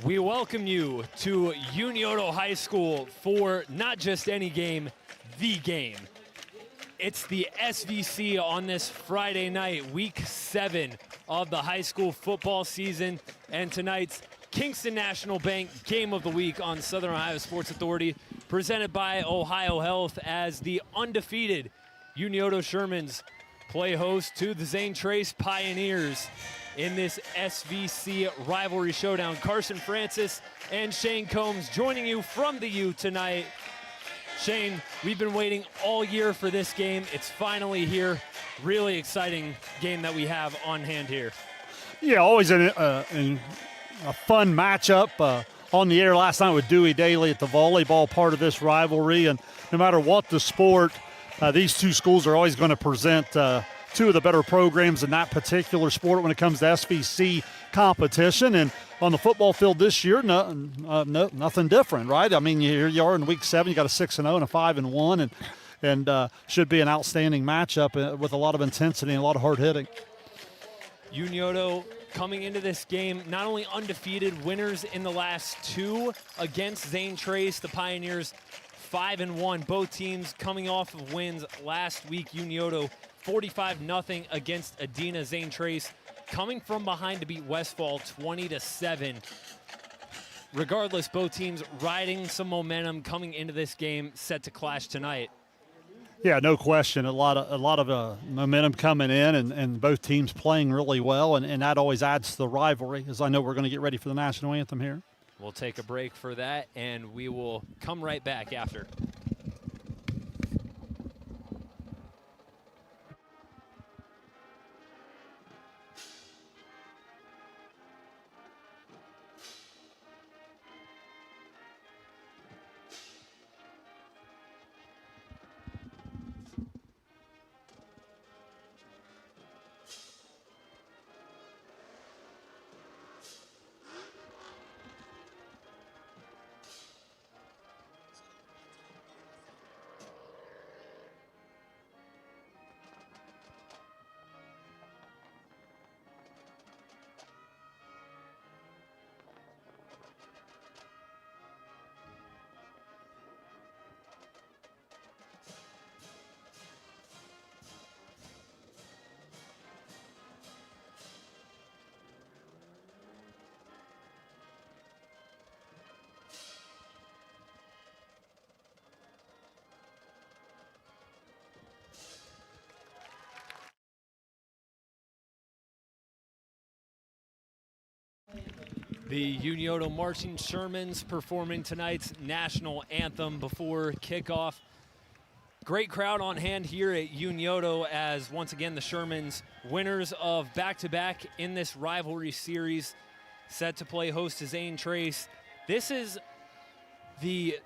We welcome you to Unioto High School for not just any game, the game. It's the SVC on this Friday night, week 7 of the high school football season, and tonight's Kingston National Bank Game of the Week on Southern Ohio Sports Authority, presented by Ohio Health, as the undefeated Unioto Shermans play host to the Zane Trace Pioneers in this SVC rivalry showdown. Carson Francis and Shane Combs joining you from the U tonight. Shane, we've been waiting all year for this game. It's finally here. Really exciting game that we have on hand here. Yeah, always a fun matchup. On the air last night with Dewey Daly at the volleyball part of this rivalry. And no matter what the sport, these two schools are always going to present two of the better programs in that particular sport when it comes to SVC competition. And on the football field this year, nothing different, right? I mean, here you are in week 7. You got a 6-0 and a 5-1, and should be an outstanding matchup with a lot of intensity and a lot of hard hitting. Unioto coming into this game not only undefeated, winners in the last 2 against Zane Trace, the Pioneers 5-1. Both teams coming off of wins last week. Unioto 45-0 against Adina. Zane Trace coming from behind to beat Westfall 20-7. Regardless, both teams riding some momentum coming into this game, set to clash tonight. Yeah, no question. A lot of momentum coming in, and both teams playing really well, and that always adds to the rivalry, as I know we're going to get ready for the national anthem here. We'll take a break for that, and we will come right back after. The Unioto Marching Shermans performing tonight's national anthem before kickoff. Great crowd on hand here at Unioto, as once again the Shermans, winners of back-to-back in this rivalry series, set to play host to Zane Trace. This is the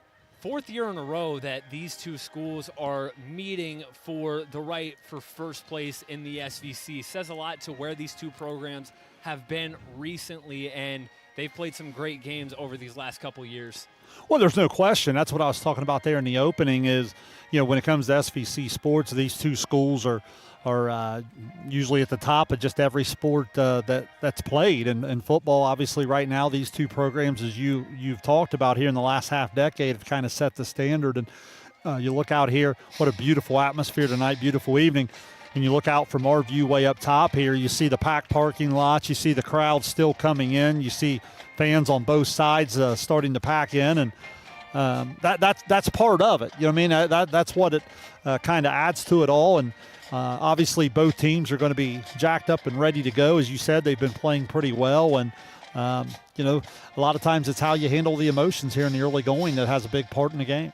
4th year in a row that these two schools are meeting for the right for first place in the SVC. Says a lot to where these two programs have been recently, and they've played some great games over these last couple years. Well, there's no question. That's what I was talking about there in the opening is, when it comes to SVC sports, these two schools are usually at the top of just every sport that's played. And football, obviously, right now, these two programs, as you've talked about here in the last half decade, have kind of set the standard. And you look out here, what a beautiful atmosphere tonight, beautiful evening. And you look out from our view way up top here, you see the packed parking lots, you see the crowd still coming in, you see fans on both sides starting to pack in, and that's part of it. You know what I mean? That's what it kind of adds to it all. And obviously both teams are going to be jacked up and ready to go. As you said, they've been playing pretty well, and a lot of times it's how you handle the emotions here in the early going that has a big part in the game.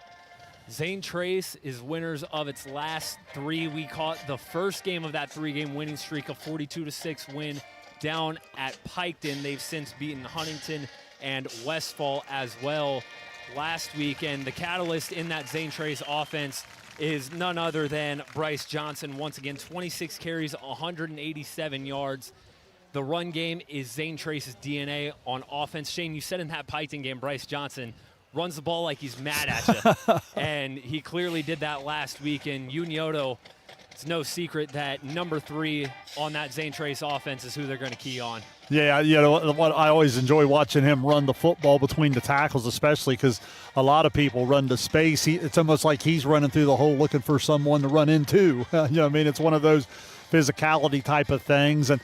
Zane Trace is winners of its last 3. We caught the first game of that 3-game winning streak, a 42-6 win down at Piketon. They've since beaten Huntington and Westfall as well last week. And the catalyst in that Zane Trace offense is none other than Bryce Johnson. Once again, 26 carries, 187 yards. The run game is Zane Trace's DNA on offense. Shane, you said in that Piketon game, Bryce Johnson runs the ball like he's mad at you. And he clearly did that last week. And Unioto it's no secret that number 3 on that Zane Trace offense is who they're going to key on. Yeah, what I always enjoy watching him run the football between the tackles, especially because a lot of people run to space. It's almost like he's running through the hole looking for someone to run into. It's one of those physicality type of things. And,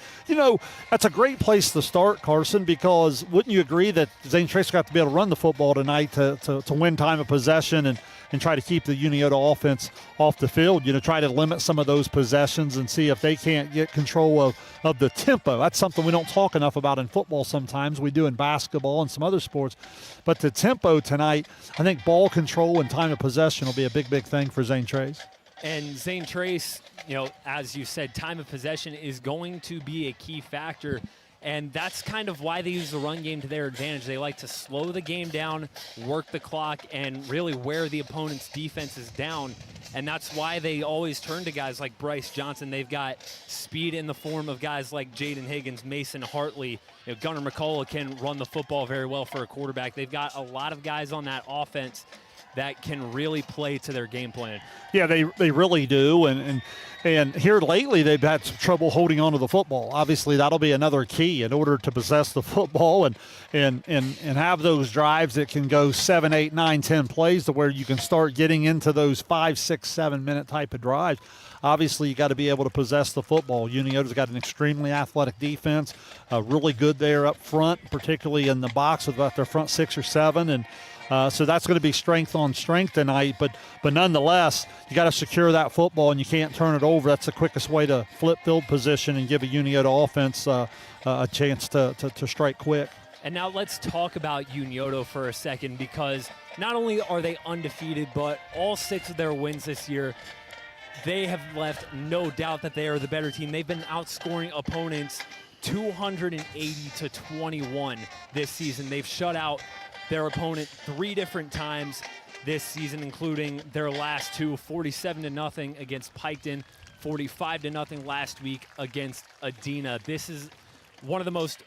that's a great place to start, Carson, because wouldn't you agree that Zane Trace got to be able to run the football tonight to win time of possession and try to keep the Unioto offense off the field, try to limit some of those possessions and see if they can't get control of the tempo. That's something we don't talk enough about in football sometimes. We do in basketball and some other sports. But the tempo tonight, I think ball control and time of possession will be a big, big thing for Zane Trace. And Zane Trace, as you said, time of possession is going to be a key factor. And that's kind of why they use the run game to their advantage. They like to slow the game down, work the clock, and really wear the opponent's defenses down. And that's why they always turn to guys like Bryce Johnson. They've got speed in the form of guys like Jaden Higgins, Mason Hartley. Gunnar McCullough can run the football very well for a quarterback. They've got a lot of guys on that offense that can really play to their game plan. Yeah, they really do. And here lately they've had some trouble holding on to the football. Obviously, that'll be another key in order to possess the football and have those drives that can go 7, 8, 9, 10 plays to where you can start getting into those 5, 6, 7 minute type of drives. Obviously, you got to be able to possess the football. Unioto's got an extremely athletic defense, really good there up front, particularly in the box with about their front 6 or 7. And so that's going to be strength on strength tonight. But nonetheless, you got to secure that football, and you can't turn it over. That's the quickest way to flip field position and give a Unioto offense a chance to strike quick. And now let's talk about Unioto for a second, because not only are they undefeated, but all 6 of their wins this year, they have left no doubt that they are the better team. They've been outscoring opponents 280-21 this season. They've shut out their opponent 3 different times this season, including their last 2, 47-0 against Piketon, 45-0 last week against Adena. This is one of the most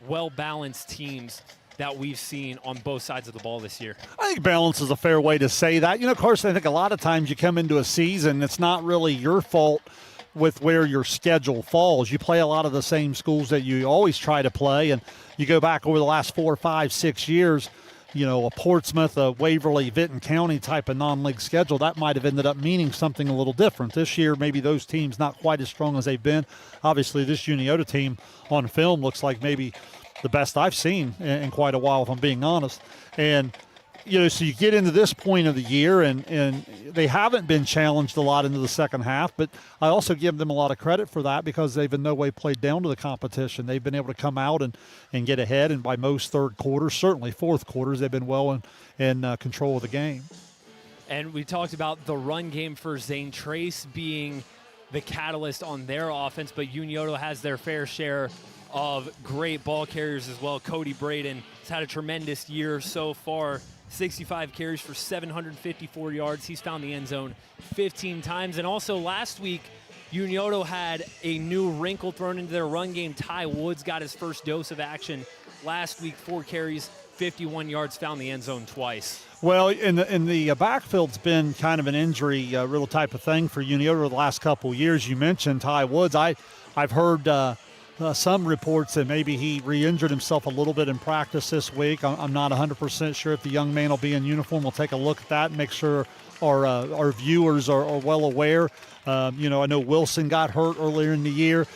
well-balanced teams that we've seen on both sides of the ball this year. I think balance is a fair way to say that. Carson, I think a lot of times you come into a season, it's not really your fault with where your schedule falls. You play a lot of the same schools that you always try to play, and you go back over the last 4, 5, 6 years, a Portsmouth, a Waverly, Vinton County type of non-league schedule, that might have ended up meaning something a little different. This year, maybe those teams not quite as strong as they've been. Obviously, this Unioto team on film looks like maybe the best I've seen in quite a while, if I'm being honest. And, so you get into this point of the year, and they haven't been challenged a lot into the second half, but I also give them a lot of credit for that because they've in no way played down to the competition. They've been able to come out and get ahead, and by most third quarters, certainly fourth quarters, they've been well in control of the game. And we talked about the run game for Zane Trace being the catalyst on their offense, but Unioto has their fair share of great ball carriers as well. Cody Braden has had a tremendous year so far. 65 carries for 754 yards. He's found the end zone 15 times. And also last week, Unioto had a new wrinkle thrown into their run game. Ty Woods got his first dose of action last week. 4 carries, 51 yards, found the end zone twice. Well, in the backfield's been kind of an injury real type of thing for Unioto the last couple of years. You mentioned Ty Woods. I've heard some reports that maybe he re-injured himself a little bit in practice this week. I'm not 100% sure if the young man will be in uniform. We'll take a look at that and make sure our viewers are well aware. I know Wilson got hurt earlier in the year.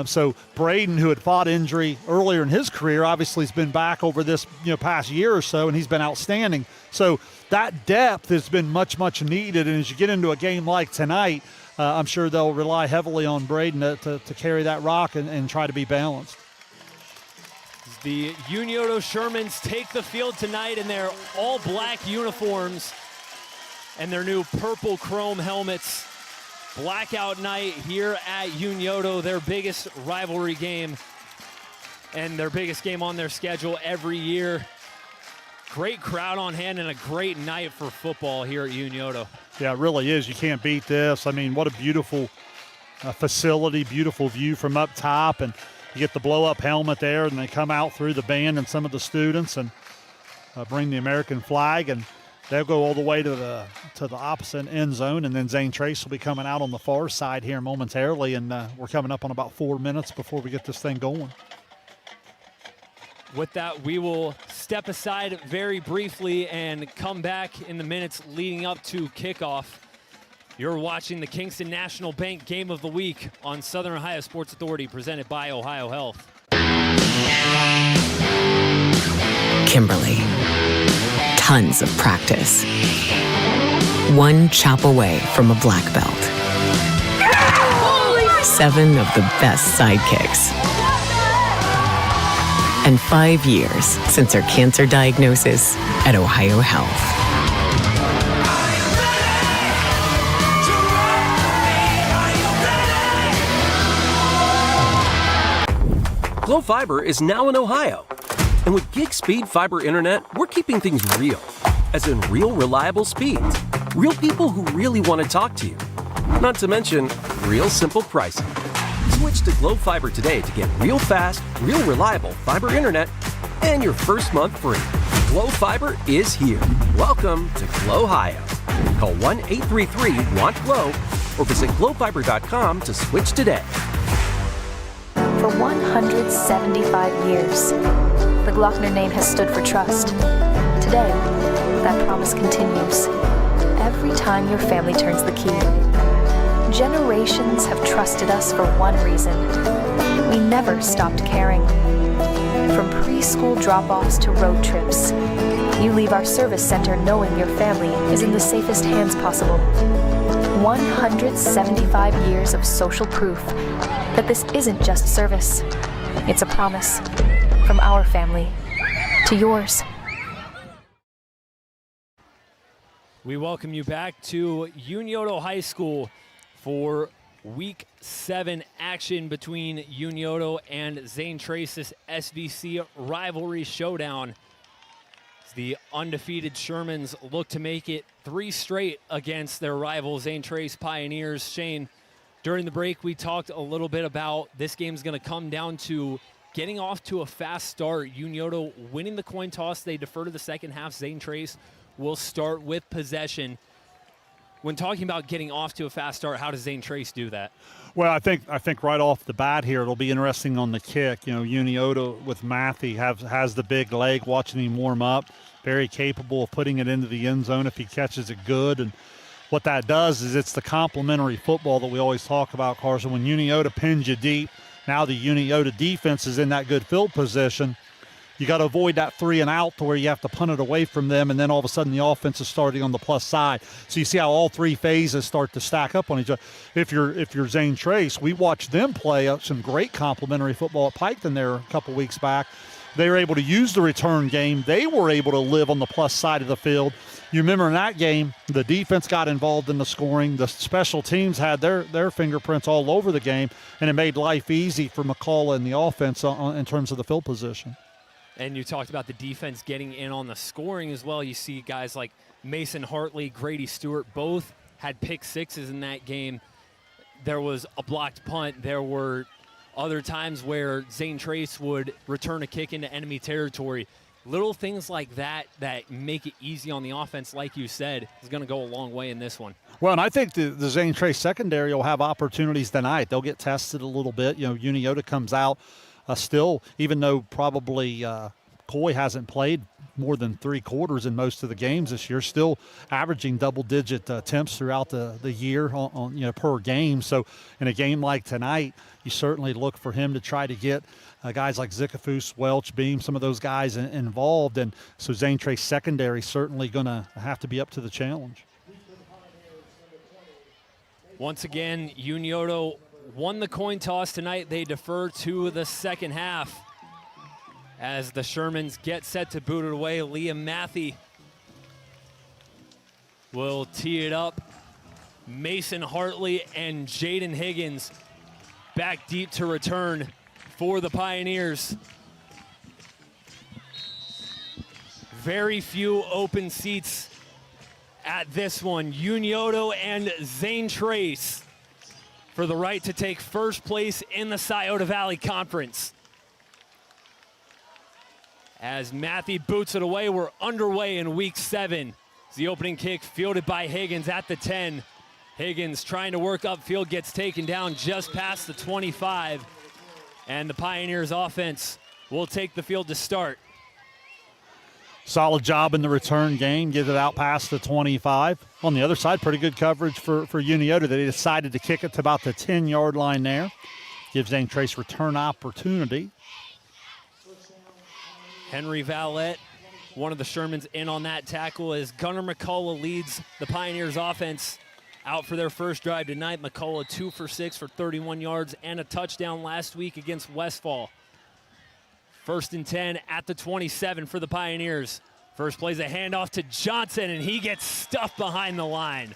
So Braden, who had fought injury earlier in his career, obviously has been back over this past year or so, and he's been outstanding. So that depth has been much, much needed. And as you get into a game like tonight, I'm sure they'll rely heavily on Braden to carry that rock and try to be balanced. The Unioto Shermans take the field tonight in their all-black uniforms and their new purple chrome helmets. Blackout night here at Unioto, their biggest rivalry game and their biggest game on their schedule every year. Great crowd on hand and a great night for football here at Unioto. Yeah, it really is. You can't beat this. I mean, what a beautiful facility, beautiful view from up top. And you get the blow-up helmet there, and they come out through the band and some of the students and bring the American flag. And they'll go all the way to the opposite end zone, and then Zane Trace will be coming out on the far side here momentarily, and we're coming up on about 4 minutes before we get this thing going. With that, we will step aside very briefly and come back in the minutes leading up to kickoff. You're watching the Kingston National Bank Game of the Week on Southern Ohio Sports Authority, presented by Ohio Health. Kimberly. Tons of practice. One chop away from a black belt. 7 of the best sidekicks. And 5 years since her cancer diagnosis at Ohio Health. Glo Fiber is now in Ohio. And with gig speed fiber internet, we're keeping things real. As in real, reliable speeds. Real people who really want to talk to you. Not to mention, real simple pricing. Switch to Glo Fiber today to get real fast, real reliable fiber internet and your first month free. Glo Fiber is here. Welcome to Glo Ohio. Call 1-833-WANT-GLO or visit glofiber.com to switch today. For 175 years, the Glockner name has stood for trust. Today, that promise continues. Every time your family turns the key. Generations have trusted us for one reason. We never stopped caring. From preschool drop-offs to road trips, you leave our service center knowing your family is in the safest hands possible. 175 years of social proof that this isn't just service. It's a promise from our family to yours. We welcome you back to Unioto High School for Week 7 action between Unioto and Zane Trace, this SVC rivalry showdown. As the undefeated Shermans look to make it 3 straight against their rival Zane Trace Pioneers. Shane, during the break, we talked a little bit about this game's going to come down to getting off to a fast start. Unioto winning the coin toss. They defer to the second half. Zane Trace will start with possession. When talking about getting off to a fast start, how does Zane Trace do that? Well, I think right off the bat here, it'll be interesting on the kick. You know, Unioto with Matthew has the big leg, watching him warm up. Very capable of putting it into the end zone if he catches it good. And what that does is it's the complementary football that we always talk about, Carson. When Unioto pins you deep, now the Unioto defense is in that good field position. You got to avoid that 3 and out to where you have to punt it away from them, and then all of a sudden the offense is starting on the plus side. So you see how all 3 phases start to stack up on each other. If you're Zane Trace, we watched them play some great complementary football at Piketon there a couple weeks back. They were able to use the return game. They were able to live on the plus side of the field. You remember in that game, the defense got involved in the scoring. The special teams had their fingerprints all over the game, and it made life easy for McCall and the offense in terms of the field position. And you talked about the defense getting in on the scoring as well. You see guys like Mason Hartley, Grady Stewart, both had pick sixes in that game. There was a blocked punt. There were other times where Zane Trace would return a kick into enemy territory. Little things like that that make it easy on the offense, like you said, is going to go a long way in this one. Well, and I think the Zane Trace secondary will have opportunities tonight. They'll get tested a little bit. You know, Unioto comes out still, even though probably Coy hasn't played more than 3 quarters in most of the games this year, still averaging double-digit attempts throughout the year on per game. So in a game like tonight, you certainly look for him to try to get guys like Zikafus, Welch, Beam, some of those guys involved. And so Zane Trace secondary certainly going to have to be up to the challenge. Once again, Unioto won the coin toss tonight. They defer to the second half as the Shermans get set to boot it away. Liam Matthew will tee it up. Mason Hartley and Jaden Higgins back deep to return for the Pioneers. Very few open seats at this one. Unioto and Zane Trace for the right to take first place in the Scioto Valley Conference. As Matthew boots it away, we're underway in Week 7 It's the opening kick fielded by Higgins at the 10. Higgins trying to work upfield, gets taken down just past the 25. And the Pioneers offense will take the field to start. Solid job in the return game, get it out past the 25. On the other side, pretty good coverage for Unioto. They decided to kick it to about the 10-yard line there. Gives Zane Trace return opportunity. Henry Vallette, one of the Shermans, in on that tackle as Gunnar McCullough leads the Pioneers offense out for their first drive tonight. McCullough 2 for 6 for 31 yards and a touchdown last week against Westfall. 1st and 10 at the 27 for the Pioneers. First play's a handoff to Johnson, and he gets stuffed behind the line.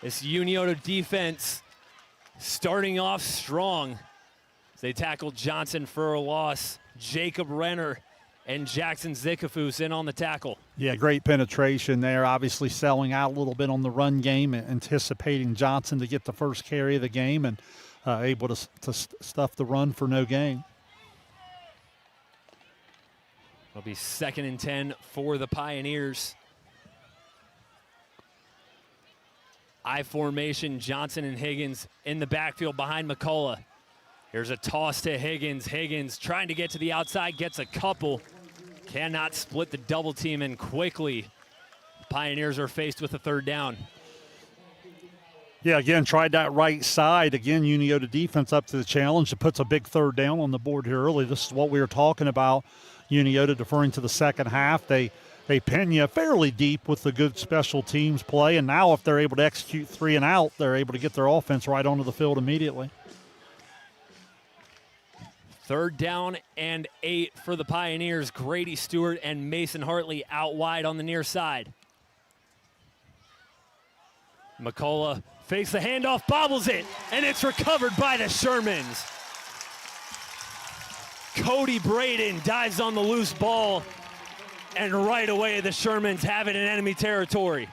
This Unioto defense starting off strong. They tackled Johnson for a loss. Jacob Renner and Jackson Zikafus in on the tackle. Yeah, great penetration there. Obviously selling out a little bit on the run game, anticipating Johnson to get the first carry of the game, and able to stuff the run for no gain. It'll be 2nd and 10 for the Pioneers. I formation, Johnson and Higgins in the backfield behind McCullough. Here's a toss to Higgins. Higgins trying to get to the outside, gets a couple. Cannot split the double team, and quickly Pioneers are faced with a 3rd down. Yeah, again, tried that right side. Again, Unioto defense up to the challenge. It puts a big 3rd down on the board here early. This is what we were talking about. Unioto deferring to the second half. They pin you fairly deep with the good special teams play, and now if they're able to execute 3 and out, they're able to get their offense right onto the field immediately. 3rd down and 8 for the Pioneers. Grady Stewart and Mason Hartley out wide on the near side. McCullough fakes the handoff, bobbles it, and it's recovered by the Shermans. Cody Braden dives on the loose ball, and right away the Shermans have it in enemy territory.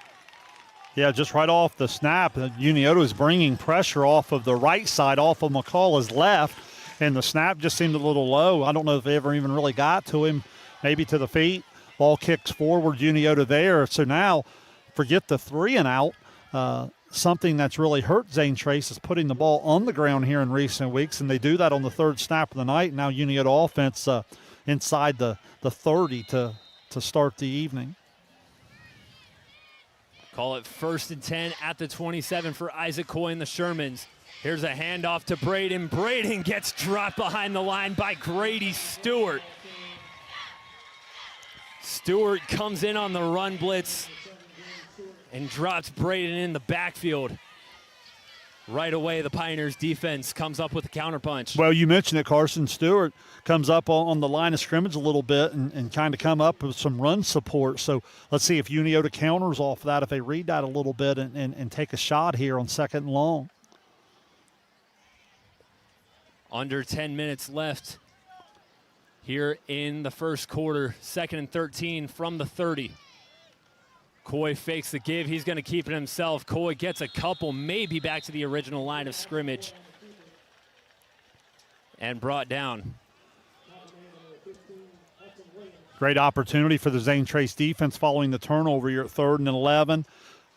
Yeah, just right off the snap, Unioto is bringing pressure off of the right side, off of McCullough's left, and the snap just seemed a little low. I don't know if they ever even really got to him, maybe to the feet. Ball kicks forward, Unioto there. So now, forget the 3 and out. Something that's really hurt Zane Trace is putting the ball on the ground here in recent weeks, and they do that on the 3rd snap of the night. Now Unioto offense inside the 30 to start the evening. Call it 1st and 10 at the 27 for Isaac Coy and the Shermans. Here's a handoff to Braden. Braden gets dropped behind the line by Grady Stewart. Stewart comes in on the run blitz and drops Braden in the backfield. Right away, the Pioneers defense comes up with a counterpunch. Well, you mentioned it, Carson. Stewart comes up on the line of scrimmage a little bit and kind of come up with some run support. So let's see if Unioto counters off that, if they read that a little bit and take a shot here on 2nd and long. Under 10 minutes left here in the first quarter. 2nd and 13 from the 30. Coy fakes the give. He's going to keep it himself. Coy gets a couple, maybe back to the original line of scrimmage, and brought down. Great opportunity for the Zane Trace defense following the turnover here at 3rd and 11.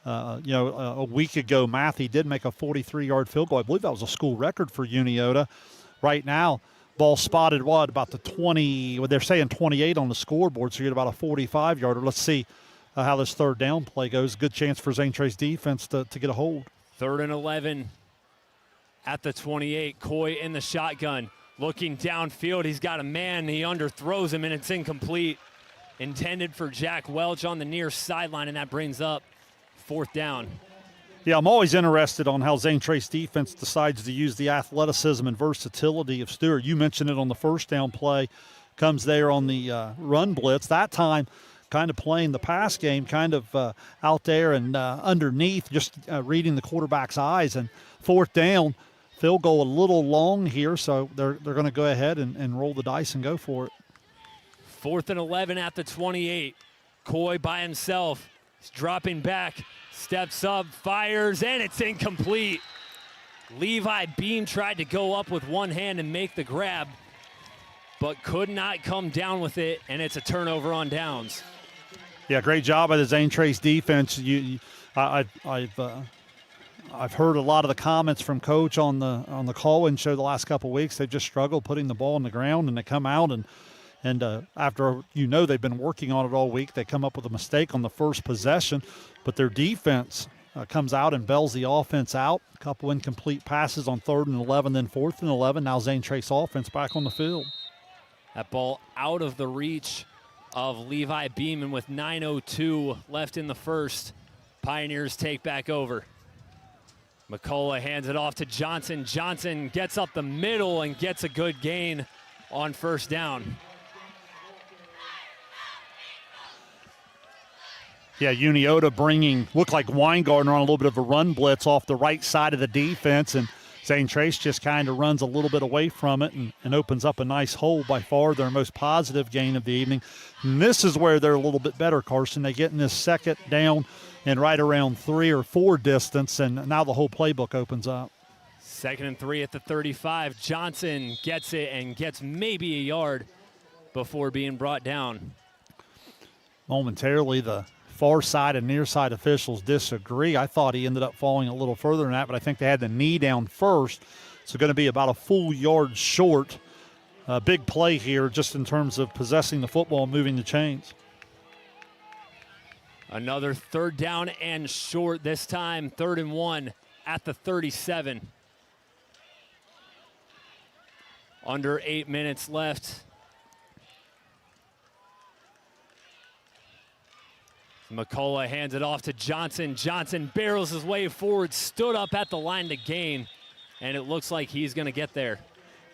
A week ago, Matthew did make a 43-yard field goal. I believe that was a school record for Unioto. Right now, ball spotted about the 20, they're saying 28 on the scoreboard, so you get about a 45-yarder. Let's see how this 3rd down play goes. Good chance for Zane Trace defense to get a hold. 3rd and 11 at the 28. Coy in the shotgun, looking downfield. He's got a man. He underthrows him, and it's incomplete. Intended for Jack Welch on the near sideline, and that brings up 4th down. Yeah, I'm always interested on how Zane Trace defense decides to use the athleticism and versatility of Stewart. You mentioned it on the 1st down play. Comes there on the run blitz. That time, kind of playing the pass game, kind of out there and underneath, just reading the quarterback's eyes. And 4th down, field goal a little long here, so they're going to go ahead and roll the dice and go for it. 4th and 11 at the 28. Coy by himself. He's dropping back, steps up, fires, and it's incomplete. Levi Beam tried to go up with one hand and make the grab, but could not come down with it, and it's a turnover on downs. Yeah, great job by the Zane Trace defense. I've heard a lot of the comments from Coach on the call-in show the last couple of weeks. They've just struggled putting the ball on the ground, and they come out and after they've been working on it all week, they come up with a mistake on the first possession, but their defense comes out and bails the offense out. A couple incomplete passes on 3rd and 11, then 4th and 11. Now Zane Trace offense back on the field. That ball out of the reach of Levi Beeman with 9:02 left in the first. Pioneers take back over. McCullough hands it off to Johnson. Johnson gets up the middle and gets a good gain on first down. Yeah, Unioto looked like Weingartner on a little bit of a run blitz off the right side of the defense, and Zane Trace just kind of runs a little bit away from it and opens up a nice hole, by far their most positive gain of the evening. And this is where they're a little bit better, Carson. They get in this second down and right around 3 or 4 distance, and now the whole playbook opens up. 2nd and 3 at the 35. Johnson gets it and gets maybe a yard before being brought down. Momentarily, the far side and near side officials disagree. I thought he ended up falling a little further than that, but I think they had the knee down first. So going to be about a full yard short. Big play here just in terms of possessing the football and moving the chains. Another 3rd down and short, this time 3rd and 1 at the 37. Under 8 minutes left. McCullough hands it off to Johnson. Johnson barrels his way forward, stood up at the line to gain, and it looks like he's going to get there.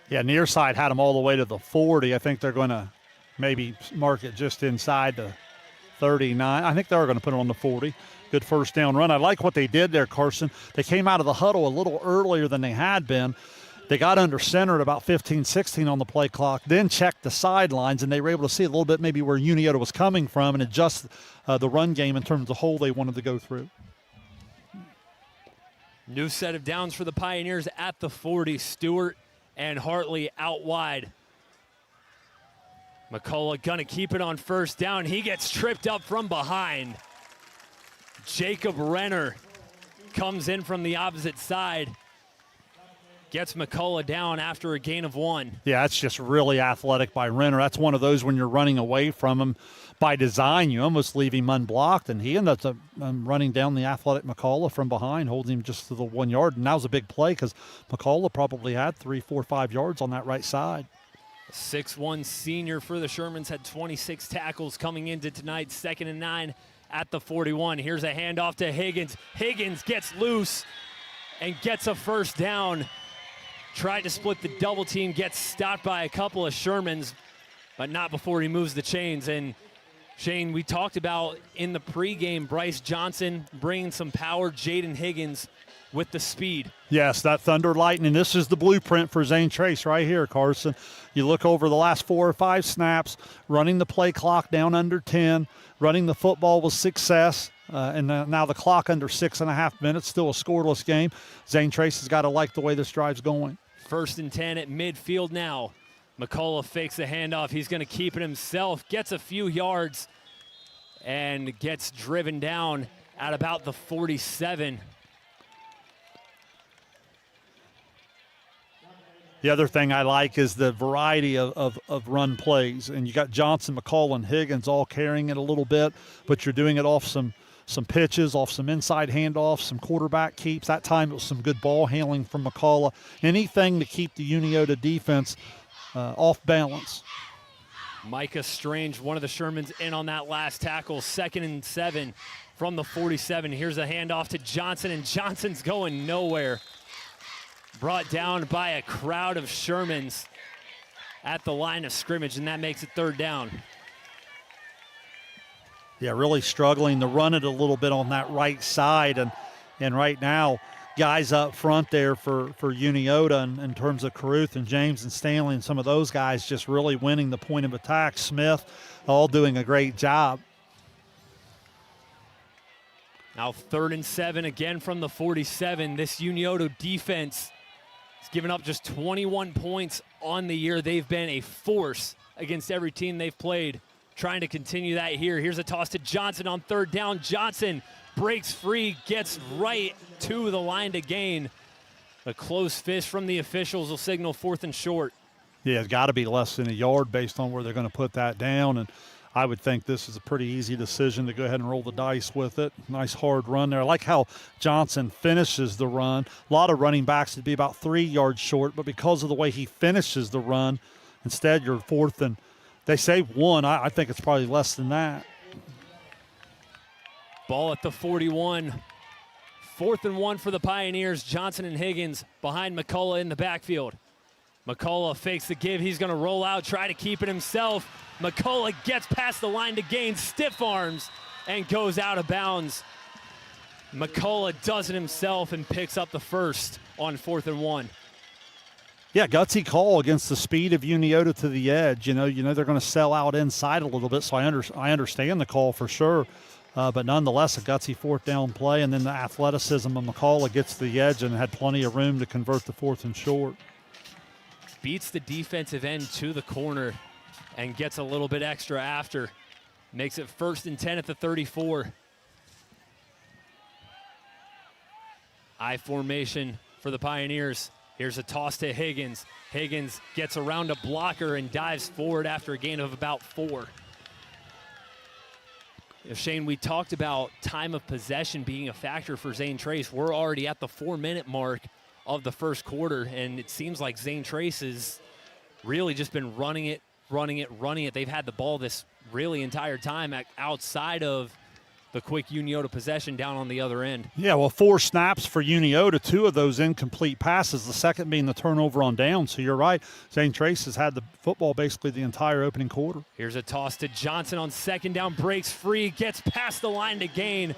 Yeah, near side had him all the way to the 40. I think they're going to maybe mark it just inside the 39. I think they're going to put it on the 40. Good first down run. I like what they did there, Carson. They came out of the huddle a little earlier than they had been. They got under center at about 15-16 on the play clock, then checked the sidelines, and they were able to see a little bit maybe where Unioto was coming from and adjust the run game in terms of the hole they wanted to go through. New set of downs for the Pioneers at the 40. Stewart and Hartley out wide. McCullough gonna keep it on first down. He gets tripped up from behind. Jacob Renner comes in from the opposite side. Gets McCullough down after a gain of 1. Yeah, that's just really athletic by Renner. That's one of those when you're running away from him by design, you almost leave him unblocked, and he ended up running down the athletic McCullough from behind, holding him just to the 1 yard. And that was a big play because McCullough probably had 3, 4, 5 yards on that right side. 6'1" senior for the Shermans had 26 tackles coming into tonight. 2nd and 9 at the 41. Here's a handoff to Higgins. Higgins gets loose and gets a first down. Tried to split the double team, gets stopped by a couple of Shermans, but not before he moves the chains. And Shane, we talked about in the pregame, Bryce Johnson bringing some power, Jaden Higgins with the speed. Yes, that Thunder Lightning. This is the blueprint for Zane Trace right here, Carson. You look over the last 4 or 5 snaps, running the play clock down under 10, running the football with success. And now the clock under 6.5 minutes, still a scoreless game. Zane Trace has got to like the way this drive's going. 1st and 10 at midfield now. McCullough fakes the handoff. He's going to keep it himself, gets a few yards, and gets driven down at about the 47. The other thing I like is the variety of run plays. And you got Johnson, McCullough, and Higgins all carrying it a little bit, but you're doing it off some pitches, off some inside handoffs, some quarterback keeps. That time it was some good ball handling from McCullough. Anything to keep the Unioto defense off balance. Micah Strange, one of the Shermans, in on that last tackle. 2nd and 7 from the 47. Here's a handoff to Johnson, and Johnson's going nowhere. Brought down by a crowd of Shermans at the line of scrimmage, and that makes it 3rd down. Yeah, really struggling to run it a little bit on that right side. And right now, guys up front there for Unioto in terms of Caruth and James and Stanley and some of those guys just really winning the point of attack. Smith all doing a great job. Now 3rd and 7 again from the 47. This Unioto defense has given up just 21 points on the year. They've been a force against every team they've played trying to continue that here. Here's a toss to Johnson on third down. Johnson breaks free, gets right to the line to gain. A close fist from the officials will signal 4th and short. Yeah, it's got to be less than a yard based on where they're going to put that down. And I would think this is a pretty easy decision to go ahead and roll the dice with it. Nice hard run there. I like how Johnson finishes the run. A lot of running backs would be about 3 yards short, but because of the way he finishes the run, instead you're 4th and they say 1. I think it's probably less than that. Ball at the 41. 4th and 1 for the Pioneers. Johnson and Higgins behind McCullough in the backfield. McCullough fakes the give. He's going to roll out, try to keep it himself. McCullough gets past the line to gain, stiff arms, and goes out of bounds. McCullough does it himself and picks up the first on 4th and 1. Yeah, gutsy call against the speed of Unioto to the edge. You know they're going to sell out inside a little bit, so I understand the call for sure. But nonetheless, a gutsy 4th down play, and then the athleticism of McCullough gets to the edge and had plenty of room to convert the 4th and short. Beats the defensive end to the corner and gets a little bit extra after. Makes it 1st and 10 at the 34. I formation for the Pioneers. Here's a toss to Higgins. Higgins gets around a blocker and dives forward after a gain of about 4. Shane, we talked about time of possession being a factor for Zane Trace. We're already at the 4-minute mark of the first quarter, and it seems like Zane Trace has really just been running it. They've had the ball this really entire time outside of the quick Unioto possession down on the other end. Yeah, well, 4 snaps for Unioto, 2 of those incomplete passes, the second being the turnover on down. So you're right, Zane Trace has had the football basically the entire opening quarter. Here's a toss to Johnson on 2nd down, breaks free, gets past the line to gain,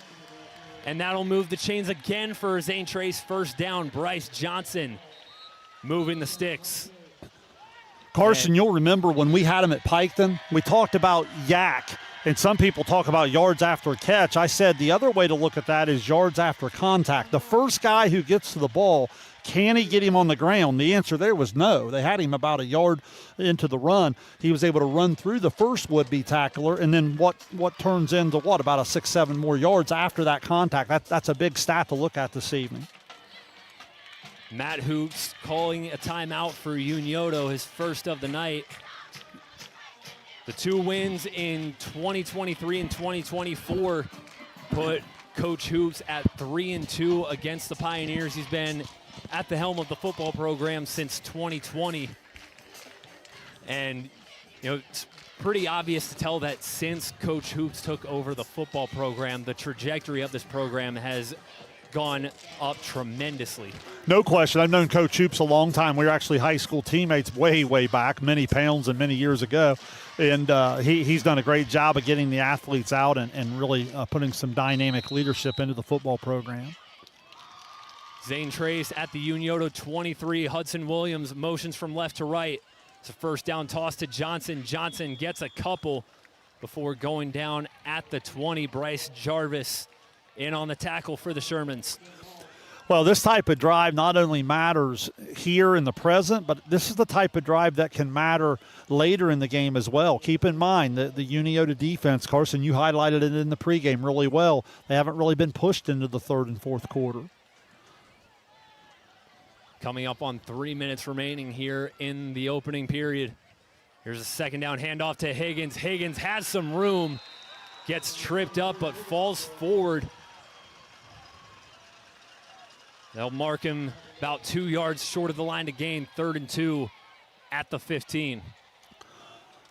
and that'll move the chains again for Zane Trace. 1st down, Bryce Johnson moving the sticks. Carson, you'll remember when we had him at Piketon, we talked about yak, and some people talk about yards after a catch. I said the other way to look at that is yards after contact. The first guy who gets to the ball, can he get him on the ground? The answer there was no. They had him about a yard into the run. He was able to run through the first would-be tackler, and then what turns into about a 6-7 more yards after that contact. That's a big stat to look at this evening. Matt Hoops calling a timeout for Unioto, his first of the night. The 2 wins in 2023 and 2024 put Coach Hoops at 3-2 against the Pioneers. He's been at the helm of the football program since 2020. And, it's pretty obvious to tell that since Coach Hoops took over the football program, the trajectory of this program has gone up tremendously. No question. I've known Coach Hoops a long time. We were actually high school teammates way back, many pounds and many years ago. And he's done a great job of getting the athletes out and really putting some dynamic leadership into the football program. Zane Trace at the Unioto 23. Hudson Williams motions from left to right. It's a 1st down toss to Johnson. Johnson gets a couple before going down at the 20. Bryce Jarvis in on the tackle for the Shermans. Well, this type of drive not only matters here in the present, but this is the type of drive that can matter later in the game as well. Keep in mind that the Unioto defense, Carson, you highlighted it in the pregame really well. They haven't really been pushed into the 3rd and 4th quarter. Coming up on 3 minutes remaining here in the opening period. Here's a 2nd down handoff to Higgins. Higgins has some room, gets tripped up, but falls forward. They'll mark him about 2 yards short of the line to gain, 3rd and 2 at the 15.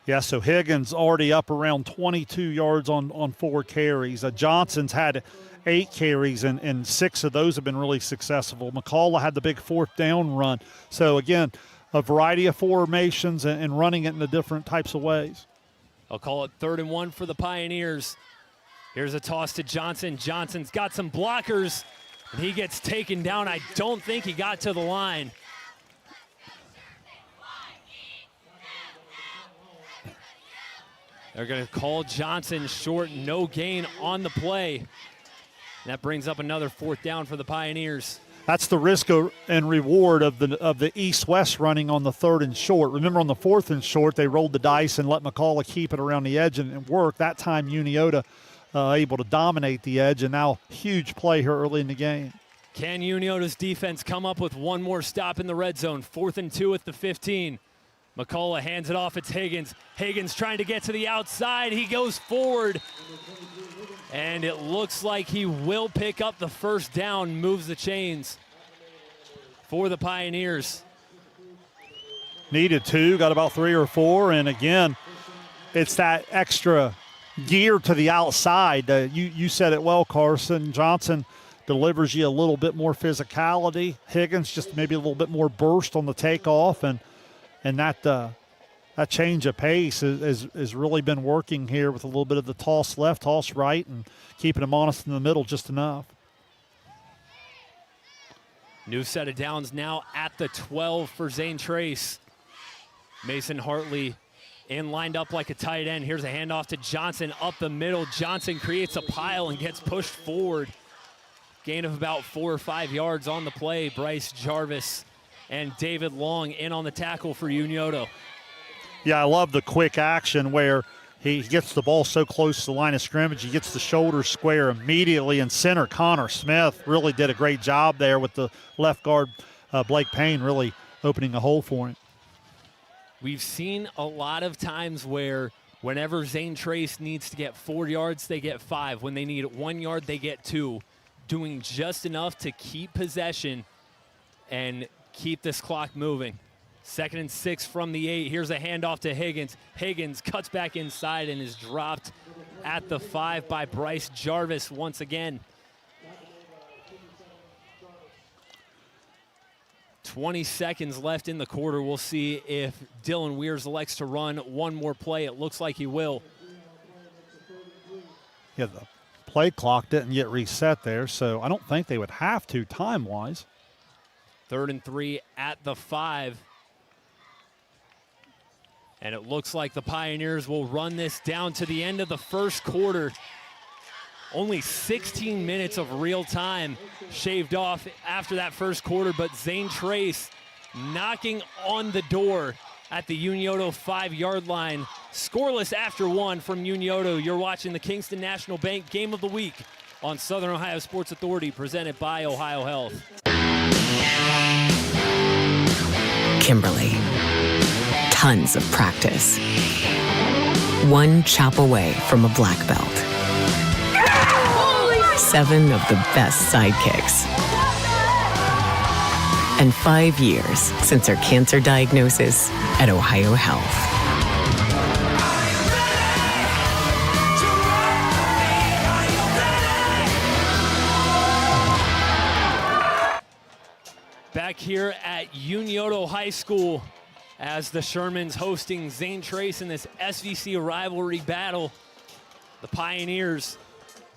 Yeah, so Higgins already up around 22 yards on 4 carries. Johnson's had 8 carries, and 6 of those have been really successful. McCullough had the big 4th down run. So, again, a variety of formations and running it in the different types of ways. I'll call it 3rd and 1 for the Pioneers. Here's a toss to Johnson. Johnson's got some blockers, and he gets taken down. I don't think he got to the line. They're going to call Johnson short, no gain on the play. And that brings up another 4th down for the Pioneers. That's the risk and reward of the east-west running on the 3rd and short. Remember, on the 4th and short, they rolled the dice and let McCullough keep it around the edge and work. That time, Unioto able to dominate the edge, and now huge play here early in the game. Can Unioto's defense come up with one more stop in the red zone? 4th and 2 at the 15. McCullough hands it off. It's Higgins. Higgins trying to get to the outside. He goes forward. And it looks like he will pick up the first down, moves the chains for the Pioneers. Needed 2, got about 3 or 4, and again, it's that extra gear to the outside. You said it well, Carson. Johnson delivers you a little bit more physicality. Higgins just maybe a little bit more burst on the takeoff, and that change of pace has really been working here with a little bit of the toss left, toss right, and keeping him honest in the middle just enough. New set of downs now at the 12 for Zane Trace. Mason Hartley in lined up like a tight end. Here's a handoff to Johnson up the middle. Johnson creates a pile and gets pushed forward. Gain of about 4 or 5 yards on the play. Bryce Jarvis and David Long in on the tackle for Unioto. Yeah, I love the quick action where he gets the ball so close to the line of scrimmage. He gets the shoulder square immediately, and center Connor Smith really did a great job there with the left guard, Blake Payne, really opening a hole for him. We've seen a lot of times where whenever Zane Trace needs to get 4 yards, they get 5. When they need 1 yard, they get 2. Doing just enough to keep possession and keep this clock moving. 2nd and 6 from the 8. Here's a handoff to Higgins. Higgins cuts back inside and is dropped at the 5 by Bryce Jarvis once again. 20 seconds left in the quarter. We'll see if Dylan Weirs elects to run one more play. It looks like he will. Yeah, the play clock didn't get reset there, so I don't think they would have to time-wise. 3rd and 3 at the 5. And it looks like the Pioneers will run this down to the end of the first quarter. Only 16 minutes of real time shaved off after that first quarter, but Zane Trace knocking on the door at the Unioto 5-yard line. Scoreless after 1 from Unioto. You're watching the Kingston National Bank Game of the Week on Southern Ohio Sports Authority, presented by Ohio Health. Kimberly. Tons of practice. One chop away from a black belt. 7 of the best sidekicks. And 5 years since her cancer diagnosis at Ohio Health. Back here at Unioto High School as the Shermans hosting Zane Trace in this SVC rivalry battle. The Pioneers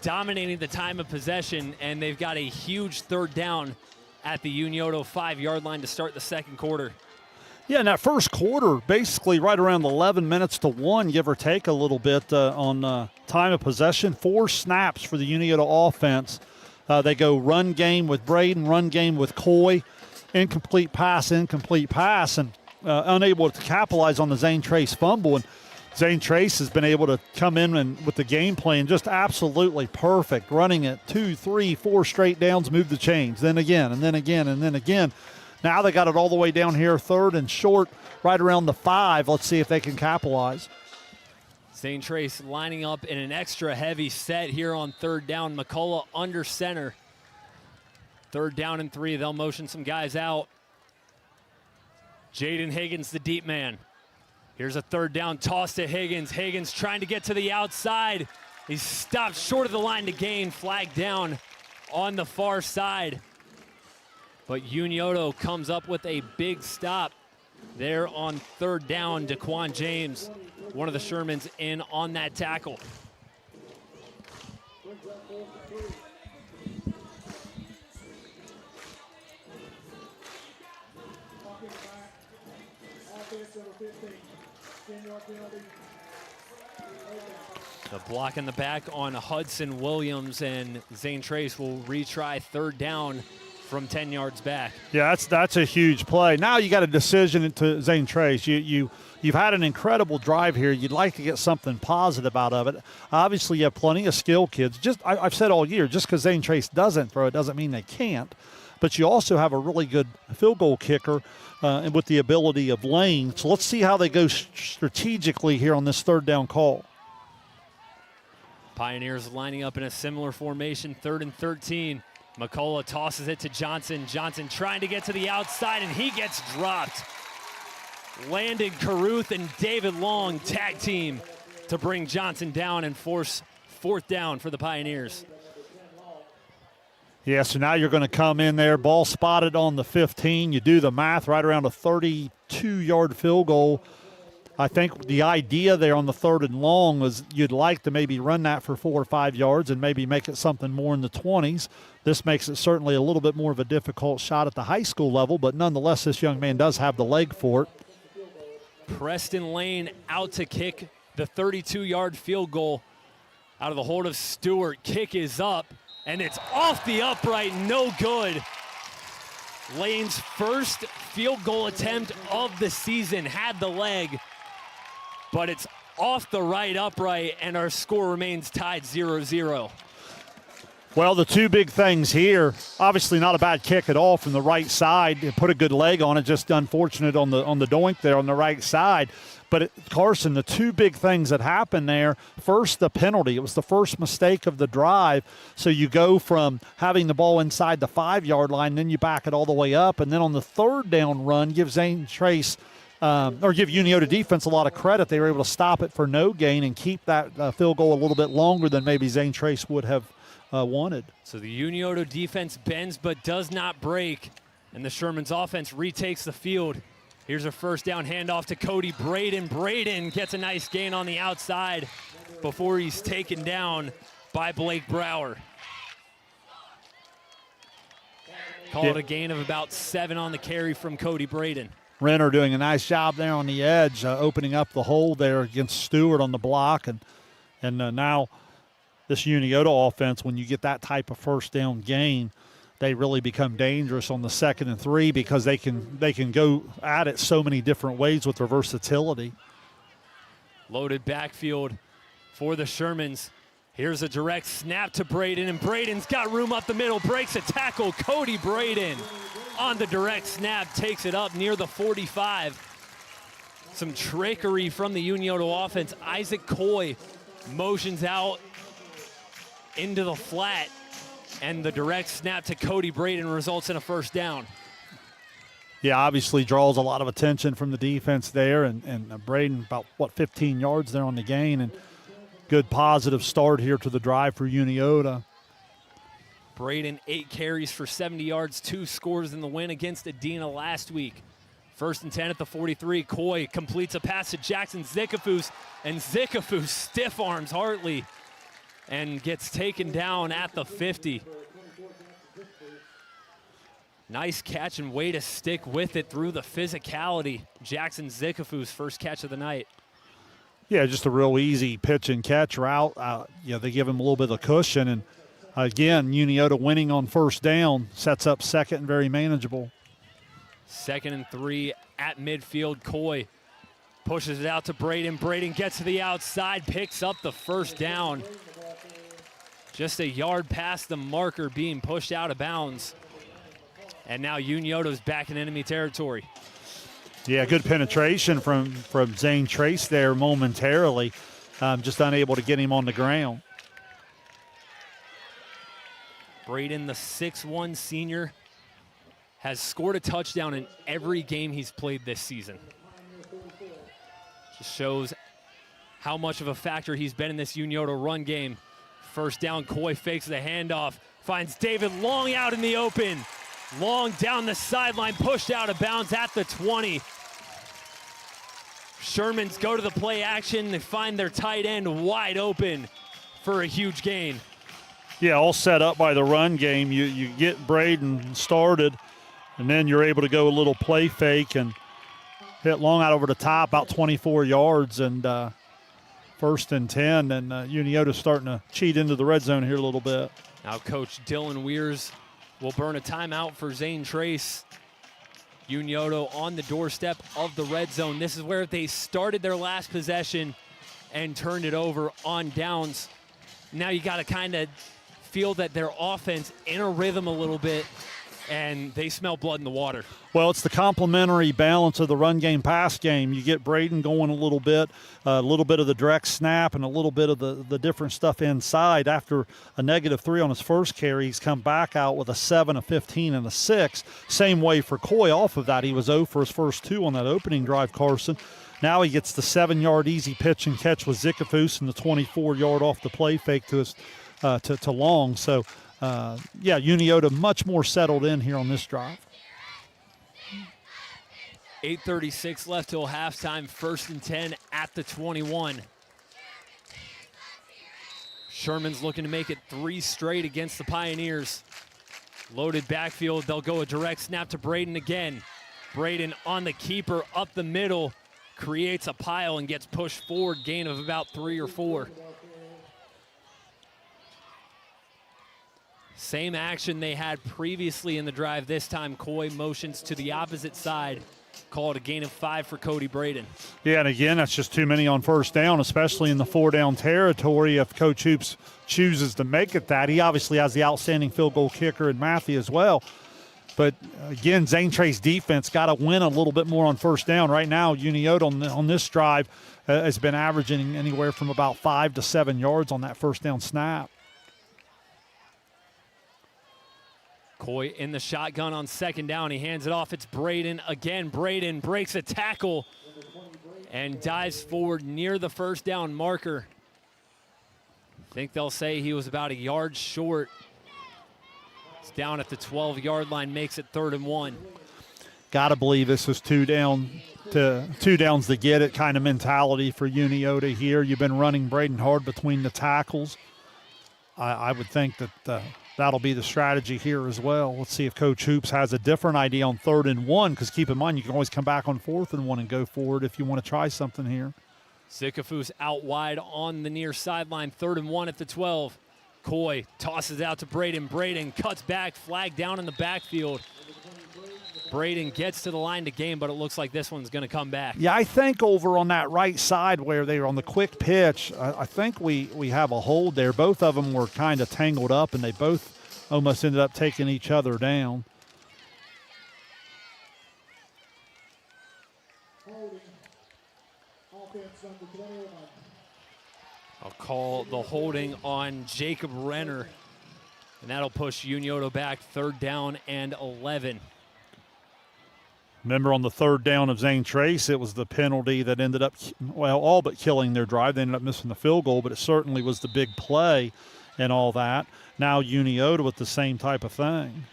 dominating the time of possession, and they've got a huge 3rd down at the Unioto 5-yard line to start the second quarter. Yeah, in that first quarter, basically right around 11 minutes to 1, give or take a little bit on time of possession. 4 snaps for the Unioto offense. They go run game with Braden, run game with Coy, incomplete pass, and unable to capitalize on the Zane Trace fumble. And Zane Trace has been able to come in and with the game plan just absolutely perfect, running it 2, 3, 4 straight downs, move the chains, then again, and then again, and then again. Now they got it all the way down here, 3rd and short, right around the 5. Let's see if they can capitalize. Zane Trace lining up in an extra heavy set here on 3rd down. McCullough under center. 3rd down and 3. They'll motion some guys out. Jaden Higgins, the deep man. Here's a 3rd down toss to Higgins. Higgins trying to get to the outside. He's stopped short of the line to gain. Flag down on the far side. But Unioto comes up with a big stop there on 3rd down. Daquan James, one of the Shermans, in on that tackle. The block in the back on Hudson Williams, and Zane Trace will retry 3rd down from 10 yards back. Yeah, that's a huge play. Now you got a decision to Zane Trace. You've had an incredible drive here. You'd like to get something positive out of it. Obviously, you have plenty of skill kids. I've said all year, just because Zane Trace doesn't throw it doesn't mean they can't. But you also have a really good field goal kicker and with the ability of Lane. So let's see how they go strategically here on this third down call. Pioneers lining up in a similar formation, 3rd and 13. McCullough tosses it to Johnson. Johnson trying to get to the outside, and he gets dropped. Landon Caruth and David Long tag team to bring Johnson down and force 4th down for the Pioneers. Yeah, so now you're going to come in there, ball spotted on the 15. You do the math, right around a 32-yard field goal. I think the idea there on the 3rd and long was you'd like to maybe run that for 4 or 5 yards and maybe make it something more in the 20s. This makes it certainly a little bit more of a difficult shot at the high school level, but nonetheless, this young man does have the leg for it. Preston Lane out to kick the 32-yard field goal out of the hold of Stewart. Kick is up, and it's off the upright, no good. Lane's first field goal attempt of the season had the leg, but it's off the right upright, and our score remains tied 0-0. Well, the two big things here, obviously not a bad kick at all from the right side. It put a good leg on it, just unfortunate on the doink there on the right side. But Carson, the two big things that happened there, first the penalty. It was the first mistake of the drive. So you go from having the ball inside the 5-yard line, then you back it all the way up. And then on the 3rd down run, give Zane Trace or give Unioto defense a lot of credit. They were able to stop it for no gain and keep that field goal a little bit longer than maybe Zane Trace would have wanted. So the Unioto defense bends but does not break, and the Shermans offense retakes the field. Here's a 1st down handoff to Cody Braden. Braden gets a nice gain on the outside before he's taken down by Blake Brower. Call it a gain of about 7 on the carry from Cody Braden. Renner doing a nice job there on the edge, opening up the hole there against Stewart on the block. And now this Unioto offense, when you get that type of 1st down gain, they really become dangerous on the 2nd and 3 because they can go at it so many different ways with their versatility. Loaded backfield for the Shermans. Here's a direct snap to Braden, and Braden's got room up the middle, breaks a tackle. Cody Braden on the direct snap takes it up near the 45. Some trickery from the Unioto offense. Isaac Coy motions out into the flat, and the direct snap to Cody Braden results in a 1st down. Yeah, obviously draws a lot of attention from the defense there, and Braden about, 15 yards there on the gain, and good positive start here to the drive for Unioto. Braden, 8 carries for 70 yards, 2 scores in the win against Adena last week. 1st and 10 at the 43. Coy completes a pass to Jackson Zickafoos, and Zickafoos stiff arms Hartley and gets taken down at the 50. Nice catch and way to stick with it through the physicality. Jackson Zickafoos' first catch of the night. Yeah, just a real easy pitch and catch route. They give him a little bit of cushion, and again, Unioto winning on 1st down sets up 2nd and very manageable. 2nd and 3 at midfield. Coy pushes it out to Braden. Braden gets to the outside, picks up the 1st down. Just a yard past the marker, being pushed out of bounds. And now Unioto's back in enemy territory. Yeah, good penetration from Zane Trace there momentarily. Just unable to get him on the ground. Braden, the 6'1" senior, has scored a touchdown in every game he's played this season. Just shows how much of a factor he's been in this Unioto run game. 1st down, Coy fakes the handoff, finds David Long out in the open. Long down the sideline, pushed out of bounds at the 20. Shermans go to the play action. They find their tight end wide open for a huge gain. Yeah, all set up by the run game. You get Braden started, and then you're able to go a little play fake and hit Long out over the top, about 24 yards, and 1st and 10. And Unioto's starting to cheat into the red zone here a little bit. Now Coach Dylan Weirs will burn a timeout for Zane Trace. Unioto on the doorstep of the red zone. This is where they started their last possession and turned it over on downs. Now you got to kind of feel that their offense in a rhythm a little bit, and they smell blood in the water. Well, it's the complementary balance of the run game, pass game. You get Braden going a little bit of the direct snap and a little bit of the different stuff inside. After a -3 on his first carry, he's come back out with a 7, a 15, and a 6. Same way for Coy off of that. He was 0 for his first 2 on that opening drive, Carson. Now he gets the 7-yard easy pitch and catch with Zikafus and the 24-yard off the play fake to his to Long. So, Unioto much more settled in here on this drive. 8:36 left till halftime, 1st and 10 at the 21. Sherman's looking to make it 3 straight against the Pioneers. Loaded backfield, they'll go a direct snap to Braden again. Braden on the keeper, up the middle, creates a pile and gets pushed forward, gain of about 3 or 4. Same action they had previously in the drive. This time, Coy motions to the opposite side. Call it a gain of 5 for Cody Braden. Yeah, and again, that's just too many on first down, especially in the 4-down territory. If Coach Hoops chooses to make it that, he obviously has the outstanding field goal kicker in Matthew as well. But again, Zane Trace defense got to win a little bit more on first down. Right now, Unioto on this drive has been averaging anywhere from about 5 to 7 yards on that first down snap. Coy in the shotgun on 2nd down. He hands it off. It's Braden again. Braden breaks a tackle and dives forward near the 1st down marker. I think they'll say he was about a yard short. It's down at the 12-yard line, makes it 3rd and 1. Got to believe this is 2 downs to get it kind of mentality for Unioto here. You've been running Braden hard between the tackles. I would think that that'll be the strategy here as well. Let's see if Coach Hoops has a different idea on 3rd and 1, because keep in mind you can always come back on 4th and 1 and go forward if you want to try something here. Zikafus out wide on the near sideline, 3rd and 1 at the 12. Coy tosses out to Braden. Braden cuts back, flag down in the backfield. Braden gets to the line to gain, but it looks like this one's going to come back. Yeah, I think over on that right side where they were on the quick pitch, I think we have a hold there. Both of them were kind of tangled up, and they both almost ended up taking each other down. I'll call the holding on Jacob Renner, and that'll push Unioto back 3rd down and 11. Remember on the 3rd down of Zane Trace, it was the penalty that ended up, all but killing their drive. They ended up missing the field goal, but it certainly was the big play and all that. Now Unioto with the same type of thing.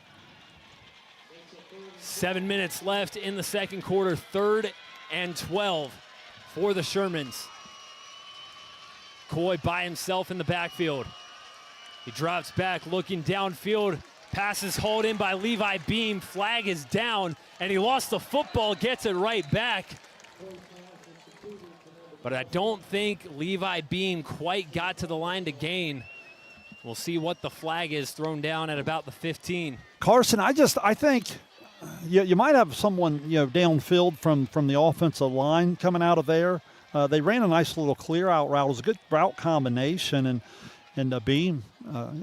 7 minutes left in the 2nd quarter, 3rd and 12 for the Shermans. Coy by himself in the backfield. He drops back, looking downfield. Pass is hauled in by Levi Beam. Flag is down, and he lost the football, gets it right back. But I don't think Levi Beam quite got to the line to gain. We'll see what the flag is, thrown down at about the 15. Carson, I think you might have someone downfield from the offensive line coming out of there. They ran a nice little clear out route. It was a good route combination, and Beam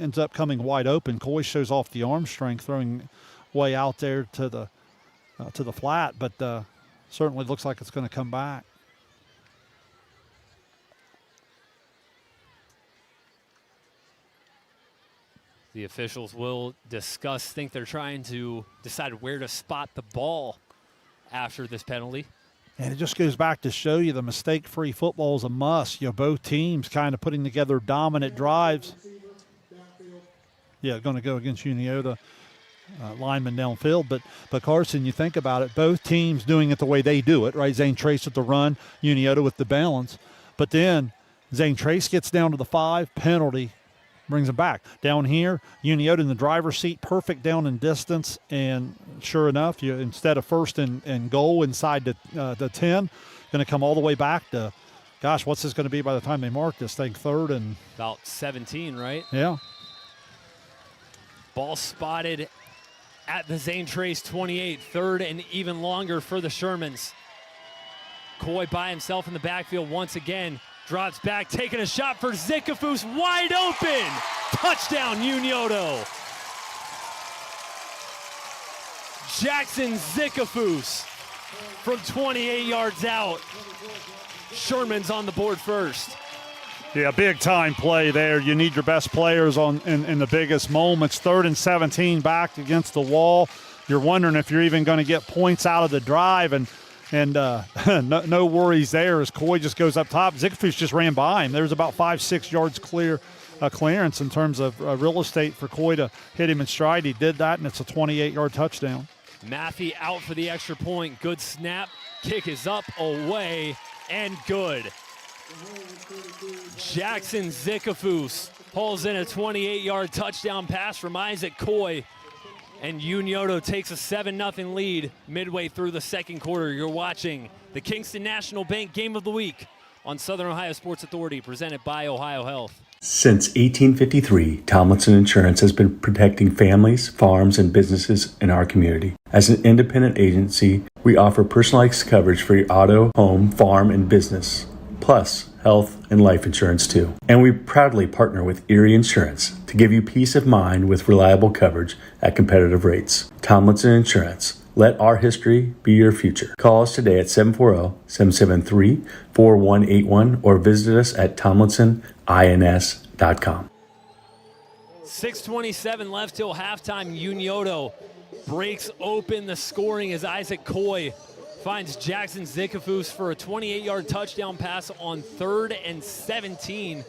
ends up coming wide open. Coy shows off the arm strength, throwing way out there to the flat, but certainly looks like it's going to come back. The officials will discuss, think they're trying to decide where to spot the ball after this penalty. And it just goes back to show you the mistake-free football is a must. Both teams kind of putting together dominant drives. Yeah, going to go against Unioto lineman downfield. But Carson, you think about it, both teams doing it the way they do it, right? Zane Trace with the run, Unioto with the balance. But then Zane Trace gets down to the 5, penalty, brings him back. Down here, Unioto in the driver's seat, perfect down in distance, and sure enough, you instead of 1st and goal inside the 10, going to come all the way back to, gosh, what's this going to be by the time they mark this thing? 3rd and about 17, right? Yeah. Ball spotted at the Zane Trace 28, 3rd and even longer for the Shermans. Coy by himself in the backfield once again, drops back, taking a shot for Zikafus, wide open! Touchdown, Unioto! Jackson Zikafus from 28 yards out. Sherman's on the board first. Yeah, big time play there. You need your best players in the biggest moments. 3rd and 17 back against the wall. You're wondering if you're even going to get points out of the drive, and no worries there as Coy just goes up top. Zikafus just ran by him. There's about 5-6 yards clearance in terms of real estate for Coy to hit him in stride. He did that, and it's a 28-yard touchdown. Maffey out for the extra point. Good snap. Kick is up, away, and good. Jackson Zikafus pulls in a 28-yard touchdown pass from Isaac Coy, and Unioto takes a 7-0 lead midway through the second quarter. You're watching the Kingston National Bank Game of the Week on Southern Ohio Sports Authority, presented by Ohio Health. Since 1853, Tomlinson Insurance has been protecting families, farms, and businesses in our community. As an independent agency, we offer personalized coverage for your auto, home, farm, and business, plus health and life insurance too. And we proudly partner with Erie Insurance to give you peace of mind with reliable coverage at competitive rates. Tomlinson Insurance. Let our history be your future. Call us today at 740-773-4181 or visit us at tomlinsonins.com. 6:27 left till halftime. Unioto breaks open the scoring as Isaac Coy finds Jackson Zikafus for a 28-yard touchdown pass on 3rd and 17.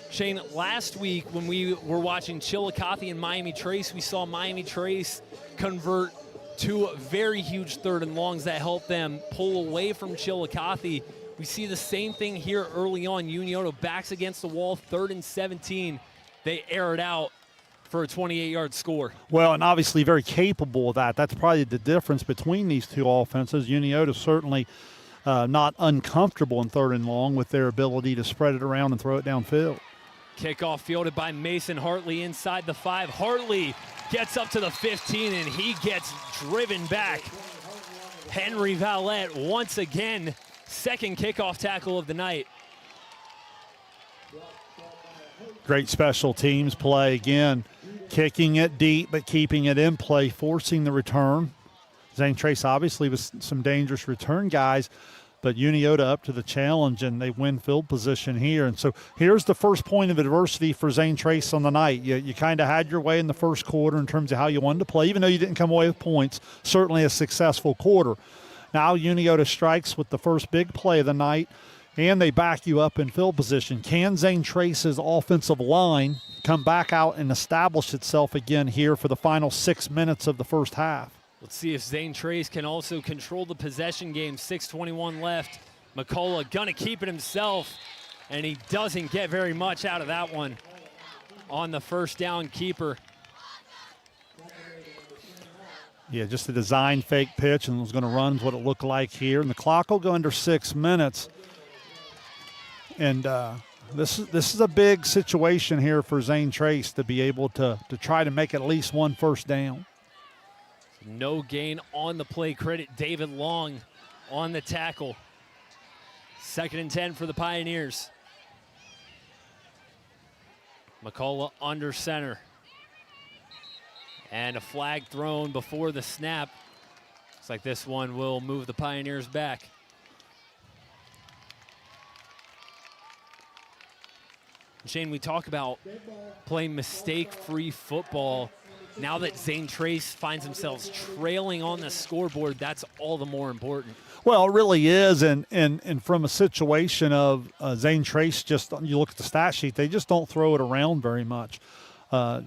Shane, last week when we were watching Chillicothe and Miami Trace, we saw Miami Trace convert 2 very huge 3rd and longs that helped them pull away from Chillicothe. We see the same thing here early on. Unioto backs against the wall, 3rd and 17. They air it out for a 28-yard score. Well, and obviously very capable of that. That's probably the difference between these two offenses. Unioto certainly not uncomfortable in 3rd and long with their ability to spread it around and throw it downfield. Kickoff fielded by Mason Hartley inside the 5. Hartley gets up to the 15, and he gets driven back. Henry Vallette once again, second kickoff tackle of the night. Great special teams play again, kicking it deep but keeping it in play, forcing the return. Zane Trace obviously with some dangerous return guys, but Unioto up to the challenge, and they win field position here. And so here's the first point of adversity for Zane Trace on the night. You kind of had your way in the first quarter in terms of how you wanted to play, even though you didn't come away with points, certainly a successful quarter. Now Unioto strikes with the first big play of the night, and they back you up in field position. Can Zane Trace's offensive line come back out and establish itself again here for the final 6 minutes of the first half? Let's see if Zane Trace can also control the possession game. 6:21 left. McCullough gonna keep it himself, and he doesn't get very much out of that one on the first down keeper. Yeah, just a design fake pitch, and was going to run what it looked like here. And the clock will go under 6 minutes. And this is a big situation here for Zane Trace to be able to try to make at least one first down. No gain on the play. Credit David Long on the tackle. 2nd and 10 for the Pioneers. McCullough under center. And a flag thrown before the snap. Looks like this one will move the Pioneers back. Shane, we talk about playing mistake-free football. Now that Zane Trace finds themselves trailing on the scoreboard, that's all the more important. Well, it really is, and from a situation of Zane Trace, just you look at the stat sheet, they just don't throw it around very much. 2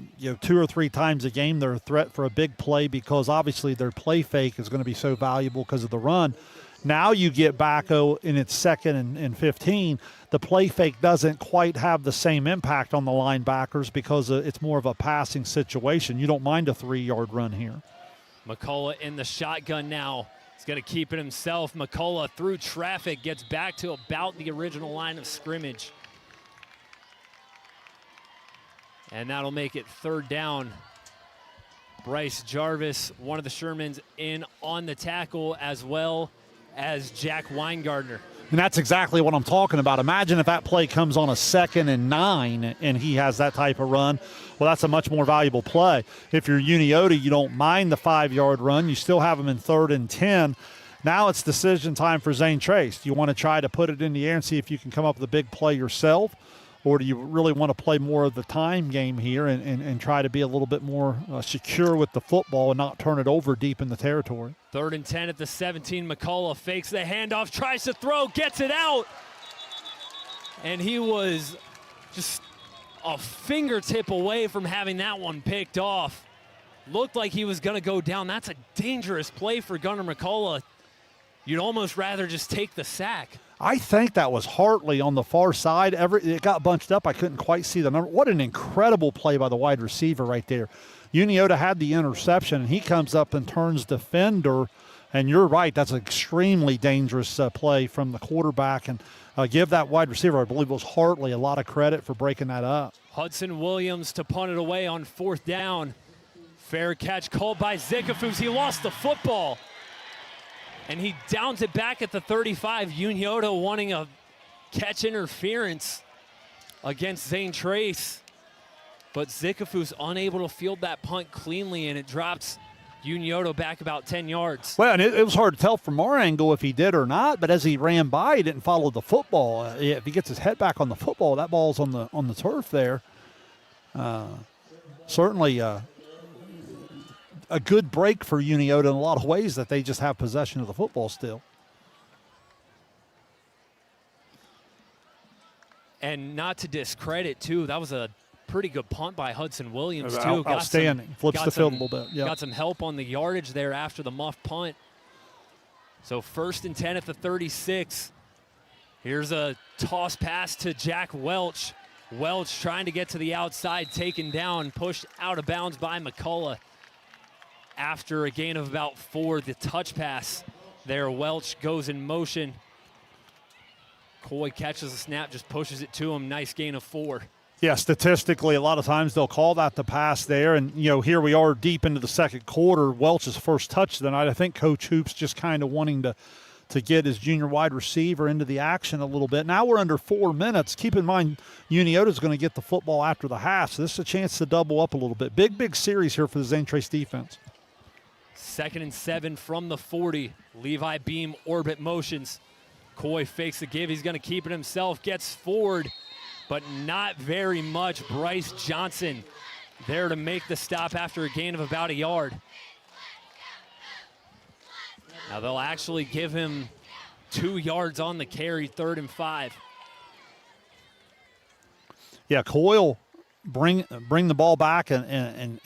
or 3 times a game they're a threat for a big play because obviously their play fake is going to be so valuable because of the run. Now you get back in its 2nd and 15. The play fake doesn't quite have the same impact on the linebackers because it's more of a passing situation. You don't mind a 3-yard run here. McCullough in the shotgun now. He's going to keep it himself. McCullough through traffic gets back to about the original line of scrimmage. And that'll make it 3rd down Bryce Jarvis, one of the Shermans, in on the tackle, as well as Jack Weingartner. And that's exactly what I'm talking about. Imagine if that play comes on a 2nd and 9 and he has that type of run. Well, that's a much more valuable play. If you're Unioto, you don't mind the 5-yard run. You still have him in 3rd and 10. Now it's decision time for Zane Trace. Do you want to try to put it in the air and see if you can come up with a big play yourself? Or do you really want to play more of the time game here and try to be a little bit more secure with the football and not turn it over deep in the territory? 3rd and 10 at the 17. McCullough fakes the handoff, tries to throw, gets it out. And he was just a fingertip away from having that one picked off. Looked like he was going to go down. That's a dangerous play for Gunnar McCullough. You'd almost rather just take the sack. I think that was Hartley on the far side. It got bunched up. I couldn't quite see the number. What an incredible play by the wide receiver right there. Unioto had the interception, and he comes up and turns defender. And you're right, that's an extremely dangerous play from the quarterback. And give that wide receiver, I believe it was Hartley, a lot of credit for breaking that up. Hudson Williams to punt it away on 4th down. Fair catch called by Zikafus. He lost the football. And he downs it back at the 35. Unioto wanting a catch interference against Zane Trace. But Zikafus unable to field that punt cleanly, and it drops Unioto back about 10 yards. Well, and it was hard to tell from our angle if he did or not, but as he ran by, he didn't follow the football. If he gets his head back on the football, that ball's on the turf there. Certainly a good break for Unioto in a lot of ways that they just have possession of the football still. And not to discredit, too, that was a pretty good punt by Hudson Williams, too. Outstanding. Flips the field a little bit. Yep. Got some help on the yardage there after the muff punt. So 1st and 10 at the 36. Here's a toss pass to Jack Welch. Welch trying to get to the outside, taken down, pushed out of bounds by McCullough. After a gain of about 4, the touch pass there. Welch goes in motion. Coy catches the snap, just pushes it to him. Nice gain of 4. Yeah, statistically, a lot of times they'll call that the pass there. And, here we are deep into the second quarter. Welch's first touch of the night. I think Coach Hoops just kind of wanting to get his junior wide receiver into the action a little bit. Now we're under 4 minutes. Keep in mind, Unioto's going to get the football after the half, so this is a chance to double up a little bit. Big series here for the Zane Trace defense. 2nd and 7 from the 40. Levi Beam orbit motions. Coy fakes the give. He's going to keep it himself. Gets forward, but not very much. Bryce Johnson there to make the stop after a gain of about a yard. Now they'll actually give him 2 yards on the carry, 3rd and 5. Yeah, Coyle bring the ball back and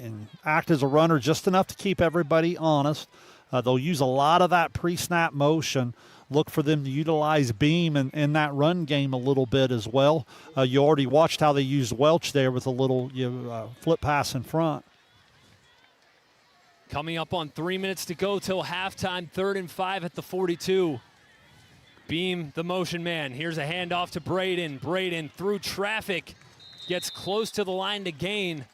act as a runner just enough to keep everybody honest. They'll use a lot of that pre-snap motion. Look for them to utilize Beam in that run game a little bit as well. You already watched how they used Welch there with a little flip pass in front. Coming up on 3 minutes to go till halftime, 3rd and 5 at the 42. Beam, the motion man. Here's a handoff to Braden. Braden through traffic. Gets close to the line to gain.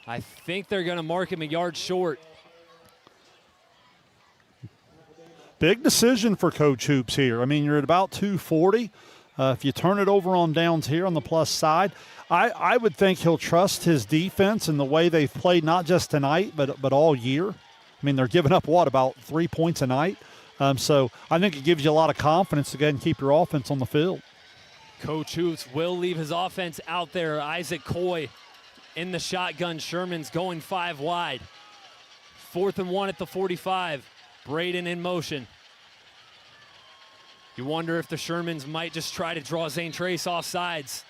I think they're going to mark him a yard short. Big decision for Coach Hoops here. I mean, you're at about 240. If you turn it over on downs here on the plus side, I would think he'll trust his defense and the way they've played not just tonight but all year. I mean, they're giving up, about 3 points a night? So I think it gives you a lot of confidence to go ahead and keep your offense on the field. Coach Hoops will leave his offense out there. Isaac Coy in the shotgun. Sherman's going 5 wide. 4th and 1 at the 45. Braden in motion. You wonder if the Shermans might just try to draw Zane Trace off sides.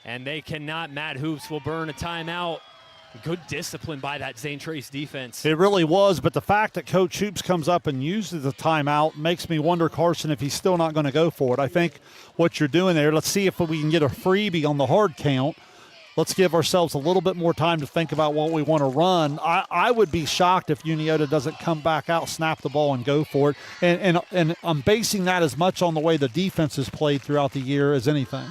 And they cannot. Matt Hoops will burn a timeout. Good discipline by that Zane Trace defense. It really was, but the fact that Coach Hoops comes up and uses the timeout makes me wonder, Carson, if he's still not going to go for it. I think what you're doing there, let's see if we can get a freebie on the hard count. Let's give ourselves a little bit more time to think about what we want to run. I would be shocked if Unioto doesn't come back out, snap the ball, and go for it. And I'm basing that as much on the way the defense has played throughout the year as anything.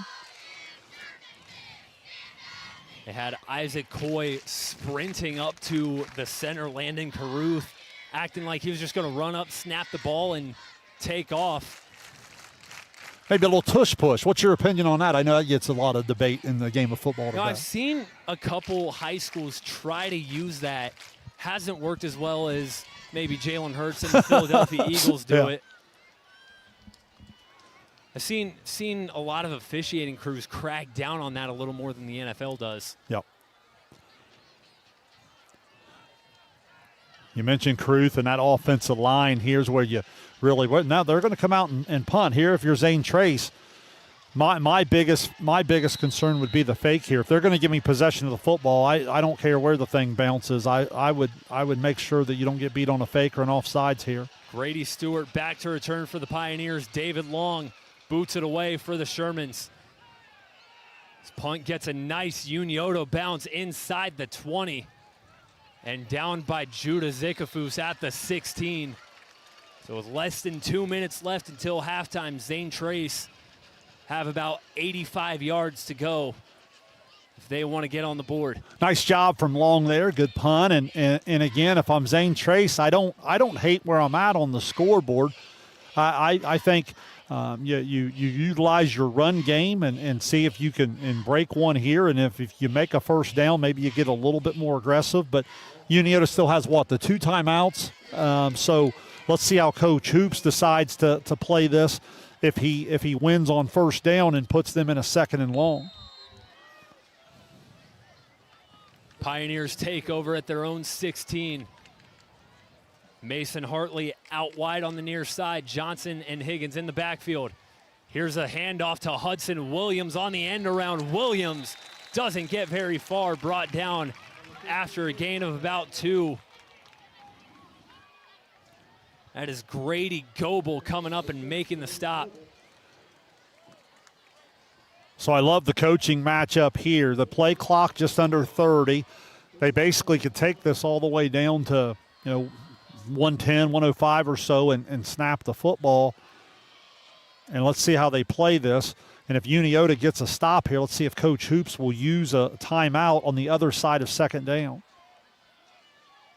They had Isaac Coy sprinting up to the center, Landon Caruth, acting like he was just going to run up, snap the ball, and take off. Maybe a little tush push. What's your opinion on that? I know that gets a lot of debate in the game of football today. I've seen a couple high schools try to use that. Hasn't worked as well as maybe Jalen Hurts and the Philadelphia Eagles do it. I've seen a lot of officiating crews crack down on that a little more than the NFL does. Yep. You mentioned Caruth and that offensive line. Here's where you really – now they're going to come out and punt. Here, if you're Zane Trace, my biggest concern would be the fake here. If they're going to give me possession of the football, I don't care where the thing bounces. I would make sure that you don't get beat on a fake or an offsides here. Grady Stewart back to return for the Pioneers. David Long boots it away for the Shermans. This punt gets a nice Unioto bounce inside the 20. And down by Judah Zikafus at the 16. So with less than 2 minutes left until halftime, Zane Trace have about 85 yards to go if they want to get on the board. Nice job from Long there. Good punt. And again, if I'm Zane Trace, I don't hate where I'm at on the scoreboard. I think you utilize your run game and see if you can break one here. And if you make a first down, maybe you get a little bit more aggressive. But Unioto still has, the 2 timeouts? So let's see how Coach Hoops decides to play this if he wins on first down and puts them in a 2nd and long. Pioneers take over at their own 16. Mason Hartley out wide on the near side. Johnson and Higgins in the backfield. Here's a handoff to Hudson Williams on the end around. Williams doesn't get very far, brought down after a gain of about 2. That is Grady Goebel coming up and making the stop. So I love the coaching matchup here. The play clock just under 30. They basically could take this all the way down to, 110, 105 or so and snap the football. And let's see how they play this. And if Unioto gets a stop here, let's see if Coach Hoops will use a timeout on the other side of 2nd down.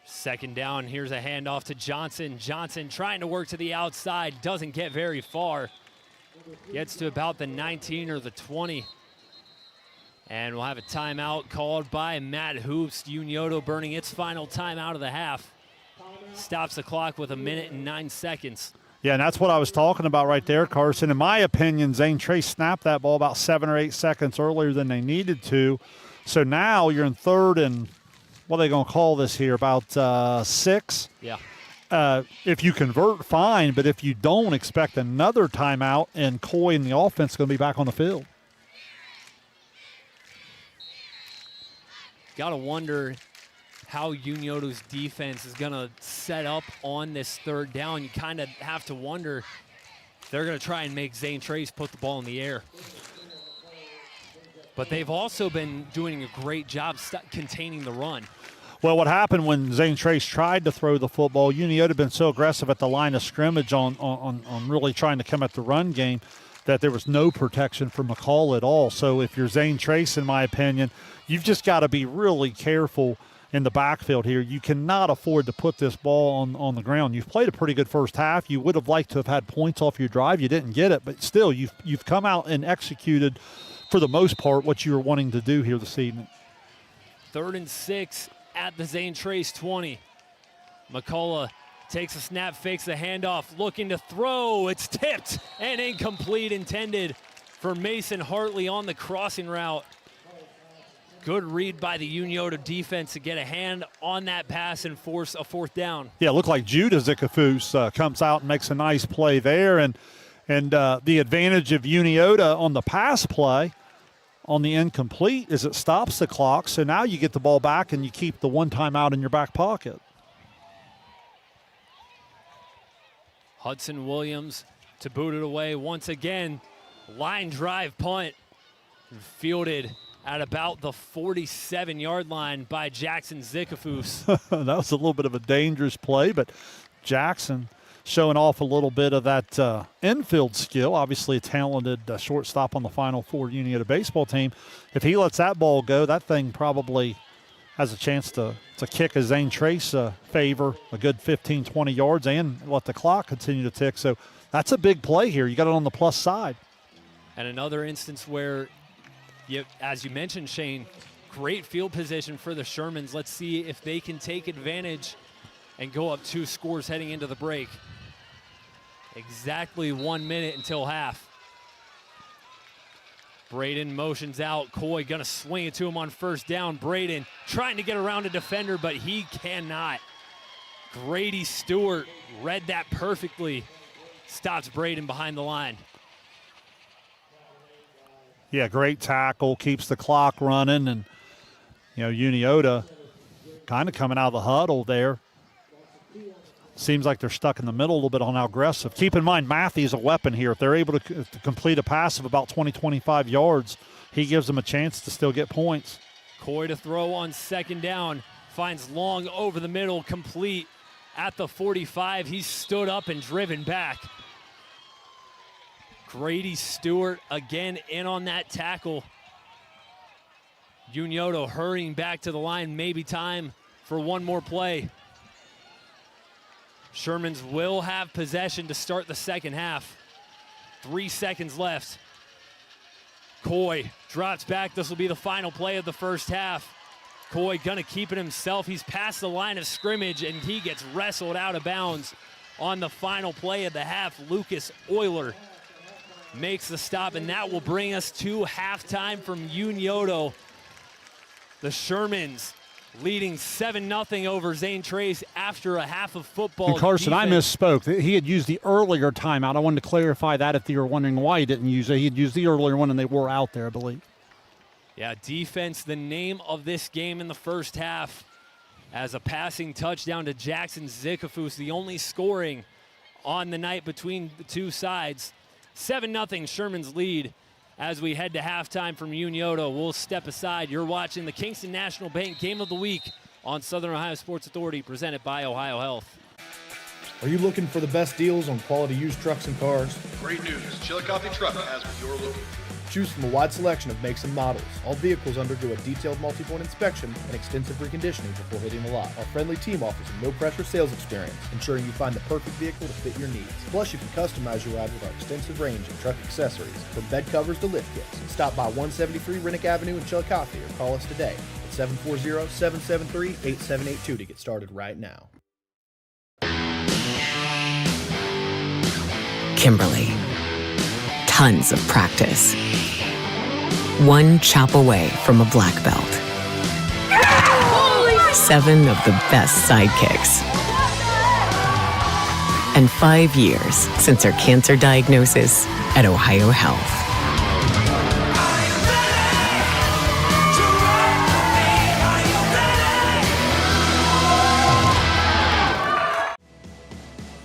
2nd down, here's a handoff to Johnson. Johnson trying to work to the outside, doesn't get very far. Gets to about the 19 or the 20. And we'll have a timeout called by Matt Hoops. Unioto burning its final timeout of the half. Stops the clock with 1 minute and 9 seconds. Yeah, and that's what I was talking about right there, Carson. In my opinion, Zane Trace snapped that ball about 7 or 8 seconds earlier than they needed to. So now you're in 3rd and, what are they going to call this here, about 6? Yeah. If you convert, fine, but if you don't, expect another timeout, and Coy and the offense going to be back on the field. Got to wonder how Unioto's defense is going to set up on this 3rd down. You kind of have to wonder if they're going to try and make Zane Trace put the ball in the air. But they've also been doing a great job containing the run. Well, what happened when Zane Trace tried to throw the football, Unioto had been so aggressive at the line of scrimmage on really trying to come at the run game that there was no protection for McCall at all. So if you're Zane Trace, in my opinion, you've just got to be really careful in the backfield here. You cannot afford to put this ball on the ground. You've played a pretty good first half. You would have liked to have had points off your drive. You didn't get it, but still, you've come out and executed, for the most part, what you were wanting to do here this evening. 3rd and 6 at the Zane Trace 20. McCullough takes a snap, fakes the handoff, looking to throw. It's tipped and incomplete, intended for Mason Hartley on the crossing route. Good read by the Unioto defense to get a hand on that pass and force a 4th down. Yeah, it looked like Judah Zikafus comes out and makes a nice play there. And the advantage of Unioto on the pass play on the incomplete is it stops the clock. So now you get the ball back and you keep the 1 timeout in your back pocket. Hudson Williams to boot it away once again. Line drive punt fielded at about the 47-yard line by Jackson Zikafus. That was a little bit of a dangerous play, but Jackson showing off a little bit of that infield skill. Obviously a talented shortstop on the Final Four Unioto baseball team. If he lets that ball go, that thing probably has a chance to kick a Zane Trace favor a good 15, 20 yards and let the clock continue to tick. So that's a big play here. You got it on the plus side. And another instance where, as you mentioned, Shane, great field position for the Shermans. Let's see if they can take advantage and go up 2 scores heading into the break. Exactly 1 minute until half. Braden motions out. Coy gonna swing it to him on first down. Braden trying to get around a defender, but he cannot. Grady Stewart read that perfectly. Stops Braden behind the line. Yeah, great tackle, keeps the clock running, and Unioto kind of coming out of the huddle there. Seems like they're stuck in the middle a little bit on how aggressive. Keep in mind, Matthew's a weapon here. If they're able to complete a pass of about 20, 25 yards, he gives them a chance to still get points. Coy to throw on second down. Finds Long over the middle, complete at the 45. He's stood up and driven back. Grady Stewart again in on that tackle. Unioto hurrying back to the line. Maybe time for one more play. Shermans will have possession to start the second half. 3 seconds left. Coy drops back. This will be the final play of the first half. Coy gonna keep it himself. He's past the line of scrimmage and he gets wrestled out of bounds on the final play of the half. Lucas Euler makes the stop, and that will bring us to halftime from Unioto. The Shermans leading 7-0 over Zane Trace after a half of football. And Carson, defense. I misspoke. He had used the earlier timeout. I wanted to clarify that if you were wondering why he didn't use it. He had used the earlier one, and they were out there, I believe. Yeah, defense, the name of this game in the first half, as a passing touchdown to Jackson Zikafus, the only scoring on the night between the two sides. 7-0 Sherman's lead. As we head to halftime from Unioto, we'll step aside. You're watching the Kingston National Bank Game of the Week on Southern Ohio Sports Authority, presented by Ohio Health. Are you looking for the best deals on quality used trucks and cars? Great news. Chillicothe Truck has what you're looking for. Choose from a wide selection of makes and models. All vehicles undergo a detailed multi-point inspection and extensive reconditioning before hitting the lot. Our friendly team offers a no-pressure sales experience, ensuring you find the perfect vehicle to fit your needs. Plus, you can customize your ride with our extensive range of truck accessories, from bed covers to lift kits. Stop by 173 Rennick Avenue in Chillicothe or call us today at 740-773-8782 to get started right now. Kimberly. Tons of practice. One chop away from a black belt. 7 of the best sidekicks. And 5 years since her cancer diagnosis at Ohio Health.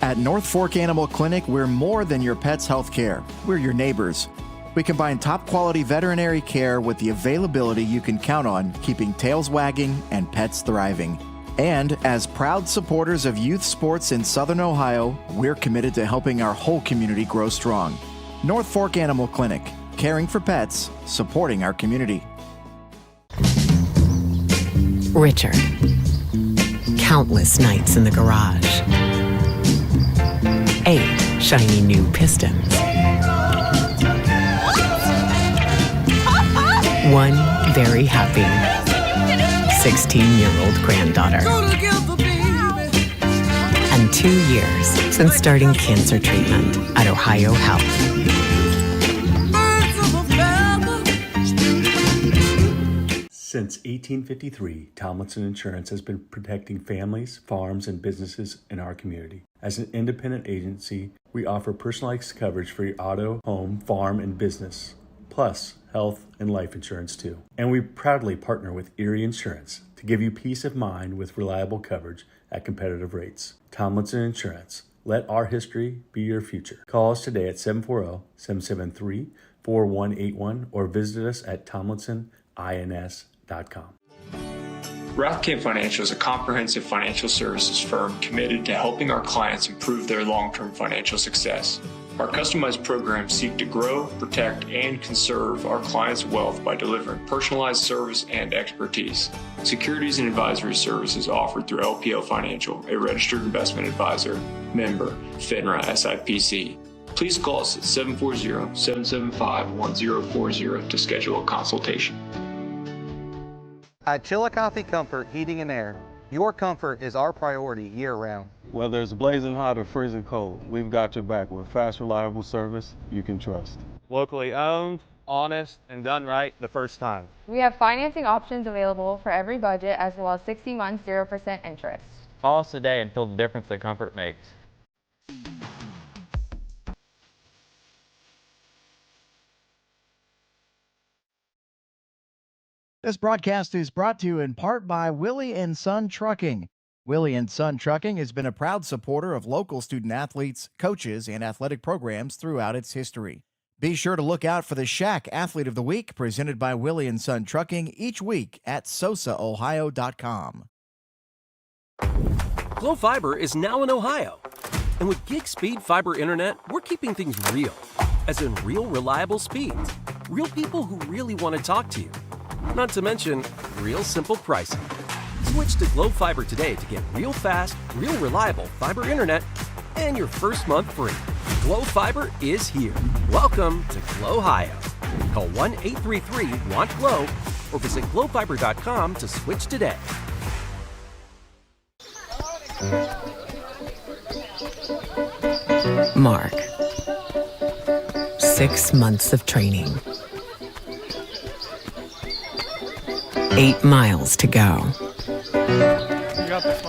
At North Fork Animal Clinic, we're more than your pet's health care. We're your neighbors. We combine top-quality veterinary care with the availability you can count on, keeping tails wagging and pets thriving. And as proud supporters of youth sports in Southern Ohio, we're committed to helping our whole community grow strong. North Fork Animal Clinic, caring for pets, supporting our community. Richard. Countless nights in the garage. 8 shiny new pistons. 1 very happy 16-year-old granddaughter. And 2 years since starting cancer treatment at Ohio Health. Since 1853, Tomlinson Insurance has been protecting families, farms, and businesses in our community. As an independent agency, we offer personalized coverage for your auto, home, farm, and business, plus health and life insurance too. And we proudly partner with Erie Insurance to give you peace of mind with reliable coverage at competitive rates. Tomlinson Insurance. Let our history be your future. Call us today at 740-773-4181 or visit us at tomlinsonins.com. Rathkamp Financial is a comprehensive financial services firm committed to helping our clients improve their long-term financial success. Our customized programs seek to grow, protect, and conserve our clients' wealth by delivering personalized service and expertise. Securities and advisory services offered through LPL Financial, a registered investment advisor, member, FINRA SIPC. Please call us at 740-775-1040 to schedule a consultation. At Chillicothe Comfort Heating and Air, your comfort is our priority year-round. Whether it's blazing hot or freezing cold, we've got your back with fast, reliable service you can trust. Locally owned, honest, and done right the first time. We have financing options available for every budget, as well as 60 months 0% interest. Call us today and feel the difference that comfort makes. This broadcast is brought to you in part by Willie & Son Trucking. Willie & Son Trucking has been a proud supporter of local student-athletes, coaches, and athletic programs throughout its history. Be sure to look out for the Shack Athlete of the Week presented by Willie & Son Trucking each week at sosaohio.com. Glo Fiber is now in Ohio. And with gig speed fiber internet, we're keeping things real. As in real reliable speeds. Real people who really want to talk to you. Not to mention, real simple pricing. Switch to Glo Fiber today to get real fast, real reliable fiber internet and your first month free. Glo Fiber is here. Welcome to Glo-Hio. Call 1-833-WANT-GLO or visit glofiber.com to switch today. Mark. 6 months of training. 8 miles to go.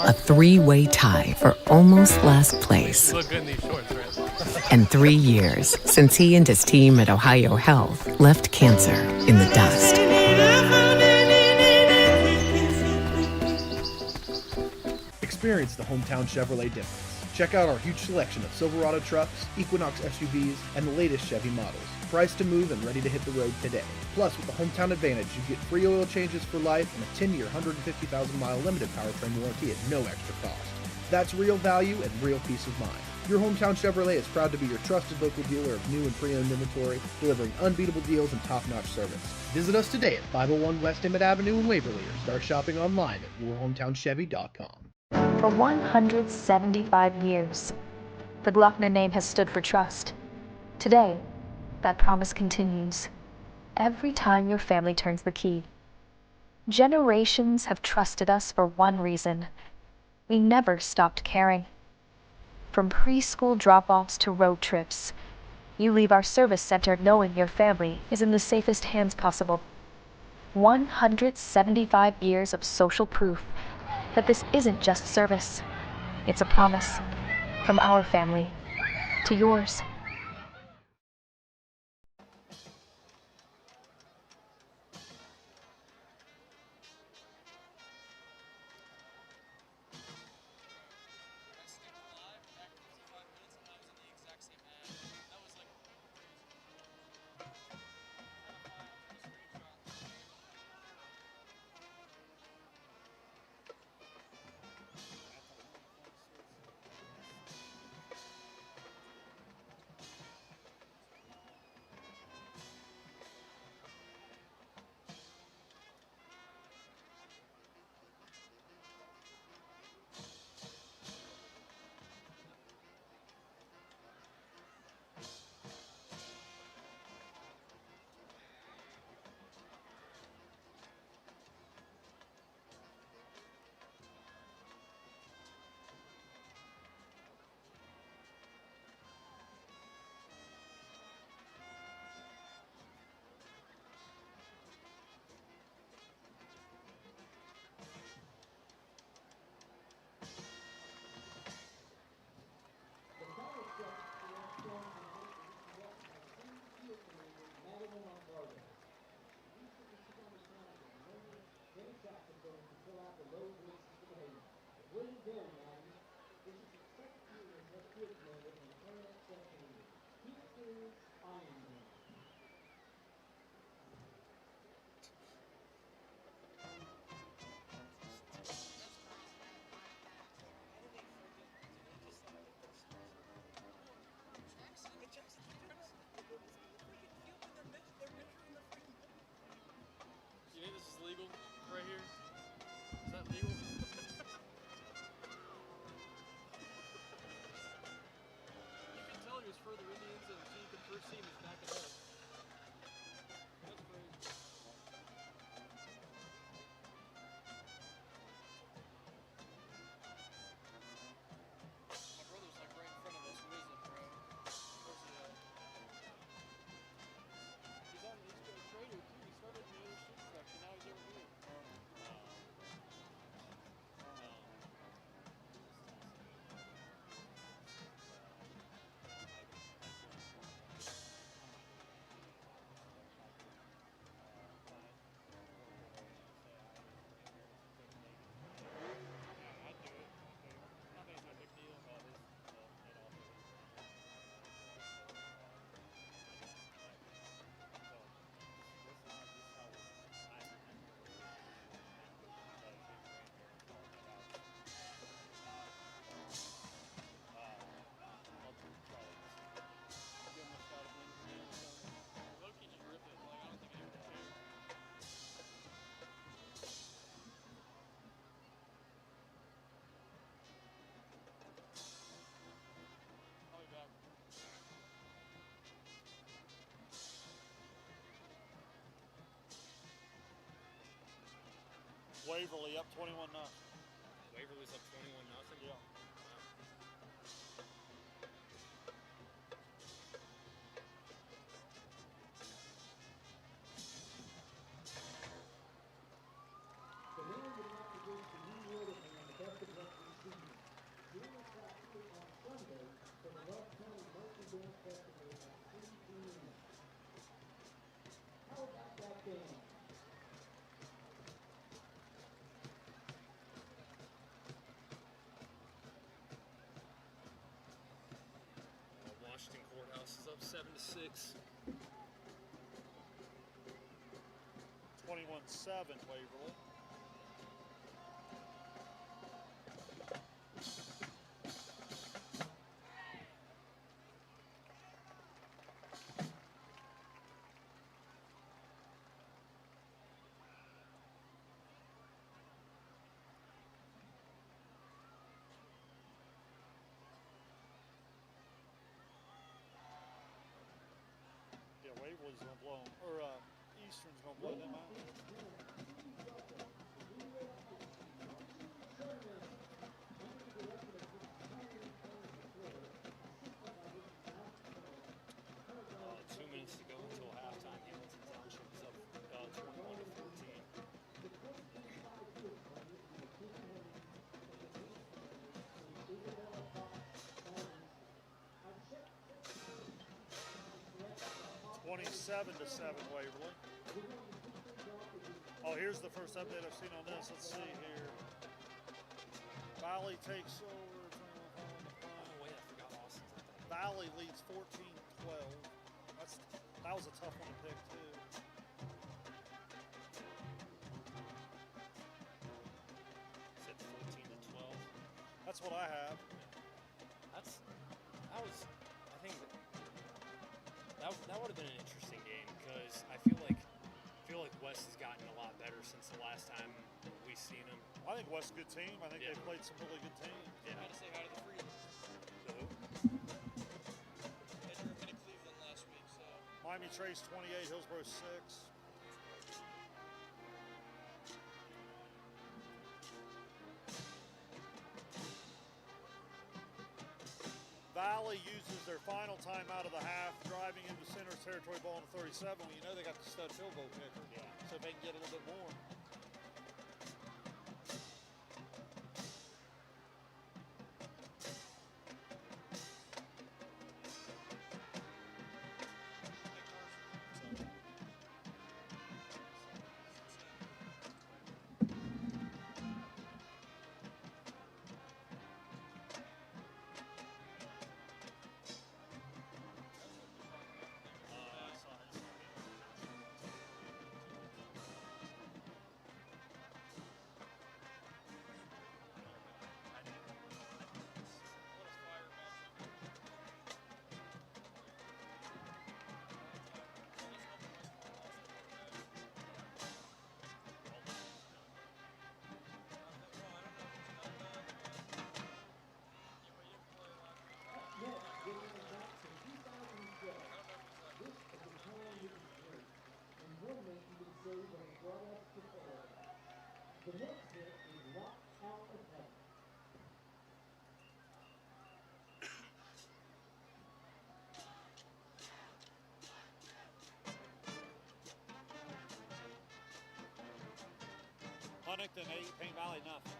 A 3-way tie for almost last place. You look good in these shorts, right? And 3 years since he and his team at Ohio Health left cancer in the dust. Experience the hometown Chevrolet difference. Check out our huge selection of Silverado trucks, Equinox SUVs, and the latest Chevy models. Priced to move and ready to hit the road today. Plus, with the Hometown Advantage, you get free oil changes for life and a 10-year, 150,000-mile limited powertrain warranty at no extra cost. That's real value and real peace of mind. Your Hometown Chevrolet is proud to be your trusted local dealer of new and pre-owned inventory, delivering unbeatable deals and top-notch service. Visit us today at 501 West Emmett Avenue in Waverly or start shopping online at yourhometownchevy.com. For 175 years, the Glockner name has stood for trust. Today, that promise continues. Every time your family turns the key. Generations have trusted us for one reason. We never stopped caring. From preschool drop-offs to road trips, you leave our service center knowing your family is in the safest hands possible. 175 years of social proof that this isn't just service. It's a promise from our family to yours. tell he was for the Indians and the first team is backing up. That's crazy. My brother's like right in front of us. Who is it, bro? Where's he at? He's a trader too. He started in the other student section. Now he's over here. Waverly up 21-0. Waverly's up 21-0? Yeah. The man would not against the Unioto man, the best of Western season. Doing a practice on Sunday for the West County Marching Band Festival at 3 p.m. How about that band? Washington Courthouse is up 7-6. 21-7 Waverly. Yeah, Waverly's gonna blow them, or Eastern's gonna blow them out. Two minutes to go until halftime. Hamilton Township is up 21-14. (27-7) Waverly. Oh, here's the first update I've seen on this. Let's see here. Valley takes over. Oh, wait, I forgot Austin's at that. Valley leads 14-12. That was a tough one to pick too. Is it 14-12? That's what I have. That would have been an interesting game because I feel like West has gotten a lot better since the last time we've seen them. I think West's a good team. I think they've played some really good teams. Yeah. I had to say hi to the Freelands. They drew a minute Cleveland last week, so. Miami Trace 28, Hillsborough 6. Valley uses their final timeout of the half, driving into center territory ball in the 37. Well, you know they got the stud field goal kicker. Yeah. So if they can get a little bit more. Huntington 8, Paint Valley nothing.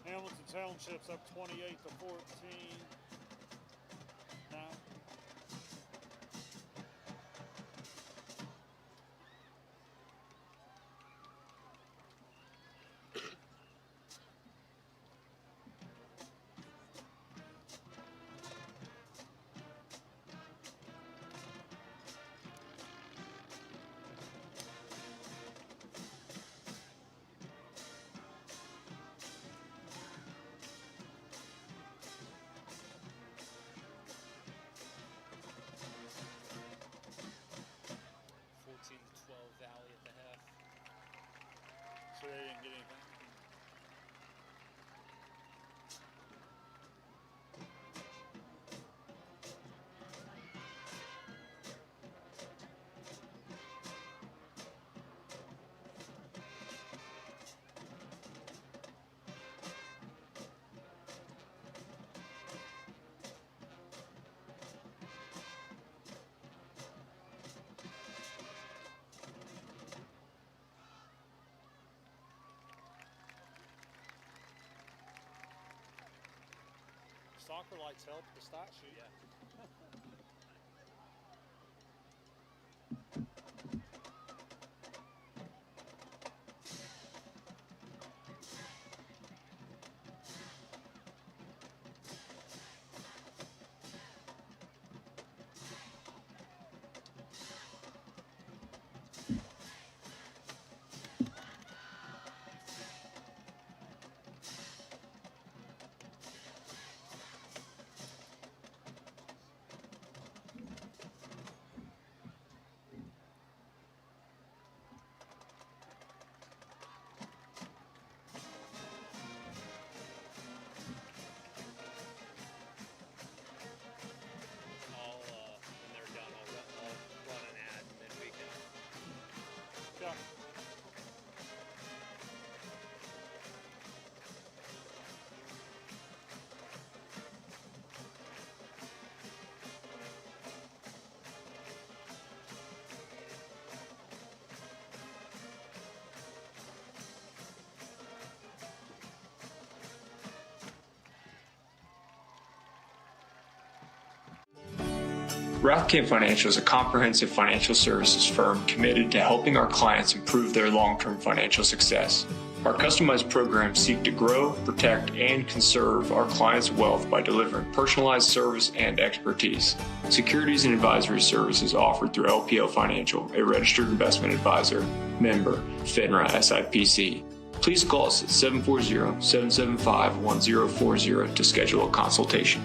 Hamilton Township's up 28-14 now. Valley at the half. So they didn't get anything. Soccer lights help the stat sheet. Yeah. When they're done, I'll run an ad and then we can. Yeah. Rathkamp Financial is a comprehensive financial services firm committed to helping our clients improve their long-term financial success. Our customized programs seek to grow, protect, and conserve our clients' wealth by delivering personalized service and expertise. Securities and advisory services offered through LPL Financial, a registered investment advisor, member, FINRA SIPC. Please call us at 740-775-1040 to schedule a consultation.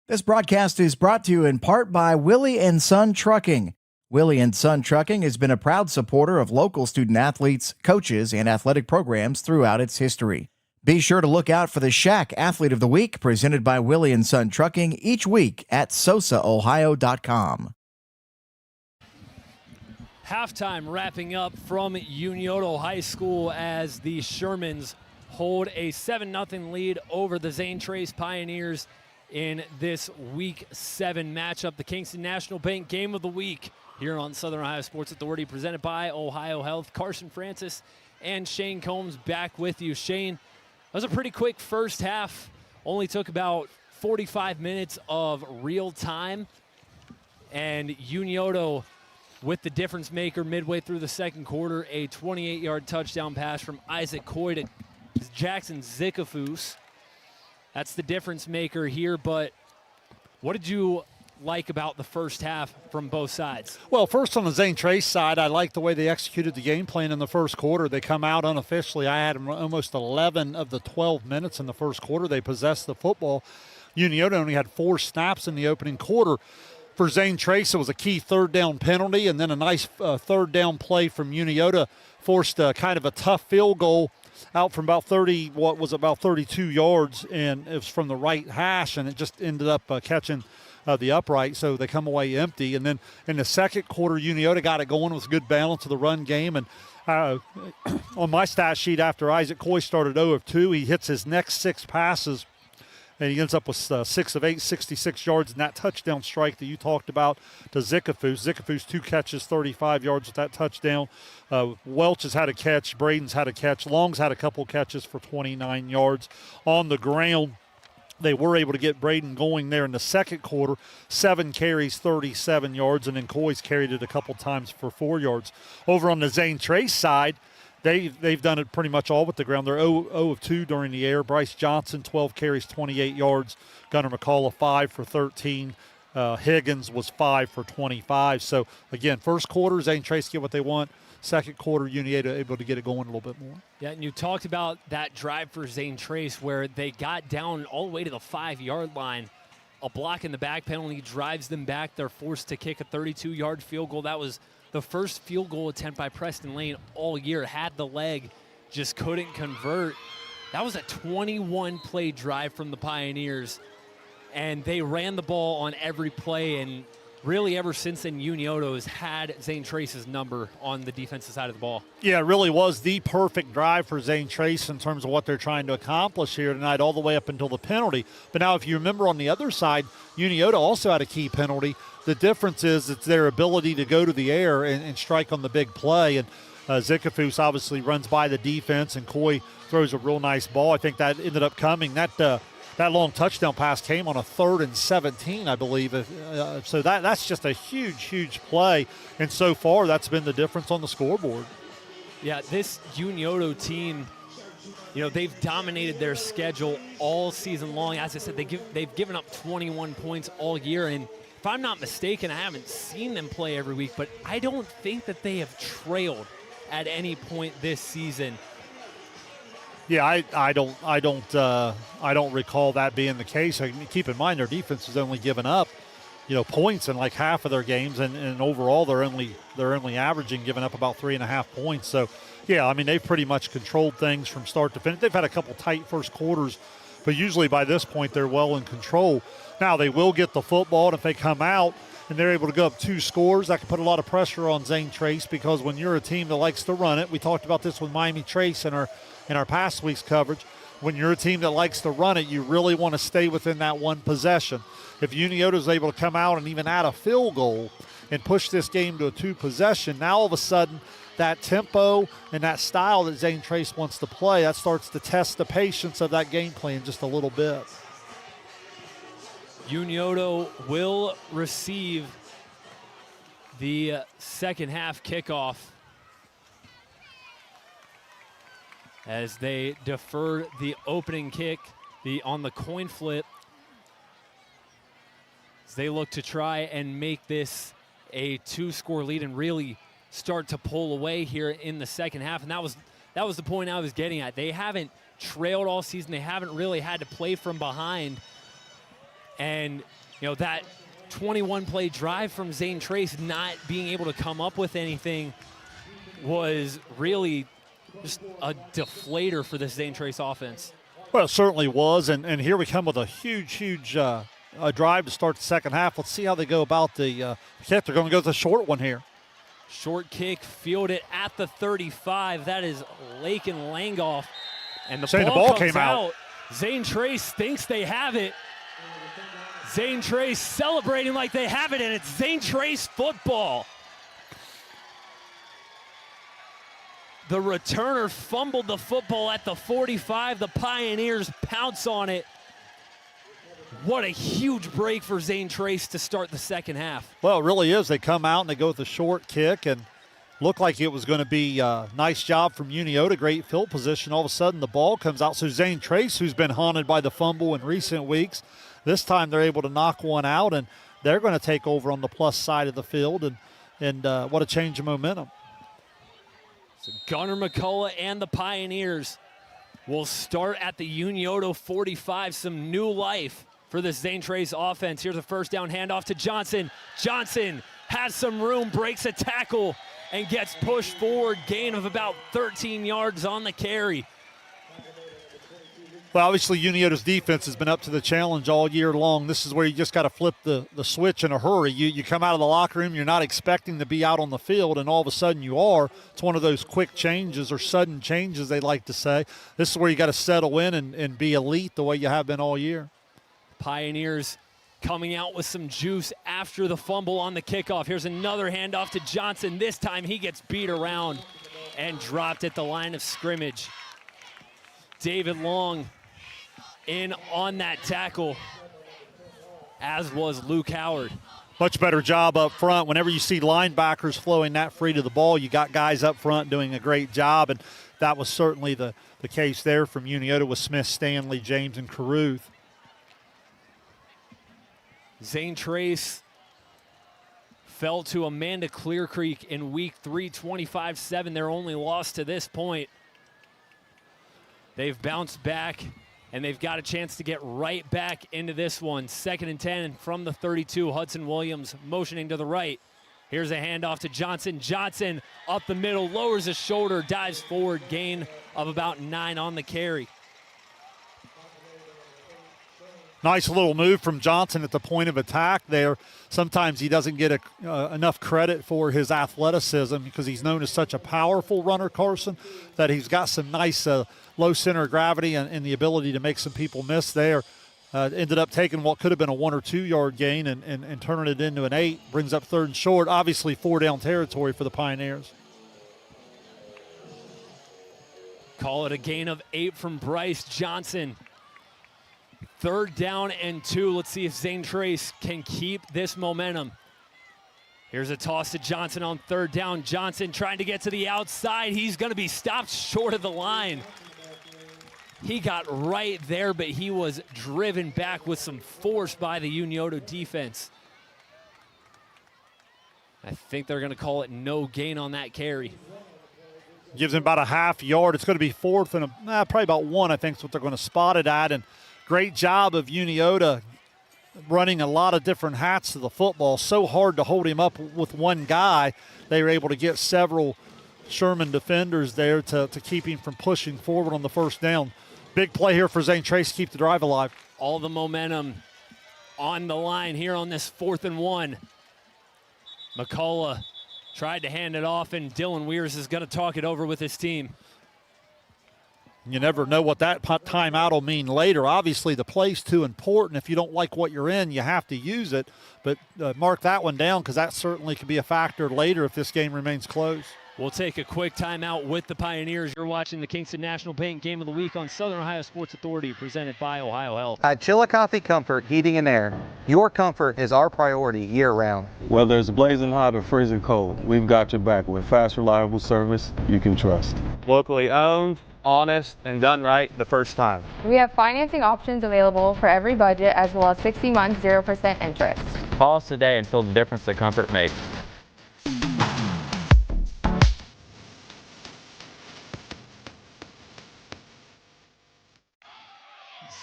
This broadcast is brought to you in part by Willie & Son Trucking. Willie & Son Trucking has been a proud supporter of local student athletes, coaches, and athletic programs throughout its history. Be sure to look out for the Shack Athlete of the Week presented by Willie & Son Trucking each week at sosaohio.com. Halftime wrapping up from Unioto High School as the Shermans hold a 7-0 lead over the Zane Trace Pioneers in this Week 7 matchup. The Kingston National Bank Game of the Week here on Southern Ohio Sports Authority, presented by Ohio Health. Carson Francis and Shane Combs back with you. Shane, that was a pretty quick first half. Only took about 45 minutes of real time. And Unioto with the difference maker midway through the second quarter, a 28-yard touchdown pass from Isaac Coy to Jackson Zikafus. That's the difference maker here, but what did you like about the first half from both sides? Well, first on the Zane Trace side, I like the way they executed the game plan in the first quarter. They come out unofficially. I had them almost 11 of the 12 minutes in the first quarter. They possessed the football. Unioto only had 4 snaps in the opening quarter. For Zane Trace, it was a key third down penalty, and then a nice third down play from Unioto forced kind of a tough field goal out from about 32 yards, and it was from the right hash, and it just ended up catching the upright, so they come away empty. And then in the second quarter, Unioto got it going with good balance of the run game. And on my stat sheet, after Isaac Coy started 0 of 2, he hits his next 6 passes, and he ends up with 6 of 8, 66 yards, and that touchdown strike that you talked about to Zikafus. Zikafus 2 catches, 35 yards with that touchdown. Welch has had a catch. Braden's had a catch. Long's had a couple catches for 29 yards on the ground. They were able to get Braden going there in the second quarter. 7 carries, 37 yards, and then Coy's carried it a couple times for 4 yards. Over on the Zane Trace side, they've done it pretty much all with the ground. They're 0 of 2 during the air. Bryce Johnson, 12 carries, 28 yards. Gunnar McCullough, 5 for 13. Higgins was 5 for 25. So, again, first quarter, Zane Trace get what they want. Second quarter, Unioto able to get it going a little bit more. Yeah, and you talked about that drive for Zane Trace where they got down all the way to the 5-yard line. A block in the back penalty drives them back. They're forced to kick a 32-yard field goal. That was the first field goal attempt by Preston Lane all year. Had the leg, just couldn't convert. That was a 21-play drive from the Pioneers, and they ran the ball on every play, and really ever since then, Unioto has had Zane Trace's number on the defensive side of the ball. Yeah, it really was the perfect drive for Zane Trace in terms of what they're trying to accomplish here tonight, all the way up until the penalty. But now if you remember on the other side, Unioto also had a key penalty. The difference is it's their ability to go to the air and strike on the big play. And Zikafus obviously runs by the defense, and Coy throws a real nice ball. I think that ended up coming. That long touchdown pass came on a 3rd and 17, I believe. So that's just a huge, huge play. And so far, that's been the difference on the scoreboard. Yeah, this Unioto team, they've dominated their schedule all season long. As I said, they've given up 21 points all year. And if I'm not mistaken, I haven't seen them play every week, but I don't think that they have trailed at any point this season. Yeah, I don't recall that being the case. I mean, keep in mind their defense has only given up, points in like half of their games, and overall they're only averaging giving up about 3.5 points. So, yeah, I mean they've pretty much controlled things from start to finish. They've had a couple tight first quarters, but usually by this point they're well in control. Now they will get the football, and if they come out and they're able to go up 2 scores, that can put a lot of pressure on Zane Trace, because when you're a team that likes to run it, we talked about this with Miami Trace in our past week's coverage. When you're a team that likes to run it, you really want to stay within that one possession. If Unioto is able to come out and even add a field goal and push this game to a 2-possession, now all of a sudden that tempo and that style that Zane Trace wants to play, that starts to test the patience of that game plan just a little bit. Unioto will receive the second half kickoff. as they defer the opening kick on the coin flip. As they look to try and make this a 2-score lead and really start to pull away here in the second half. And that was the point I was getting at. They haven't trailed all season. They haven't really had to play from behind. And, you know, that 21-play drive from Zane Trace not being able to come up with anything was really just a deflator for this Zane Trace offense. Well, it certainly was, and here we come with a huge drive to start the second half. Let's see how they go about the kick. They're going to go with a short one here. Short kick, fielded at the 35. That is Lakin Langoff. And the ball came out. Zane Trace thinks they have it. Zane Trace celebrating like they have it, and it's Zane Trace football. The returner fumbled the football at the 45. The Pioneers pounce on it. What a huge break for Zane Trace to start the second half. Well, it really is. They come out and they go with a short kick and looked like it was going to be a nice job from Unioto, great field position. All of a sudden the ball comes out. So Zane Trace, who's been haunted by the fumble in recent weeks, this time they're able to knock one out, and they're going to take over on the plus side of the field, and what a change of momentum. So Gunnar McCullough and the Pioneers will start at the Unioto 45. Some new life for this Zane Trace offense. Here's a first down handoff to Johnson. Johnson has some room, breaks a tackle, and gets pushed forward. Gain of about 13 yards on the carry. Well, obviously Unioto's defense has been up to the challenge all year long. This is where you just got to flip the switch in a hurry. You come out of the locker room, you're not expecting to be out on the field, and all of a sudden you are. It's one of those quick changes or sudden changes, they like to say. This is where you got to settle in and be elite the way you have been all year. Pioneers coming out with some juice after the fumble on the kickoff. Here's another handoff to Johnson. This time he gets beat around and dropped at the line of scrimmage. David Long in on that tackle, as was Luke Howard. Much better job up front. Whenever you see linebackers flowing that free to the ball, you got guys up front doing a great job, and that was certainly the case there from Unioto with Smith, Stanley, James, and Caruth. Zane Trace fell to Amanda Clear Creek in week 3, 25-7, their only loss to this point. They've bounced back, and they've got a chance to get right back into this one. 2nd and 10 from the 32. Hudson Williams motioning to the right. Here's a handoff to Johnson. Johnson up the middle, lowers his shoulder, dives forward, gain of about 9 on the carry. Nice little move from Johnson at the point of attack there. Sometimes he doesn't get enough credit for his athleticism because he's known as such a powerful runner, Carson, that he's got some nice low center of gravity and the ability to make some people miss there. Ended up taking what could have been a 1 or 2 yard gain and turning it into an 8. Brings up 3rd and short. Obviously 4 down territory for the Pioneers. Call it a gain of 8 from Bryce Johnson. 3rd down and 2. Let's see if Zane Trace can keep this momentum. Here's a toss to Johnson on 3rd down. Johnson trying to get to the outside. He's going to be stopped short of the line. He got right there, but he was driven back with some force by the Unioto defense. I think they're going to call it no gain on that carry. Gives him about a half yard. It's going to be 4th and probably about 1, I think is what they're going to spot it at. And great job of Unioto running a lot of different hats to the football. So hard to hold him up with one guy. They were able to get several Sherman defenders there to keep him from pushing forward on the 1st down. Big play here for Zane Trace to keep the drive alive. All the momentum on the line here on this 4th and 1. McCullough tried to hand it off, and Dylan Weirs is going to talk it over with his team. You never know what that timeout will mean later. Obviously, the play's too important. If you don't like what you're in, you have to use it. But mark that one down because that certainly could be a factor later if this game remains close. We'll take a quick timeout with the Pioneers. You're watching the Kingston National Bank Game of the Week on Southern Ohio Sports Authority, presented by Ohio Health. At Chillicothe Comfort Heating and Air, your comfort is our priority year-round. Whether it's blazing hot or freezing cold, we've got your back with fast, reliable service you can trust. Locally owned, honest, and done right the first time. We have financing options available for every budget as well as 60 months 0% interest. Call us today and feel the difference that comfort makes.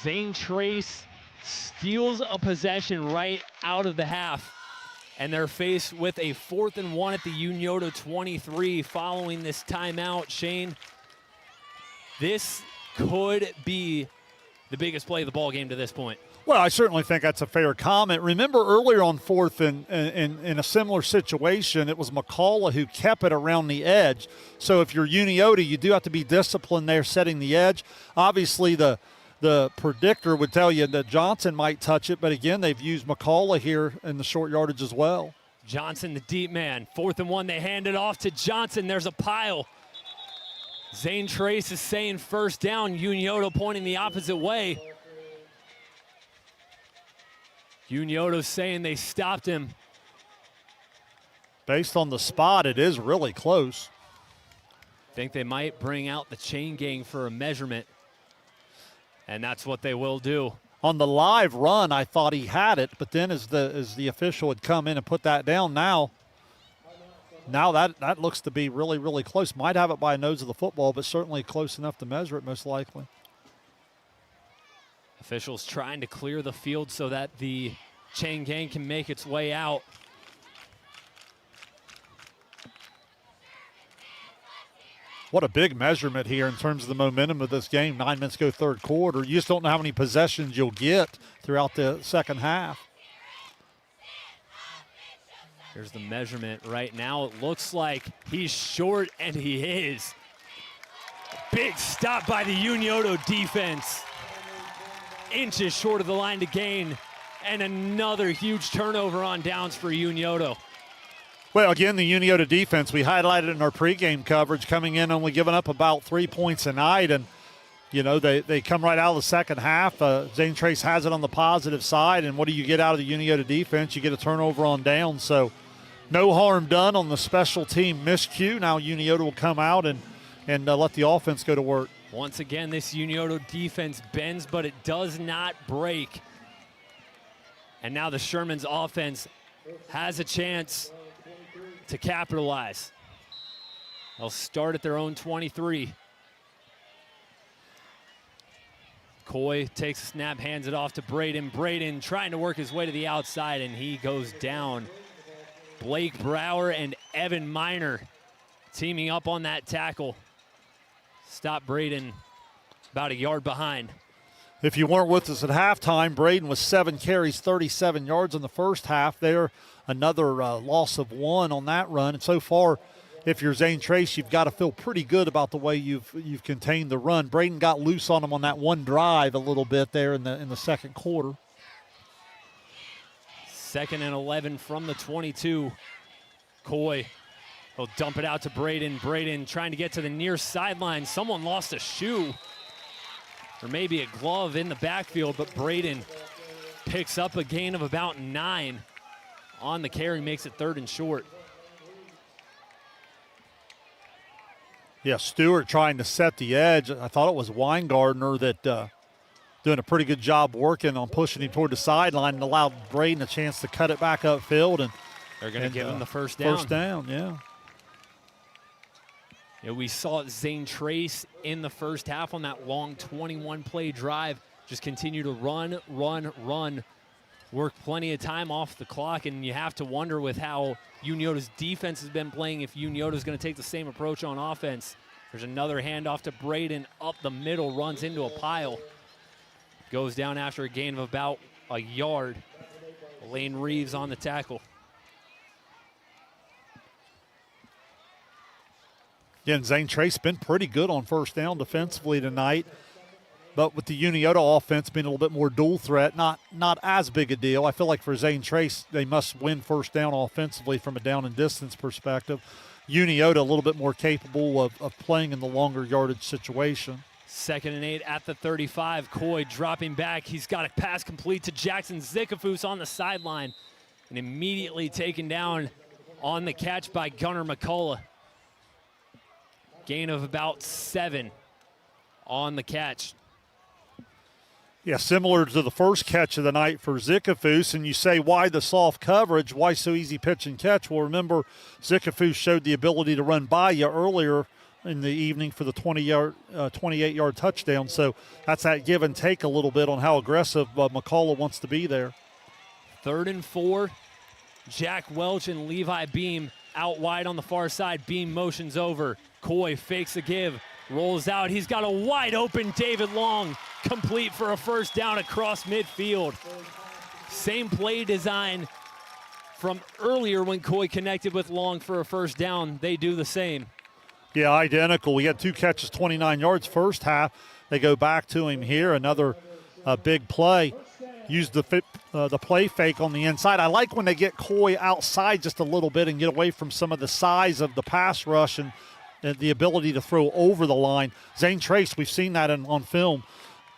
Zane Trace steals a possession right out of the half, and they're faced with a 4th and 1 at the Unioto 23 following this timeout. Shane, this could be the biggest play of the ball game to this point. Well, I certainly think that's a fair comment. Remember earlier on 4th in a similar situation, it was McCullough who kept it around the edge. So if you're Unioto, you do have to be disciplined there setting the edge. Obviously, the predictor would tell you that Johnson might touch it, but again, they've used McCullough here in the short yardage as well. Johnson, the deep man. 4th and 1, they hand it off to Johnson. There's a pile. Zane Trace is saying first down. Unioto pointing the opposite way. Unioto saying they stopped him. Based on the spot, it is really close. Think they might bring out the chain gang for a measurement. And that's what they will do. On the live run, I thought he had it, but then as the official had come in and put that down, now that looks to be really, really close. Might have it by a nose of the football, but certainly close enough to measure it most likely. Officials trying to clear the field so that the chain gang can make its way out. What a big measurement here in terms of the momentum of this game. 9 minutes go third quarter. You just don't know how many possessions you'll get throughout the second half. Here's the measurement right now. It looks like he's short, and he is. Big stop by the Unioto defense. Inches short of the line to gain, and another huge turnover on downs for Unioto. Well, again, the Unioto defense, we highlighted in our pregame coverage, coming in only giving up about 3 points a night. And, you know, they come right out of the second half. Zane Trace has it on the positive side. And what do you get out of the Unioto defense? You get a turnover on down. So no harm done on the special team miscue. Now Unioto will come out and let the offense go to work. Once again, this Unioto defense bends, but it does not break. And now the Shermans offense has a chance to capitalize. They'll start at their own 23. Coy takes a snap, hands it off to Braden. Braden trying to work his way to the outside, and he goes down. Blake Brower and Evan Miner teaming up on that tackle. Stop Braden about a yard behind. If you weren't with us at halftime, Braden was 7 carries, 37 yards in the first half there. Another loss of 1 on that run. And so far, if you're Zane Trace, you've got to feel pretty good about the way you've contained the run. Braden got loose on him on that one drive a little bit there in the second quarter. 2nd and 11 from the 22. Coy will dump it out to Braden. Braden trying to get to the near sideline. Someone lost a shoe or maybe a glove in the backfield, but Braden picks up a gain of about 9 on the carry, makes it 3rd and short. Yeah, Stewart trying to set the edge. I thought it was Weingartner that doing a pretty good job working on pushing him toward the sideline and allowed Braden a chance to cut it back upfield. And they're going to give him the first down. First down, yeah. Yeah, we saw Zane Trace in the first half on that long 21-play drive. Just continue to run. Work plenty of time off the clock, and you have to wonder with how Unioto's defense has been playing if Unioto's going to take the same approach on offense. There's another handoff to Braden up the middle, runs into a pile. Goes down after a gain of about a yard. Lane Reeves on the tackle. Again, Zane Trace been pretty good on first down defensively tonight. But with the Unioto offense being a little bit more dual threat, not as big a deal. I feel like for Zane Trace, they must win first down offensively from a down and distance perspective. Unioto a little bit more capable of playing in the longer yardage situation. 2nd and 8 at the 35. Coy dropping back. He's got a pass complete to Jackson Zikafus on the sideline and immediately taken down on the catch by Gunnar McCullough. Gain of about 7. on the catch. Yeah, similar to the first catch of the night for Zikafus, and you say, why the soft coverage? Why so easy pitch and catch? Well, remember, Zikafus showed the ability to run by you earlier in the evening for the 28-yard touchdown, so that's that give and take a little bit on how aggressive McCullough wants to be there. 3rd and 4. Jack Welch and Levi Beam out wide on the far side. Beam motions over. Coy fakes a give, rolls out. He's got a wide open David Long, complete for a first down across midfield. Same play design from earlier when Coy connected with Long for a first down. They do the same. Yeah, identical. We had 2 catches, 29 yards first half. They go back to him here. Another big play. Used the play fake on the inside. I like when they get Coy outside just a little bit and get away from some of the size of the pass rush and the ability to throw over the line. Zane Trace, we've seen that on film.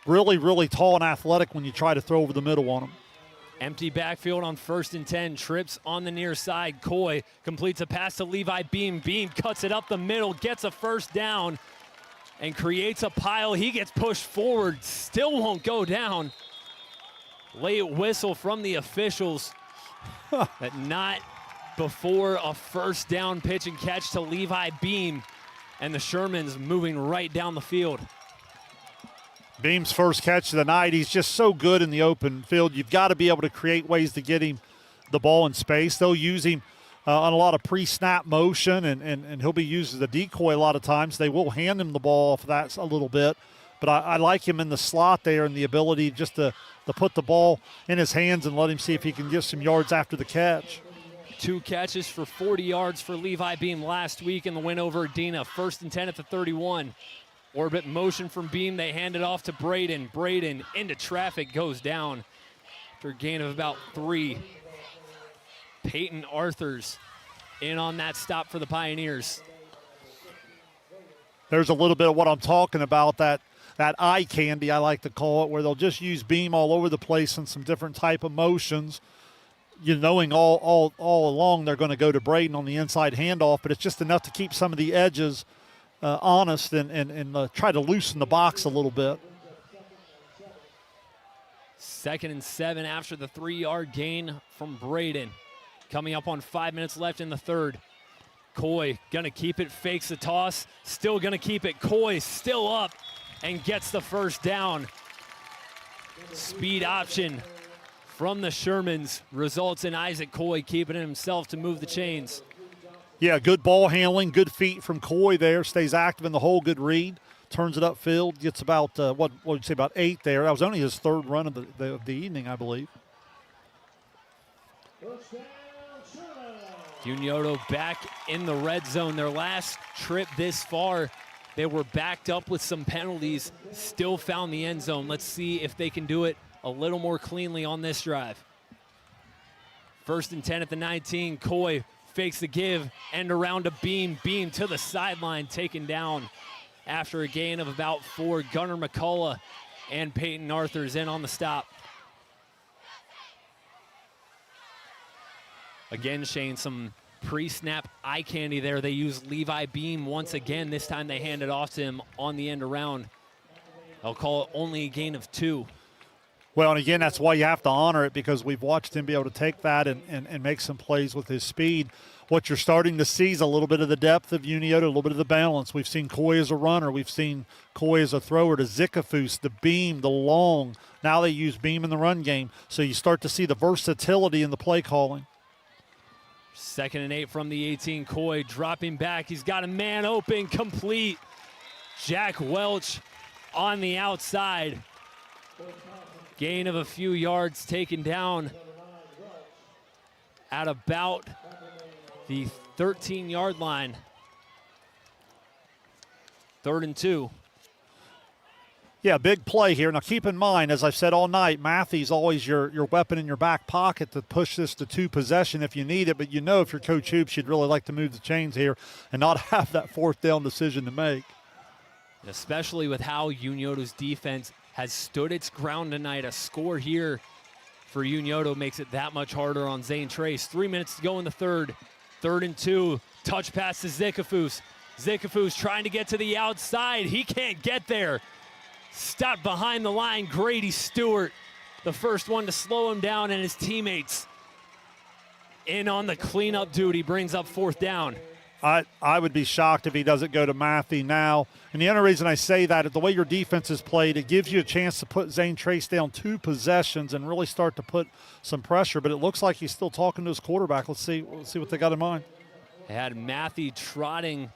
Really, really tall and athletic when you try to throw over the middle on him. Empty backfield on 1st and 10. Trips on the near side. Coy completes a pass to Levi Beam. Beam cuts it up the middle, gets a first down, and creates a pile. He gets pushed forward, still won't go down. Late whistle from the officials, but not before a first down pitch and catch to Levi Beam, and the Shermans moving right down the field. Beam's first catch of the night. He's just so good in the open field. You've got to be able to create ways to get him the ball in space. They'll use him on a lot of pre-snap motion, and he'll be used as a decoy a lot of times. They will hand him the ball off that a little bit. But I like him in the slot there and the ability just to put the ball in his hands and let him see if he can get some yards after the catch. 2 catches for 40 yards for Levi Beam last week in the win over Adina. 1st and 10 at the 31. Orbit motion from Beam. They hand it off to Braden. Braden into traffic, goes down after a gain of about 3. Peyton Arthurs in on that stop for the Pioneers. There's a little bit of what I'm talking about, that eye candy, I like to call it, where they'll just use Beam all over the place in some different type of motions. You knowing all along they're going to go to Braden on the inside handoff, but it's just enough to keep some of the edges honest and try to loosen the box a little bit. 2nd and 7 after the 3-yard gain from Braden. Coming up on 5 minutes left in the 3rd. Coy gonna keep it, fakes the toss, still gonna keep it. Coy still up and gets the first down. Speed option from the Shermans results in Isaac Coy keeping it himself to move the chains. Yeah, good ball handling, good feet from Coy there. Stays active in the hole, good read. Turns it upfield, gets about, what would you say, about 8 there. That was only his 3rd run of the evening, I believe. Unioto back in the red zone. Their last trip this far, they were backed up with some penalties, still found the end zone. Let's see if they can do it a little more cleanly on this drive. 1st and 10 at the 19. Coy fakes the give, end around to Beam. Beam to the sideline, taken down after a gain of about 4. Gunnar McCullough and Peyton Arthurs in on the stop. Again, Shane, some pre-snap eye candy there. They use Levi Beam once again. This time they hand it off to him on the end around. They'll call it only a gain of 2. Well, and again, that's why you have to honor it, because we've watched him be able to take that and make some plays with his speed. What you're starting to see is a little bit of the depth of Unioto, a little bit of the balance. We've seen Coy as a runner. We've seen Coy as a thrower to Zikafus, the Beam, the long. Now they use Beam in the run game. So you start to see the versatility in the play calling. 2nd and 8 from the 18. Coy dropping back. He's got a man open, complete. Jack Welch on the outside. Gain of a few yards, taken down at about the 13-yard line. 3rd and 2. Yeah, big play here. Now keep in mind, as I've said all night, Matthey's always your weapon in your back pocket to push this to 2 possession if you need it. But you know, if you're Coach Hoops, you'd really like to move the chains here and not have that 4th down decision to make. Especially with how Unioto's defense has stood its ground tonight. A score here for Unioto makes it that much harder on Zane Trace. 3 minutes to go in the 3rd. 3rd and 2. Touch pass to Zikafus. Zickafoos trying to get to the outside. He can't get there. Stopped behind the line. Grady Stewart, the first one to slow him down, and his teammates in on the cleanup duty, brings up 4th down. I would be shocked if he doesn't go to Matthew now. And the only reason I say that is the way your defense is played, it gives you a chance to put Zane Trace down 2 possessions and really start to put some pressure. But it looks like he's still talking to his quarterback. Let's see what they got in mind. They had Matthew trotting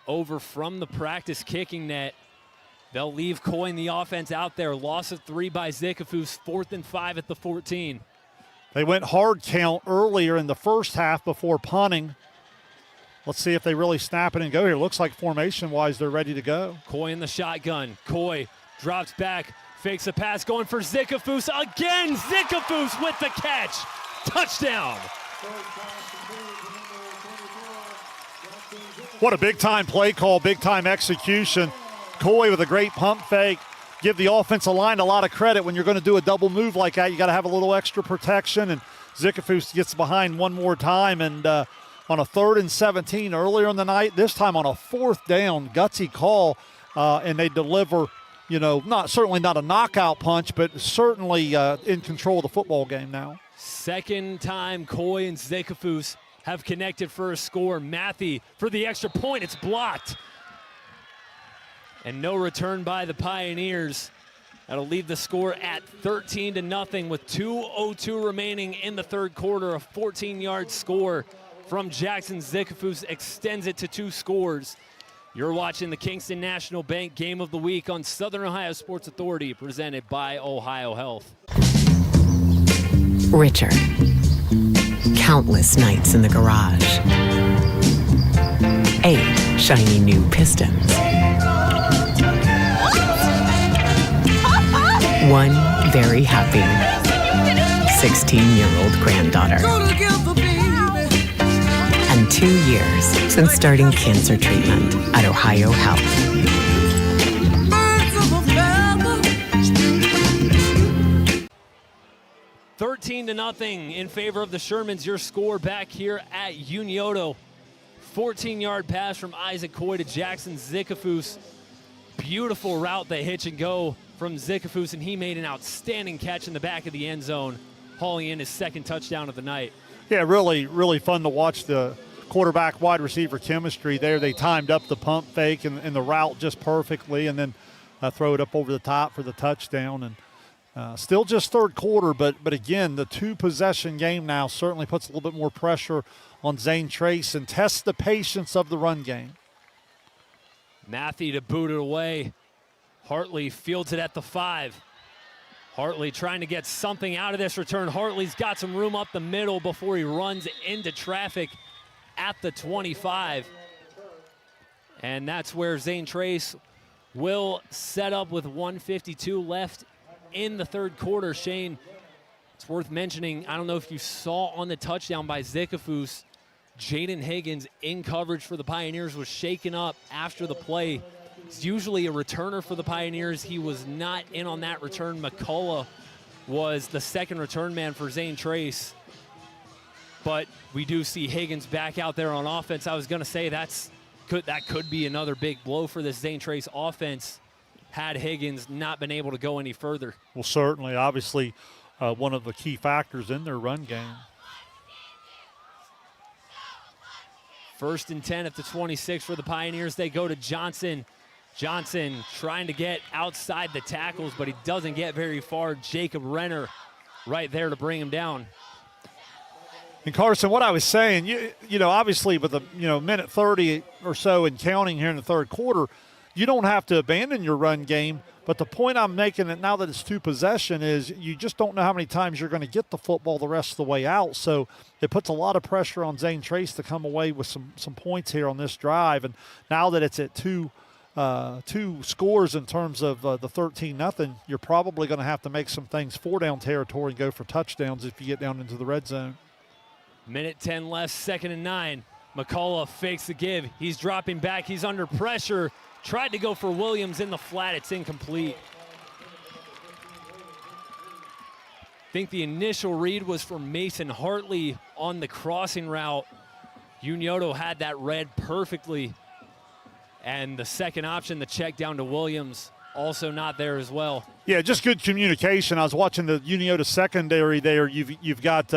over from the practice kicking net. They'll leave Coyne the offense out there. Loss of 3 by Zickafoos, 4th and 5 at the 14. They went hard count earlier in the first half before punting. Let's see if they really snap it and go here. Looks like formation-wise they're ready to go. Coy in the shotgun. Coy drops back, fakes a pass, going for Zickafoos again. Zickafoos with the catch. Touchdown. What a big-time play call, big-time execution. Coy with a great pump fake. Give the offensive line a lot of credit. When you're going to do a double move like that, you got to have a little extra protection, and Zickafoos gets behind one more time, and on a 3rd and 17 earlier in the night, this time on a 4th down, gutsy call, and they deliver, certainly not a knockout punch, but certainly in control of the football game now. Second time Coy and Zickafoos have connected for a score. Matthew for the extra point, it's blocked. And no return by the Pioneers. That'll leave the score at 13-0 with 2:02 remaining in the 3rd quarter. A 14-yard score from Jackson Zickafoos extends it to 2 scores. You're watching the Kingston National Bank Game of the Week on Southern Ohio Sports Authority, presented by Ohio Health. Richer. Countless nights in the garage. 8 shiny new pistons. 1 very happy 16-year-old granddaughter. And 2 years since starting cancer treatment at Ohio Health. $13 to nothing in favor of the Shermans. Your score back here at Unioto. 14-yard pass from Isaac Coy to Jackson Zickafoos. Beautiful route, they hitch and go from Zickafoos, and he made an outstanding catch in the back of the end zone, hauling in his 2nd touchdown of the night. Yeah, really, really fun to watch the quarterback-wide receiver chemistry there. They timed up the pump fake and the route just perfectly, and then throw it up over the top for the touchdown. And still just 3rd quarter, but again, the 2-possession game now certainly puts a little bit more pressure on Zane Trace and tests the patience of the run game. Matthew to boot it away. Hartley fields it at the 5. Hartley trying to get something out of this return. Hartley's got some room up the middle before he runs into traffic at the 25. And that's where Zane Trace will set up with 1:52 left in the 3rd quarter. Shane, it's worth mentioning, I don't know if you saw on the touchdown by Zickafoos, Jaden Higgins in coverage for the Pioneers was shaken up after the play. He's usually a returner for the Pioneers. He was not in on that return. McCullough was the 2nd return man for Zane Trace. But we do see Higgins back out there on offense. I was going to say that could be another big blow for this Zane Trace offense had Higgins not been able to go any further. Well, certainly, obviously, one of the key factors in their run game. 1st and 10 at the 26 for the Pioneers. They go to Johnson. Johnson trying to get outside the tackles, but he doesn't get very far. Jacob Renner right there to bring him down. And Carson, what I was saying, you know, obviously with a minute 30 or so and counting here in the 3rd quarter, you don't have to abandon your run game. But the point I'm making it now that it's 2 possession is you just don't know how many times you're going to get the football the rest of the way out. So it puts a lot of pressure on Zane Trace to come away with some points here on this drive. And now that it's at two scores in terms of the 13-0, you're probably going to have to make some things 4-down territory and go for touchdowns if you get down into the red zone. Minute 10 left, 2nd and 9. McCullough fakes the give. He's dropping back. He's under pressure. Tried to go for Williams in the flat. It's incomplete. I think the initial read was for Mason Hartley on the crossing route. Unioto had that read perfectly. And the second option, the check down to Williams, also not there as well. Yeah, just good communication. I was watching the Unioto secondary there. You've got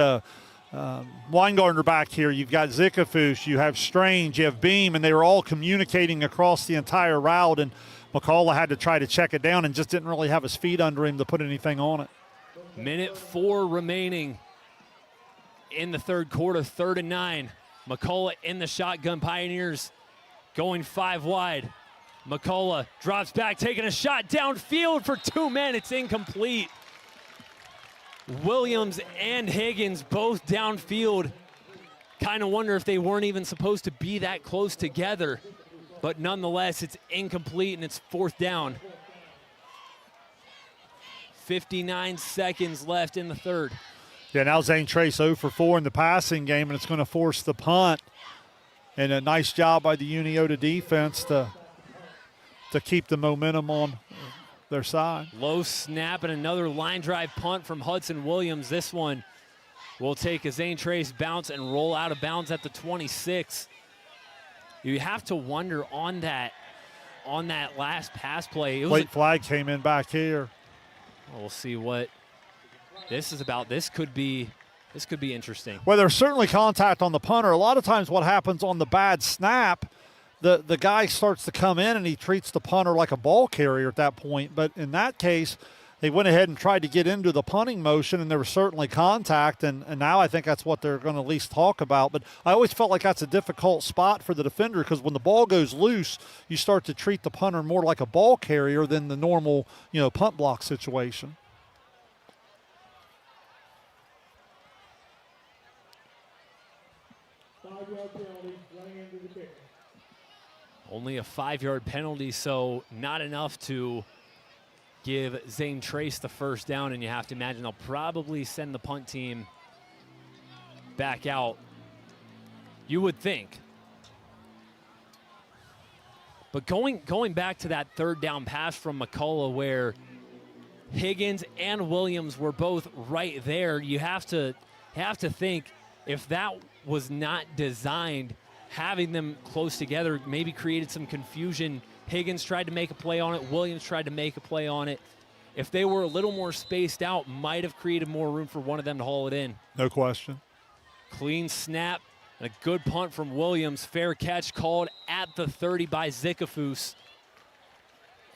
Weingartner back here. You've got Zikafus. You have Strange. You have Beam, and they were all communicating across the entire route. And McCullough had to try to check it down and just didn't really have his feet under him to put anything on it. Minute 4 remaining in the third quarter, 3rd and 9. McCullough in the shotgun. Pioneers going 5 wide. McCullough drops back, taking a shot downfield for 2 men. It's incomplete. Williams and Higgins both downfield. Kind of wonder if they weren't even supposed to be that close together. But nonetheless, it's incomplete and it's 4th down. 59 seconds left in the third. Yeah, now Zane Trace 0 for 4 in the passing game, and it's going to force the punt. And a nice job by the Unioto defense to keep the momentum on their side. Low snap and another line drive punt from Hudson Williams. This one will take a Zane Trace bounce and roll out of bounds at the 26. You have to wonder on that last pass play. Late flag came in back here. We'll see what this is about. This could be interesting. Well, there's certainly contact on the punter. A lot of times what happens on the bad snap, the guy starts to come in and he treats the punter like a ball carrier at that point. But in that case, they went ahead and tried to get into the punting motion, and there was certainly contact, and now I think that's what they're going to at least talk about. But I always felt like that's a difficult spot for the defender, because when the ball goes loose, you start to treat the punter more like a ball carrier than the normal, punt block situation. Only a 5-yard penalty, so not enough to give Zane Trace the first down, and you have to imagine they'll probably send the punt team back out. You would think. But going back to that 3rd down pass from McCullough where Higgins and Williams were both right there, you have to think if that was not designed, having them close together maybe created some confusion. Higgins tried to make a play on it. Williams tried to make a play on it. If they were a little more spaced out, might have created more room for one of them to haul it in. No question. Clean snap and a good punt from Williams. Fair catch called at the 30 by Zikafus.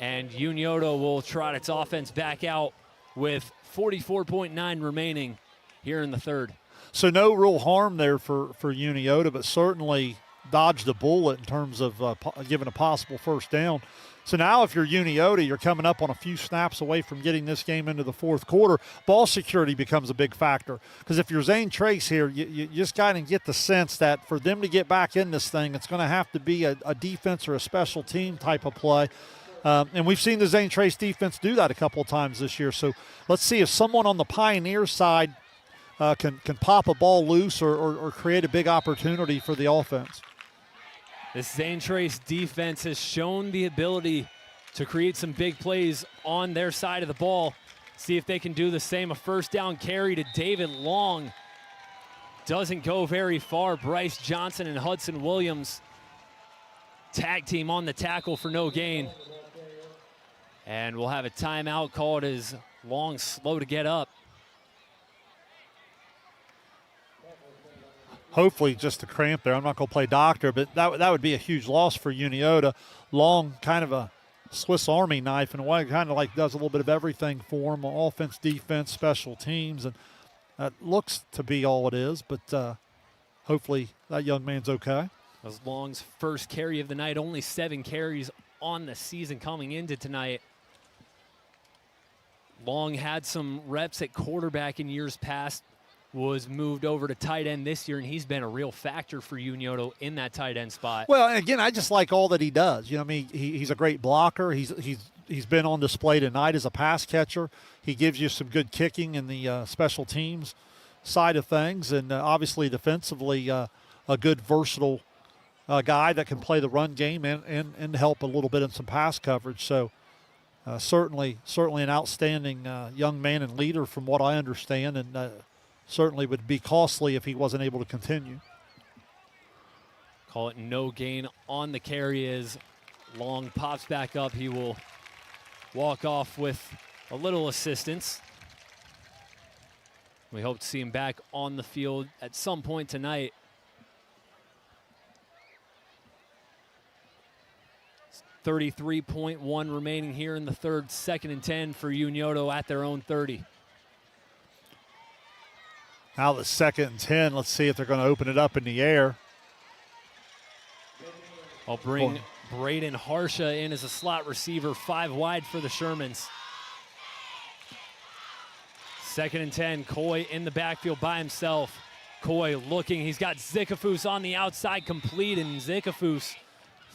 And Unioto will trot its offense back out with 44.9 remaining here in the third. So no real harm there for Unioto, but certainly dodged a bullet in terms of giving a possible first down. So now if you're Unioto, you're coming up on a few snaps away from getting this game into the fourth quarter. Ball security becomes a big factor, because if you're Zane Trace here, you just got to get the sense that for them to get back in this thing, it's going to have to be a defense or a special team type of play. And we've seen the Zane Trace defense do that a couple of times this year. So let's see if someone on the Pioneers side can pop a ball loose or create a big opportunity for the offense. This Zane Trace defense has shown the ability to create some big plays on their side of the ball. See if they can do the same. A first down carry to David Long. Doesn't go very far. Bryce Johnson and Hudson Williams tag team on the tackle for no gain. And we'll have a timeout called as Long slow to get up. Hopefully just a cramp there. I'm not going to play doctor, but that would be a huge loss for Unioto. Long, kind of a Swiss Army knife in a way, kind of like does a little bit of everything for him, offense, defense, special teams, and that looks to be all it is, but hopefully that young man's okay. That was Long's first carry of the night, only 7 carries on the season coming into tonight. Long had some reps at quarterback in years past, was moved over to tight end this year, and he's been a real factor for Unioto in that tight end spot. Well, again, I just like all that he does. I mean, he's a great blocker. He's been on display tonight as a pass catcher. He gives you some good kicking in the special teams side of things, and obviously defensively a good versatile guy that can play the run game and help a little bit in some pass coverage. So certainly an outstanding young man and leader from what I understand, and certainly would be costly if he wasn't able to continue. Call it no gain on the carry as Long pops back up. He will walk off with a little assistance. We hope to see him back on the field at some point tonight. 33.1 remaining here in the third. 2nd and 10 for Unioto at their own 30. Now the 2nd and 10. Let's see if they're going to open it up in the air. I'll bring Braden Harsha in as a slot receiver, 5 wide for the Shermans. 2nd and 10, Coy in the backfield by himself. Coy looking, he's got Zikafus on the outside, complete, and Zikafus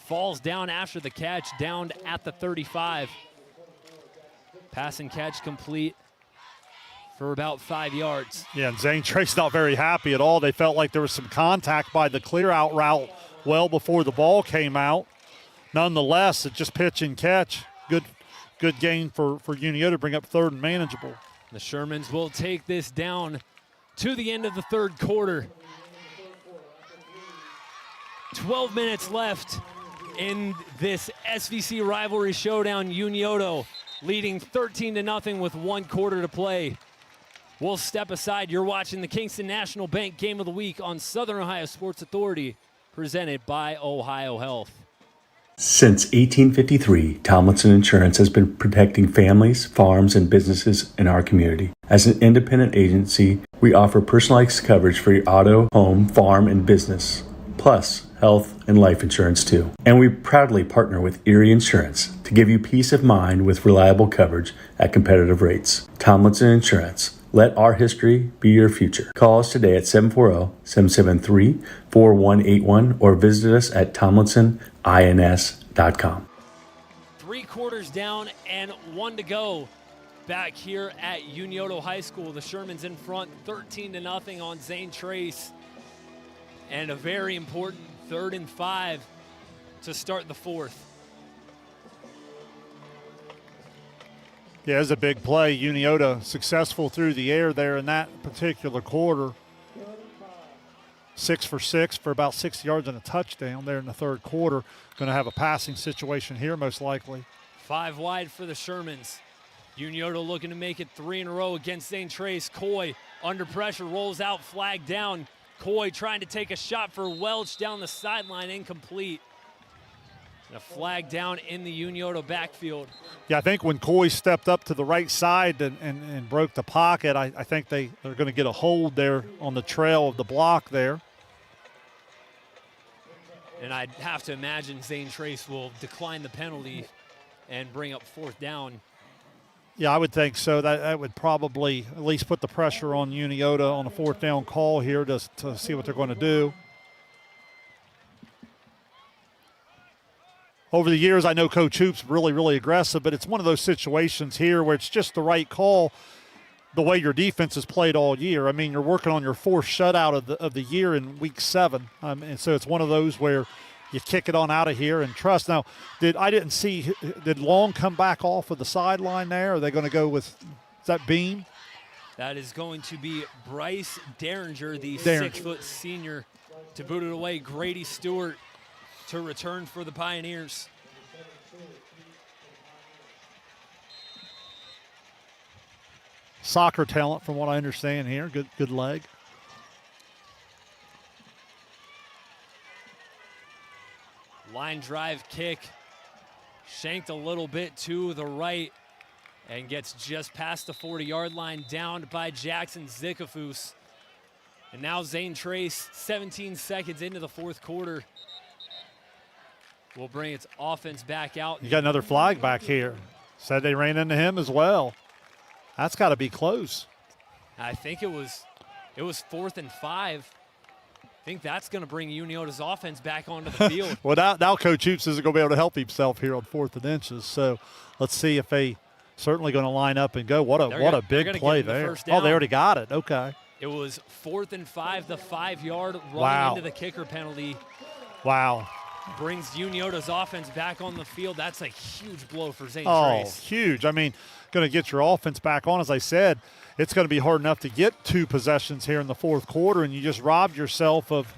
falls down after the catch, down at the 35. Pass and catch complete for about 5 yards. Yeah, and Zane Trace not very happy at all. They felt like there was some contact by the clear-out route well before the ball came out. Nonetheless, it's just pitch and catch. Good gain for Unioto to bring up 3rd and manageable. The Shermans will take this down to the end of the 3rd quarter. 12 minutes left in this SVC rivalry showdown. Unioto leading 13-0 with 1 quarter to play. We'll step aside. You're watching the Kingston National Bank Game of the Week on Southern Ohio Sports Authority, presented by Ohio Health. Since 1853, Tomlinson Insurance has been protecting families, farms, and businesses in our community. As an independent agency, we offer personalized coverage for your auto, home, farm, and business, plus health and life insurance too. And we proudly partner with Erie Insurance to give you peace of mind with reliable coverage at competitive rates. Tomlinson Insurance. Let our history be your future. Call us today at 740-773-4181 or visit us at tomlinsonins.com. 3 quarters down and 1 to go back here at Unioto High School. The Shermans in front 13-0 on Zane Trace. And a very important 3rd and 5 to start the 4th. Yeah, it's a big play. Unioto successful through the air there in that particular quarter. 6 for 6 for about 60 yards and a touchdown there in the 3rd quarter. Going to have a passing situation here most likely. 5 wide for the Shermans. Unioto looking to make it 3 in a row against Zane Trace. Coy under pressure, rolls out, flag down. Coy trying to take a shot for Welch down the sideline, incomplete. A flag down in the Unioto backfield. Yeah, I think when Coy stepped up to the right side and broke the pocket, I think they're going to get a hold there on the trail of the block there. And I'd have to imagine Zane Trace will decline the penalty and bring up 4th down. Yeah, I would think so. That would probably at least put the pressure on Unioto on a 4th down call here to see what they're going to do. Over the years, I know Coach Hoop's really aggressive, but it's one of those situations here where it's just the right call the way your defense has played all year. I mean, you're working on your 4th shutout of the year in week 7. And so it's one of those where you kick it on out of here and trust. Now, did Long come back off of the sideline there? Are they going to go with, is that Beam? That is going to be Bryce Derringer, the 6-foot senior, to boot it away. Grady Stewart to return for the Pioneers. Soccer talent from what I understand here. Good leg. Line drive kick. Shanked a little bit to the right and gets just past the 40-yard line, downed by Jackson Zikafus. And now Zane Trace, 17 seconds into the 4th quarter, will bring its offense back out. You got another flag back here. Said they ran into him as well. That's got to be close. I think it was 4th and 5. I think that's going to bring Unioto's offense back onto the field. Well, now Coach Hoops isn't going to be able to help himself here on 4th and inches. So let's see if they certainly going to line up and go. What a big play there. Oh, they already got it. Okay. It was 4th and 5, the 5-yard run into the kicker penalty. Wow. Brings Unioto's offense back on the field. That's a huge blow for Zane Trace. Oh, huge. I mean, going to get your offense back on. As I said, it's going to be hard enough to get 2 possessions here in the 4th quarter, and you just robbed yourself of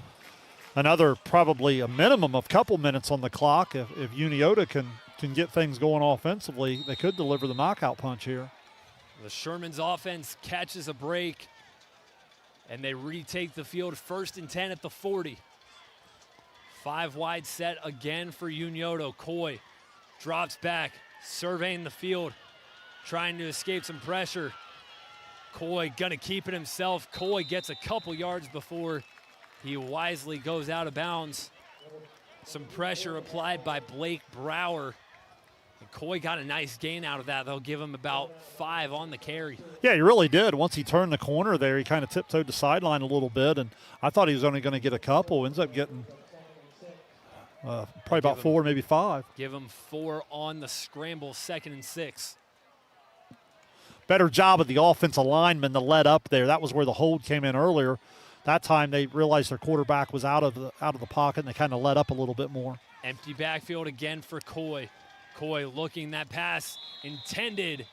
another probably a minimum of couple minutes on the clock. If Unioto can get things going offensively, they could deliver the knockout punch here. The Shermans offense catches a break, and they retake the field 1st and 10 at the 40. 5 wide set again for Unioto. Coy drops back, surveying the field, trying to escape some pressure. Coy gonna keep it himself. Coy gets a couple yards before he wisely goes out of bounds. Some pressure applied by Blake Brower. And Coy got a nice gain out of that. They'll give him about 5 on the carry. Yeah, he really did. Once he turned the corner there, he kind of tiptoed the sideline a little bit, and I thought he was only going to get a couple. Ends up getting probably about 4, maybe 5. Give him 4 on the scramble, 2nd and 6. Better job of the offensive lineman to let up there. That was where the hold came in earlier. That time they realized their quarterback was out of the pocket, and they kind of let up a little bit more. Empty backfield again for Coy. Coy looking, that pass intended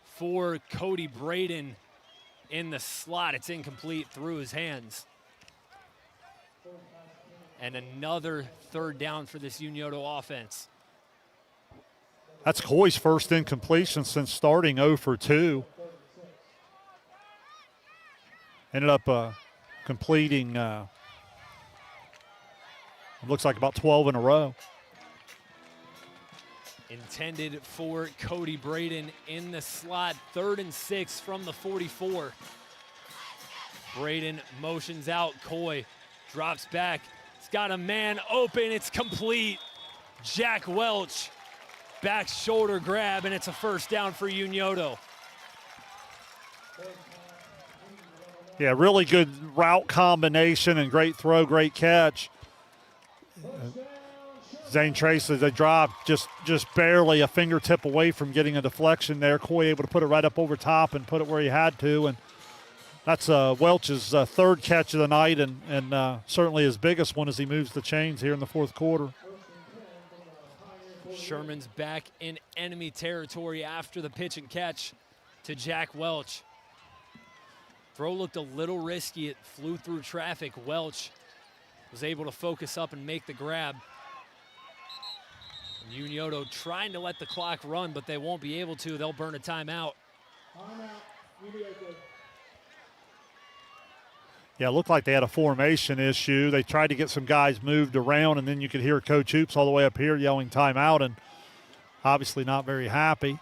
for Cody Braden in the slot. It's incomplete through his hands. And another 3rd down for this Unioto offense. That's Coy's first incompletion since starting 0 for 2. Ended up completing, it looks like about 12 in a row. Intended for Cody Braden in the slot, 3rd and 6 from the 44. Braden motions out, Coy drops back. He's got a man open, it's complete. Jack Welch, back shoulder grab, and it's a 1st down for Unioto. Yeah, really good route combination and great throw, great catch. Zane Trace, as they drop, just barely a fingertip away from getting a deflection there. Coy able to put it right up over top and put it where he had to, and that's Welch's 3rd catch of the night, and certainly his biggest one as he moves the chains here in the 4th quarter. Sherman's back in enemy territory after the pitch and catch to Jack Welch. Throw looked a little risky. It flew through traffic. Welch was able to focus up and make the grab. Unioto trying to let the clock run, but they won't be able to. They'll burn a timeout. Yeah, it looked like they had a formation issue. They tried to get some guys moved around, and then you could hear Coach Hoops all the way up here yelling timeout, and obviously not very happy.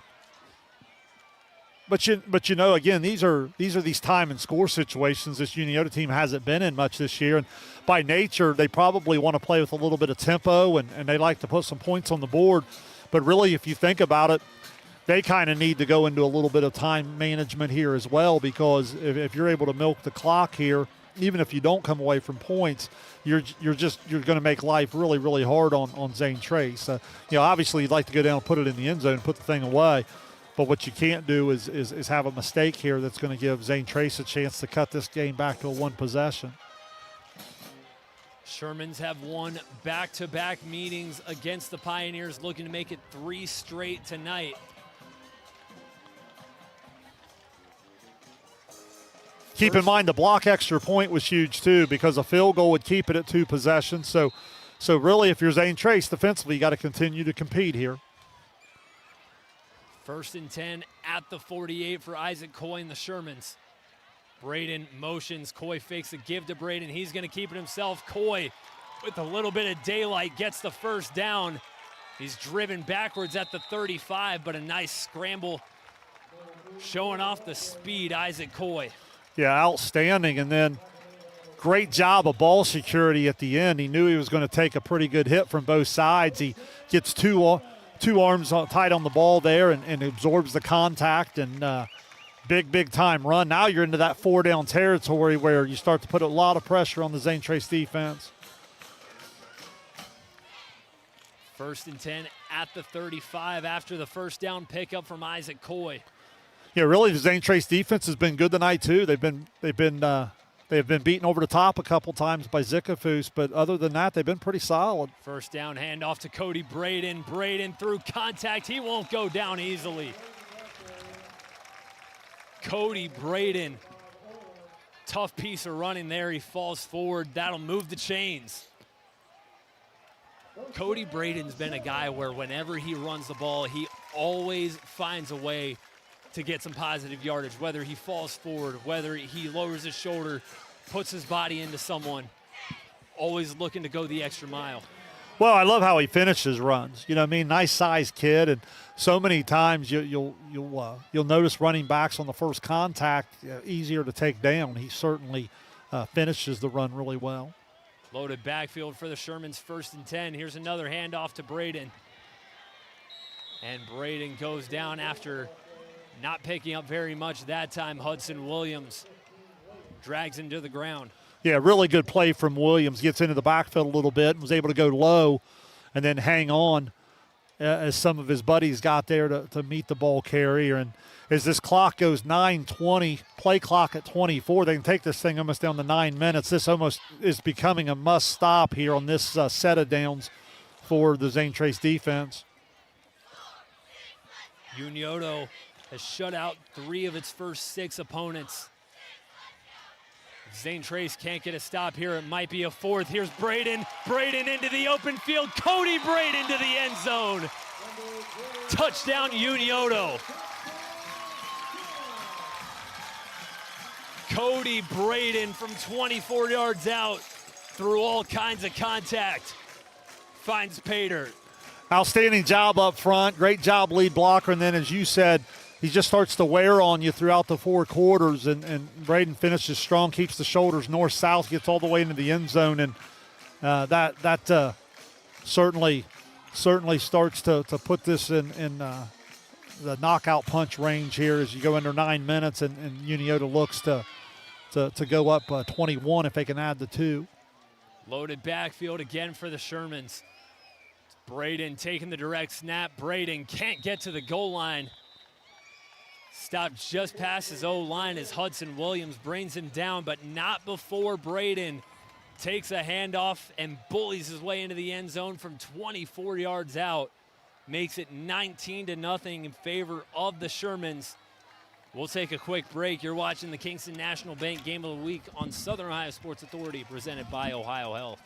But you know, again, these are these time and score situations this Unioto team hasn't been in much this year. And by nature, they probably want to play with a little bit of tempo, and they like to put some points on the board. But really, if you think about it, they kind of need to go into a little bit of time management here as well, because if you're able to milk the clock here, even if you don't come away from points, you're going to make life really, really hard on Zane Trace. Obviously you'd like to go down and put it in the end zone and put the thing away. But what you can't do is have a mistake here that's going to give Zane Trace a chance to cut this game back to a 1 possession. Shermans have won back-to-back meetings against the Pioneers, looking to make it 3 straight tonight. Keep in mind the block extra point was huge too, because a field goal would keep it at 2 possessions. So really, if you're Zane Trace defensively, you got to continue to compete here. 1st and 10 at the 48 for Isaac Coy and the Shermans. Braden motions. Coy fakes a give to Braden. He's going to keep it himself. Coy, with a little bit of daylight, gets the 1st down. He's driven backwards at the 35, but a nice scramble showing off the speed, Isaac Coy. Yeah, outstanding. And then great job of ball security at the end. He knew he was going to take a pretty good hit from both sides. He gets two arms tight on the ball there and absorbs the contact, and big time run. Now you're into that 4-down territory where you start to put a lot of pressure on the Zane Trace defense. 1st and 10 at the 35 after the 1st down pickup from Isaac Coy. Yeah, really, the Zane Trace defense has been good tonight too. They've been beaten over the top a couple times by Zikafus, but other than that, they've been pretty solid. 1st down handoff to Cody Braden. Braden through contact. He won't go down easily. Cody Braden, tough piece of running there. He falls forward. That'll move the chains. Cody Braden's been a guy where whenever he runs the ball, he always finds a way to get some positive yardage, whether he falls forward, whether he lowers his shoulder, puts his body into someone, always looking to go the extra mile. Well, I love how he finishes runs. You know what I mean? Nice sized kid, and so many times you'll notice running backs on the first contact easier to take down. He certainly finishes the run really well. Loaded backfield for the Shermans, 1st and 10. Here's another handoff to Braden. And Braden goes down after not picking up very much that time. Hudson Williams drags him to the ground. Yeah, really good play from Williams. Gets into the backfield a little bit and was able to go low and then hang on as some of his buddies got there to meet the ball carrier. And as this clock goes 9:20, play clock at 24, they can take this thing almost down to 9 minutes. This almost is becoming a must stop here on this set of downs for the Zane Trace defense. Unioto has shut out 3 of its first 6 opponents. Zane Trace can't get a stop here. It might be a 4th. Here's Braden. Braden into the open field. Cody Braden to the end zone. Touchdown, Unioto. Cody Braden from 24 yards out through all kinds of contact. Finds pay dirt. Outstanding job up front. Great job lead blocker. And then, as you said, he just starts to wear on you throughout the 4 quarters, and Braden finishes strong, keeps the shoulders north-south, gets all the way into the end zone, and that certainly starts to put this in the knockout punch range here as you go under 9 minutes, and Unioto looks to go up 21 if they can add the 2. Loaded backfield again for the Shermans. Braden taking the direct snap. Braden can't get to the goal line. Stopped just past his O-line as Hudson Williams brings him down, but not before Braden takes a handoff and bullies his way into the end zone from 24 yards out. Makes it 19-0 in favor of the Shermans. We'll take a quick break. You're watching the Kingston National Bank Game of the Week on Southern Ohio Sports Authority, presented by Ohio Health.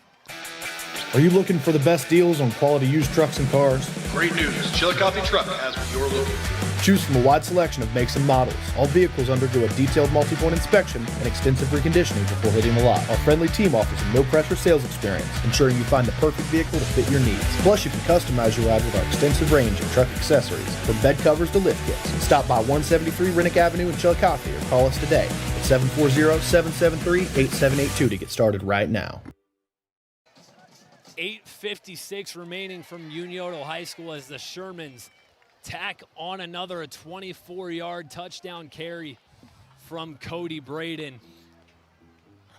Are you looking for the best deals on quality used trucks and cars? Great news. Chillicothe Truck has what you're looking for. Choose from a wide selection of makes and models. All vehicles undergo a detailed multi-point inspection and extensive reconditioning before hitting the lot. Our friendly team offers a no-pressure sales experience, ensuring you find the perfect vehicle to fit your needs. Plus, you can customize your ride with our extensive range of truck accessories, from bed covers to lift kits. Stop by 173 Rennick Avenue in Chillicothe or call us today at 740-773-8782 to get started right now. 8:56 remaining from Unioto High School as the Shermans tack on another 24-yard touchdown carry from Cody Braden.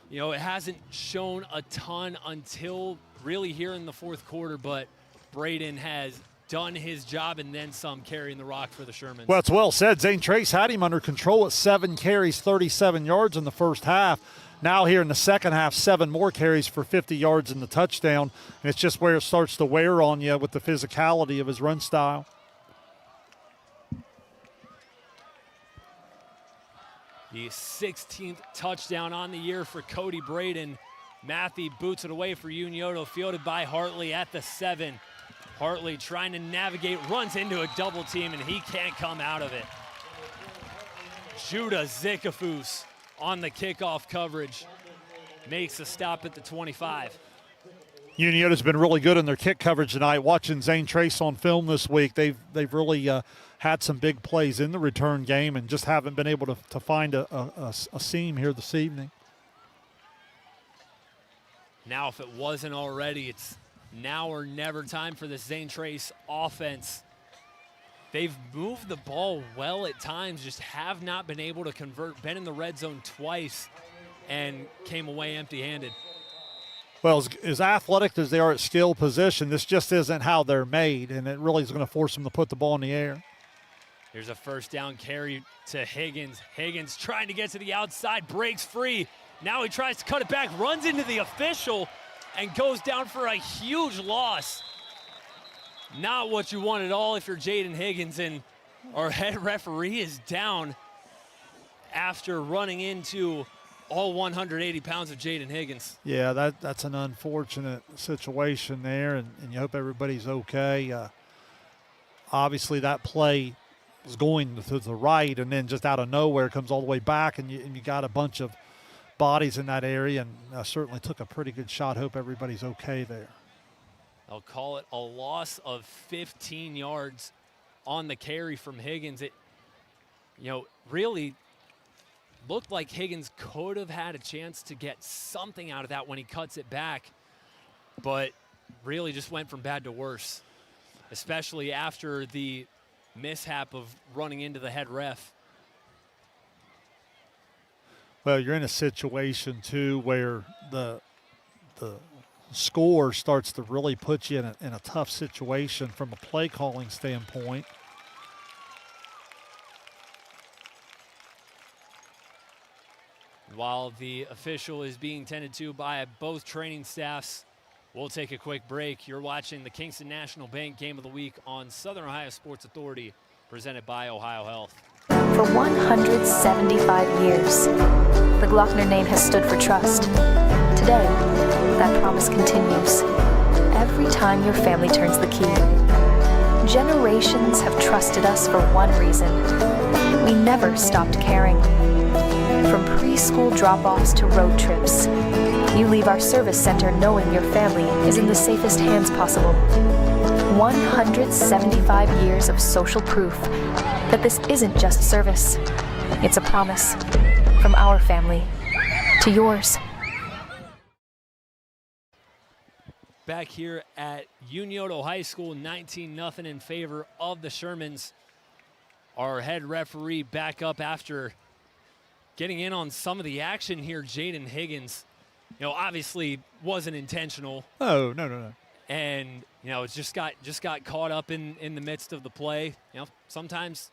You know, it hasn't shown a ton until really here in the 4th quarter, but Braden has done his job and then some carrying the rock for the Shermans. Well, it's well said. Zane Trace had him under control at 7 carries, 37 yards in the first half. Now here in the second half, 7 more carries for 50 yards in the touchdown. And it's just where it starts to wear on you with the physicality of his run style. The 16th touchdown on the year for Cody Braden. Matthew boots it away for Unioto, fielded by Hartley at the 7. Hartley trying to navigate, runs into a double team, and he can't come out of it. Judah Zikafus on the kickoff coverage makes a stop at the 25. Unioto's been really good in their kick coverage tonight. Watching Zane Trace on film this week, they've really had some big plays in the return game and just haven't been able to find a seam here this evening. Now, if it wasn't already, it's now or never time for the Zane Trace offense. They've moved the ball well at times, just have not been able to convert. Been in the red zone twice and came away empty-handed. Well, as athletic as they are at skill position, this just isn't how they're made, and it really is going to force them to put the ball in the air. Here's a first down carry to Higgins. Higgins trying to get to the outside, breaks free. Now he tries to cut it back, runs into the official, and goes down for a huge loss. Not what you want at all if you're Jaden Higgins, and our head referee is down after running into all 180 pounds of Jaden Higgins. Yeah, that's an unfortunate situation there, and you hope everybody's okay. Obviously, that play was going to the right, and then just out of nowhere comes all the way back, and you got a bunch of bodies in that area, and certainly took a pretty good shot. Hope everybody's okay there. I'll call it a loss of 15 yards on the carry from Higgins. It, really looked like Higgins could have had a chance to get something out of that when he cuts it back, but really just went from bad to worse, especially after the mishap of running into the head ref. Well, you're in a situation, too, where the score starts to really put you in a tough situation from a play calling standpoint. While the official is being tended to by both training staffs, we'll take a quick break. You're watching the Kingston National Bank Game of the Week on Southern Ohio Sports Authority, presented by Ohio Health. For 175 years, the Glockner name has stood for trust. Today, that promise continues. Every time your family turns the key. Generations have trusted us for one reason. We never stopped caring. From preschool drop-offs to road trips, you leave our service center knowing your family is in the safest hands possible. 175 years of social proof that this isn't just service. It's a promise from our family to yours. Back here at Unioto High School, 19-0 in favor of the Shermans. Our head referee back up after getting in on some of the action here. Jaden Higgins, obviously wasn't intentional. Oh, no. And, it just got caught up in the midst of the play. Sometimes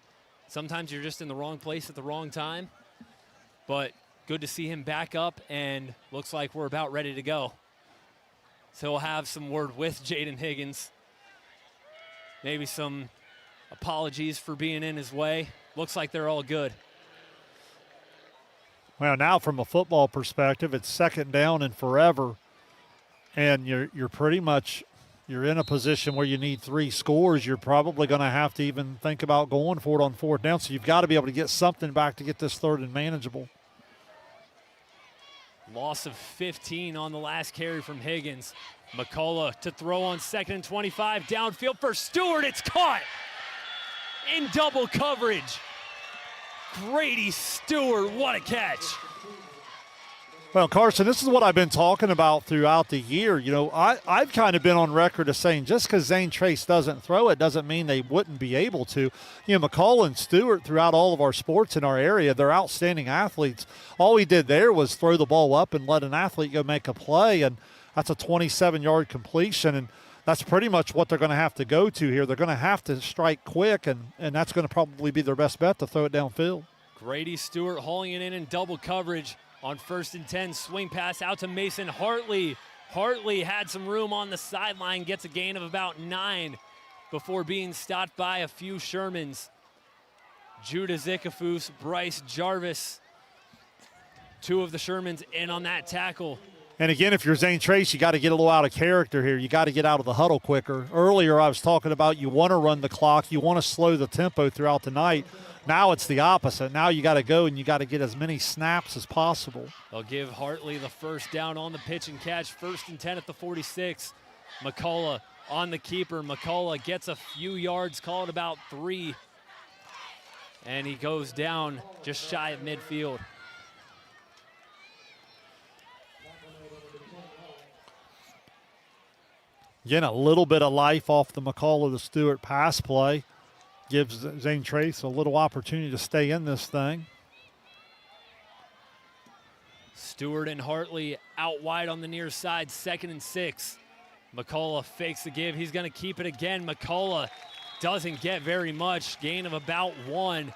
you're just in the wrong place at the wrong time. But good to see him back up, and looks like we're about ready to go. So we'll have some word with Jaden Higgins. Maybe some apologies for being in his way. Looks like they're all good. Well, now from a football perspective, it's second down and forever, and you're pretty much you're in a position where you need 3 scores. You're probably going to have to even think about going for it on fourth down. So you've got to be able to get something back to get this third and manageable. Loss of 15 on the last carry from Higgins. McCullough to throw on 2nd and 25. Downfield for Stewart. It's caught in double coverage. Grady Stewart, what a catch. Well, Carson, this is what I've been talking about throughout the year. I've kind of been on record as saying just because Zane Trace doesn't throw it doesn't mean they wouldn't be able to. McCall and Stewart throughout all of our sports in our area, they're outstanding athletes. All we did there was throw the ball up and let an athlete go make a play, and that's a 27-yard completion, and that's pretty much what they're going to have to go to here. They're going to have to strike quick, and that's going to probably be their best bet to throw it downfield. Grady Stewart hauling it in double coverage. On 1st and 10, swing pass out to Mason Hartley. Hartley had some room on the sideline, gets a gain of about 9 before being stopped by a few Shermans. Judah Zikafus, Bryce Jarvis, 2 of the Shermans in on that tackle. And again, if you're Zane Trace, you got to get a little out of character here. You got to get out of the huddle quicker. Earlier I was talking about you want to run the clock, you want to slow the tempo throughout the night. Now it's the opposite. Now you got to go and you got to get as many snaps as possible. They'll give Hartley the first down on the pitch and catch. 1st and 10 at the 46. McCullough on the keeper. McCullough gets a few yards, call it about 3. And he goes down just shy of midfield. Again, a little bit of life off the McCullough to Stewart pass play. Gives Zane Trace a little opportunity to stay in this thing. Stewart and Hartley out wide on the near side, 2nd and 6. McCullough fakes the give. He's going to keep it again. McCullough doesn't get very much. Gain of about 1.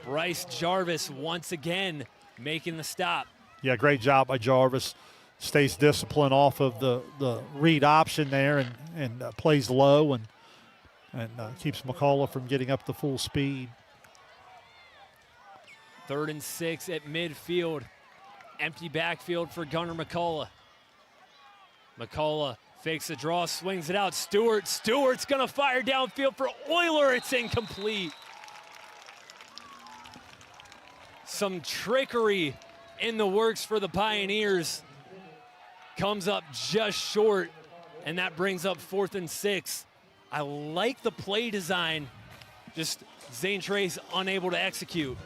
Bryce Jarvis once again making the stop. Yeah, great job by Jarvis. Stays disciplined off of the read option there and plays low and keeps McCullough from getting up to full speed. 3rd and 6 at midfield. Empty backfield for Gunnar McCullough. McCullough fakes the draw, swings it out. Stewart's going to fire downfield for Euler. It's incomplete. Some trickery in the works for the Pioneers. Comes up just short, and that brings up 4th and 6. I like the play design, just Zane Trace unable to execute.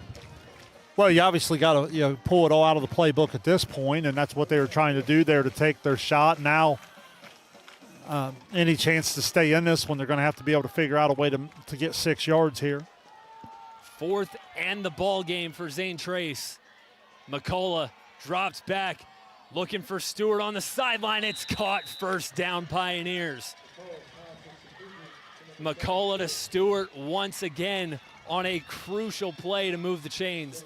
Well, you obviously got to pull it all out of the playbook at this point, and that's what they were trying to do there to take their shot. Now, any chance to stay in this one, they're going to have to be able to figure out a way to get 6 yards here. 4th and the ball game for Zane Trace. McCullough drops back, looking for Stewart on the sideline. It's caught. First down, Pioneers. McCullough to Stewart once again on a crucial play to move the chains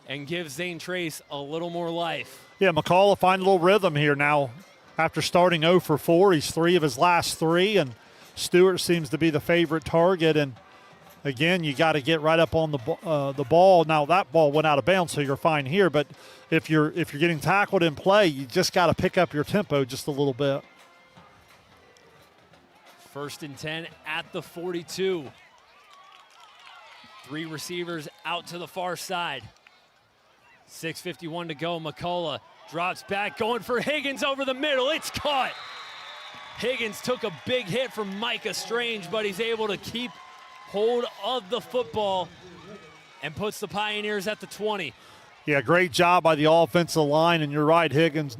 and give Zane Trace a little more life. Yeah, McCullough find a little rhythm here now. After starting 0 for 4, he's 3 of his last 3, and Stewart seems to be the favorite target. And again, you got to get right up on the ball. Now that ball went out of bounds, so you're fine here. But if you're getting tackled in play, you just got to pick up your tempo just a little bit. 1st and 10 at the 42. 3 receivers out to the far side. 6:51 to go. McCullough drops back, going for Higgins over the middle. It's caught. Higgins took a big hit from Micah Strange, but he's able to keep hold of the football and puts the Pioneers at the 20. Yeah, great job by the offensive line, and you're right, Higgins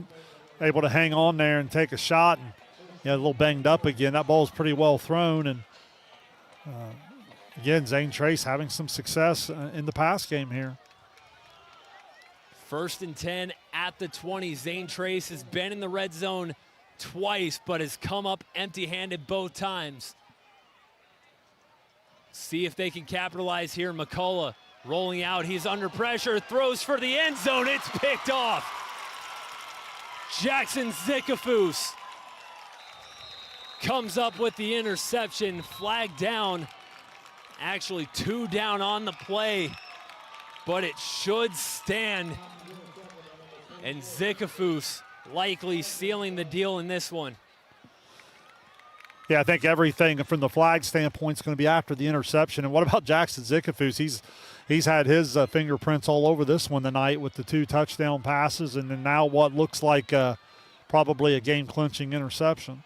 able to hang on there and take a shot. And a little banged up again. That ball's pretty well thrown, and again, Zane Trace having some success in the pass game here. 1st and 10 at the 20. Zane Trace has been in the red zone twice, but has come up empty-handed both times. See if they can capitalize here. McCullough rolling out. He's under pressure. Throws for the end zone. It's picked off. Jackson Zickafoose comes up with the interception. Flag down. Actually 2 down on the play, but it should stand. And Zickafoose likely sealing the deal in this one. Yeah, I think everything from the flag standpoint is going to be after the interception. And what about Jackson Zickafoose? He's had his fingerprints all over this one tonight with the 2 touchdown passes, and then now what looks like probably a game-clinching interception.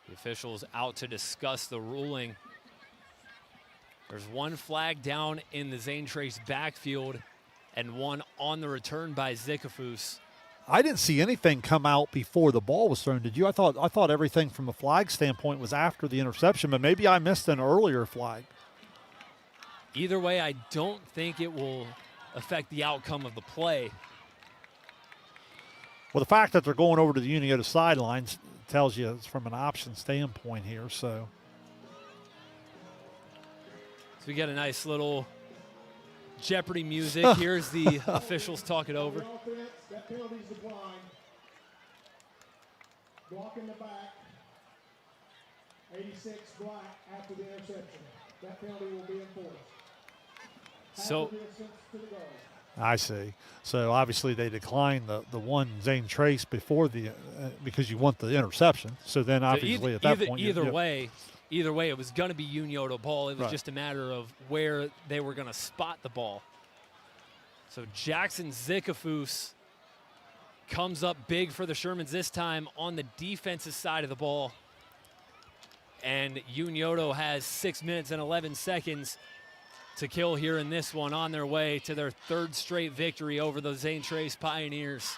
The officials out to discuss the ruling. There's 1 flag down in the Zane Trace backfield and 1 on the return by Zickafoose. I didn't see anything come out before the ball was thrown. Did you? I thought everything from a flag standpoint was after the interception, but maybe I missed an earlier flag. Either way, I don't think it will affect the outcome of the play. Well, the fact that they're going over to the Unioto sidelines tells you it's from an option standpoint here. So we got a nice little Jeopardy music. Here's the officials talk it over. That penalty's declined. Block in the back. 86 black after the interception. That penalty will be enforced. So I see. So obviously they declined the one Zane Trace before the because you want the interception. So then obviously at that point either way it was going to be Unioto ball. It was just a matter of where they were going to spot the ball. So Jackson Zickafoose comes up big for the Shermans this time on the defensive side of the ball. And Unioto has 6 minutes and 11 seconds to kill here in this one, on their way to their 3rd straight victory over the Zane Trace Pioneers.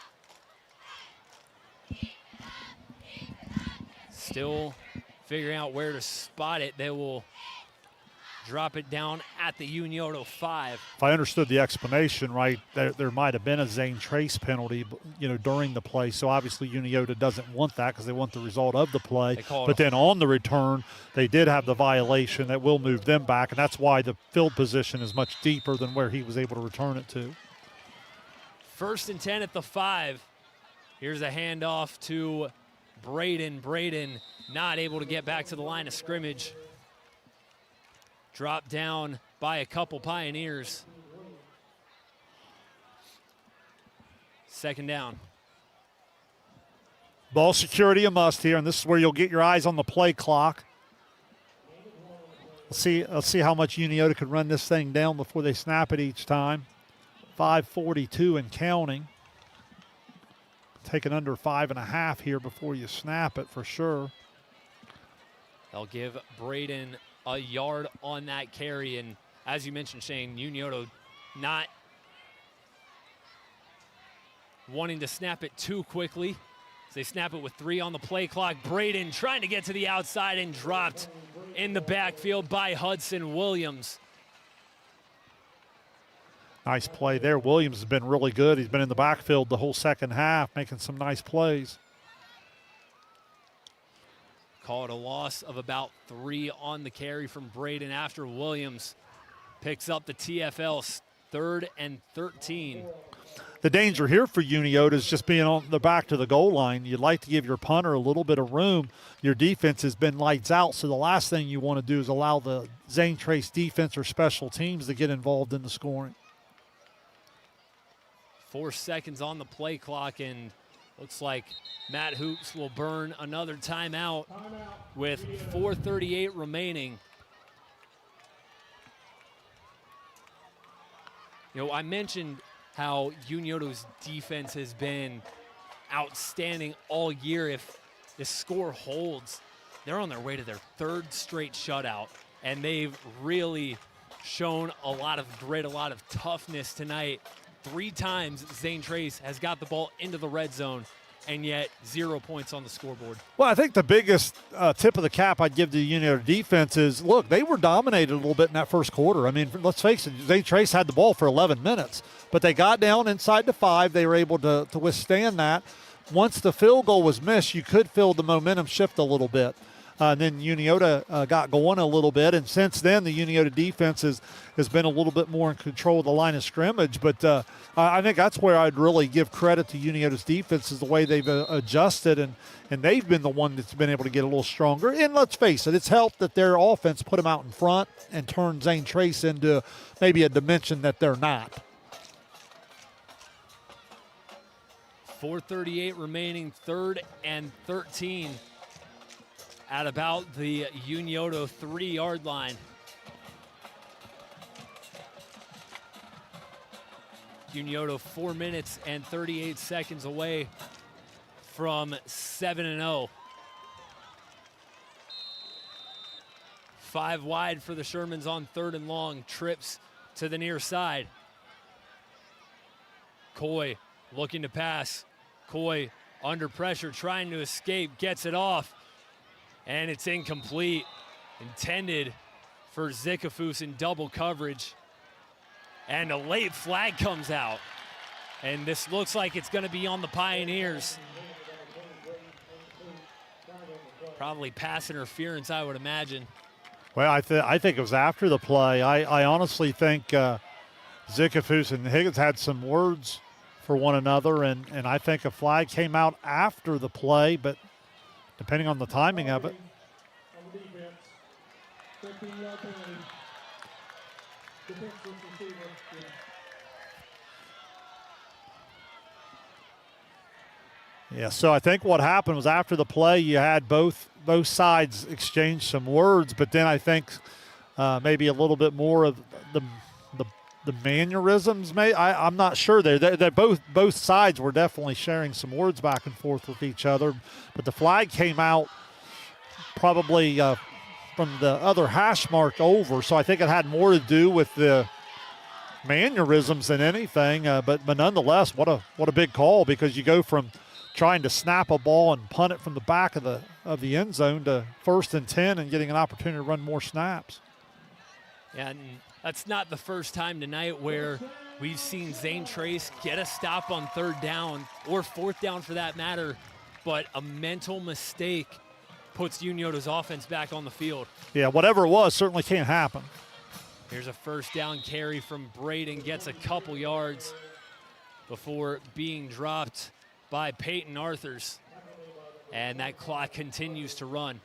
Still figuring out where to spot it. They will drop it down at the Unioto 5. If I understood the explanation right, there might have been a Zane Trace penalty, during the play. So obviously Unioto doesn't want that because they want the result of the play. But then on the return, they did have the violation that will move them back, and that's why the field position is much deeper than where he was able to return it to. 1st and 10 at the 5. Here's a handoff to Braden. Braden not able to get back to the line of scrimmage. Drop down by a couple Pioneers. Second down. Ball security a must here, and this is where you'll get your eyes on the play clock. Let's see how much Unioto could run this thing down before they snap it each time. 5:42 and counting. Taking under 5.5 here before you snap it for sure. They'll give Braden a yard on that carry, and as you mentioned, Shane, Unioto not wanting to snap it too quickly. They snap it with 3 on the play clock. Braden trying to get to the outside and dropped in the backfield by Hudson Williams. Nice play there. Williams has been really good. He's been in the backfield the whole second half, making some nice plays. Called a loss of about 3 on the carry from Braden after Williams picks up the TFL 3rd and 13. The danger here for Unioto is just being on the back to the goal line. You'd like to give your punter a little bit of room. Your defense has been lights out, so the last thing you want to do is allow the Zane Trace defense or special teams to get involved in the scoring. 4 seconds on the play clock, and looks like Matt Hoops will burn another timeout with 4:38 remaining. You know, I mentioned how Unioto's defense has been outstanding all year. If this score holds, they're on their way to their 3rd straight shutout, and they've really shown a lot of grit, a lot of toughness tonight. 3 times Zane Trace has got the ball into the red zone, and yet 0 points on the scoreboard. Well, I think the biggest tip of the cap I'd give to the Unioto defense is, look, they were dominated a little bit in that first quarter. I mean, let's face it, Zane Trace had the ball for 11 minutes, but they got down inside the 5. They were able to withstand that. Once the field goal was missed, you could feel the momentum shift a little bit. And then Unioto got going a little bit, and since then the Unioto defense has been a little bit more in control of the line of scrimmage. But I think that's where I'd really give credit to Unioto's defense, is the way they've adjusted, and they've been the one that's been able to get a little stronger. And let's face it, it's helped that their offense put them out in front and turned Zane Trace into maybe a dimension that they're not. 4:38 remaining, 3rd and 13. At about the Unioto 3-yard line. Unioto 4 minutes and 38 seconds away from 7-0. 5 wide for the Shermans on 3rd and long. Trips to the near side. Coy looking to pass. Coy under pressure, trying to escape, gets it off. And it's incomplete. Intended for Zikafus in double coverage. And a late flag comes out. And this looks like it's going to be on the Pioneers. Probably pass interference, I would imagine. Well, I think it was after the play. I honestly think Zikafus and Higgins had some words for one another, and I think a flag came out after the play, but depending on the timing of it. Yeah, so I think what happened was after the play, you had both sides exchange some words, but then I think maybe a little bit more of the mannerisms. I'm not sure. They both sides were definitely sharing some words back and forth with each other, but the flag came out probably from the other hash mark over, so I think it had more to do with the mannerisms than anything. But nonetheless, what a big call, because you go from trying to snap a ball and punt it from the back of the end zone to 1st and 10 and getting an opportunity to run more snaps. Yeah, and that's not the first time tonight where we've seen Zane Trace get a stop on 3rd down, or 4th down for that matter, but a mental mistake puts Unioto's offense back on the field. Yeah, whatever it was certainly can't happen. Here's a 1st down carry from Braden, gets a couple yards before being dropped by Peyton Arthurs, and that clock continues to run.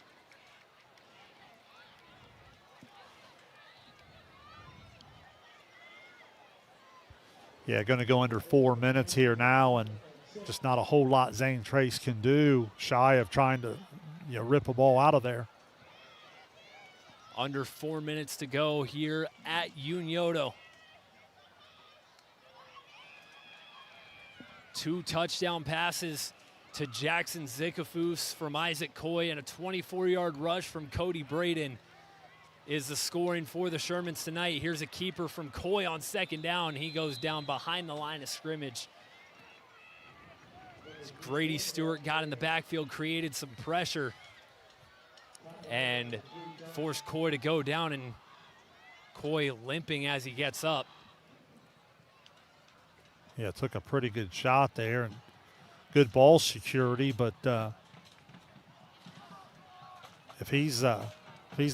Yeah, going to go under 4 minutes here now, and just not a whole lot Zane Trace can do shy of trying to, rip a ball out of there. Under 4 minutes to go here at Unioto. 2 touchdown passes to Jackson Zikafus from Isaac Coy, and a 24-yard rush from Cody Braden is the scoring for the Shermans tonight. Here's a keeper from Coy on second down. He goes down behind the line of scrimmage. Grady Stewart got in the backfield, created some pressure, and forced Coy to go down, and Coy limping as he gets up. Yeah, took a pretty good shot there and good ball security, but if he's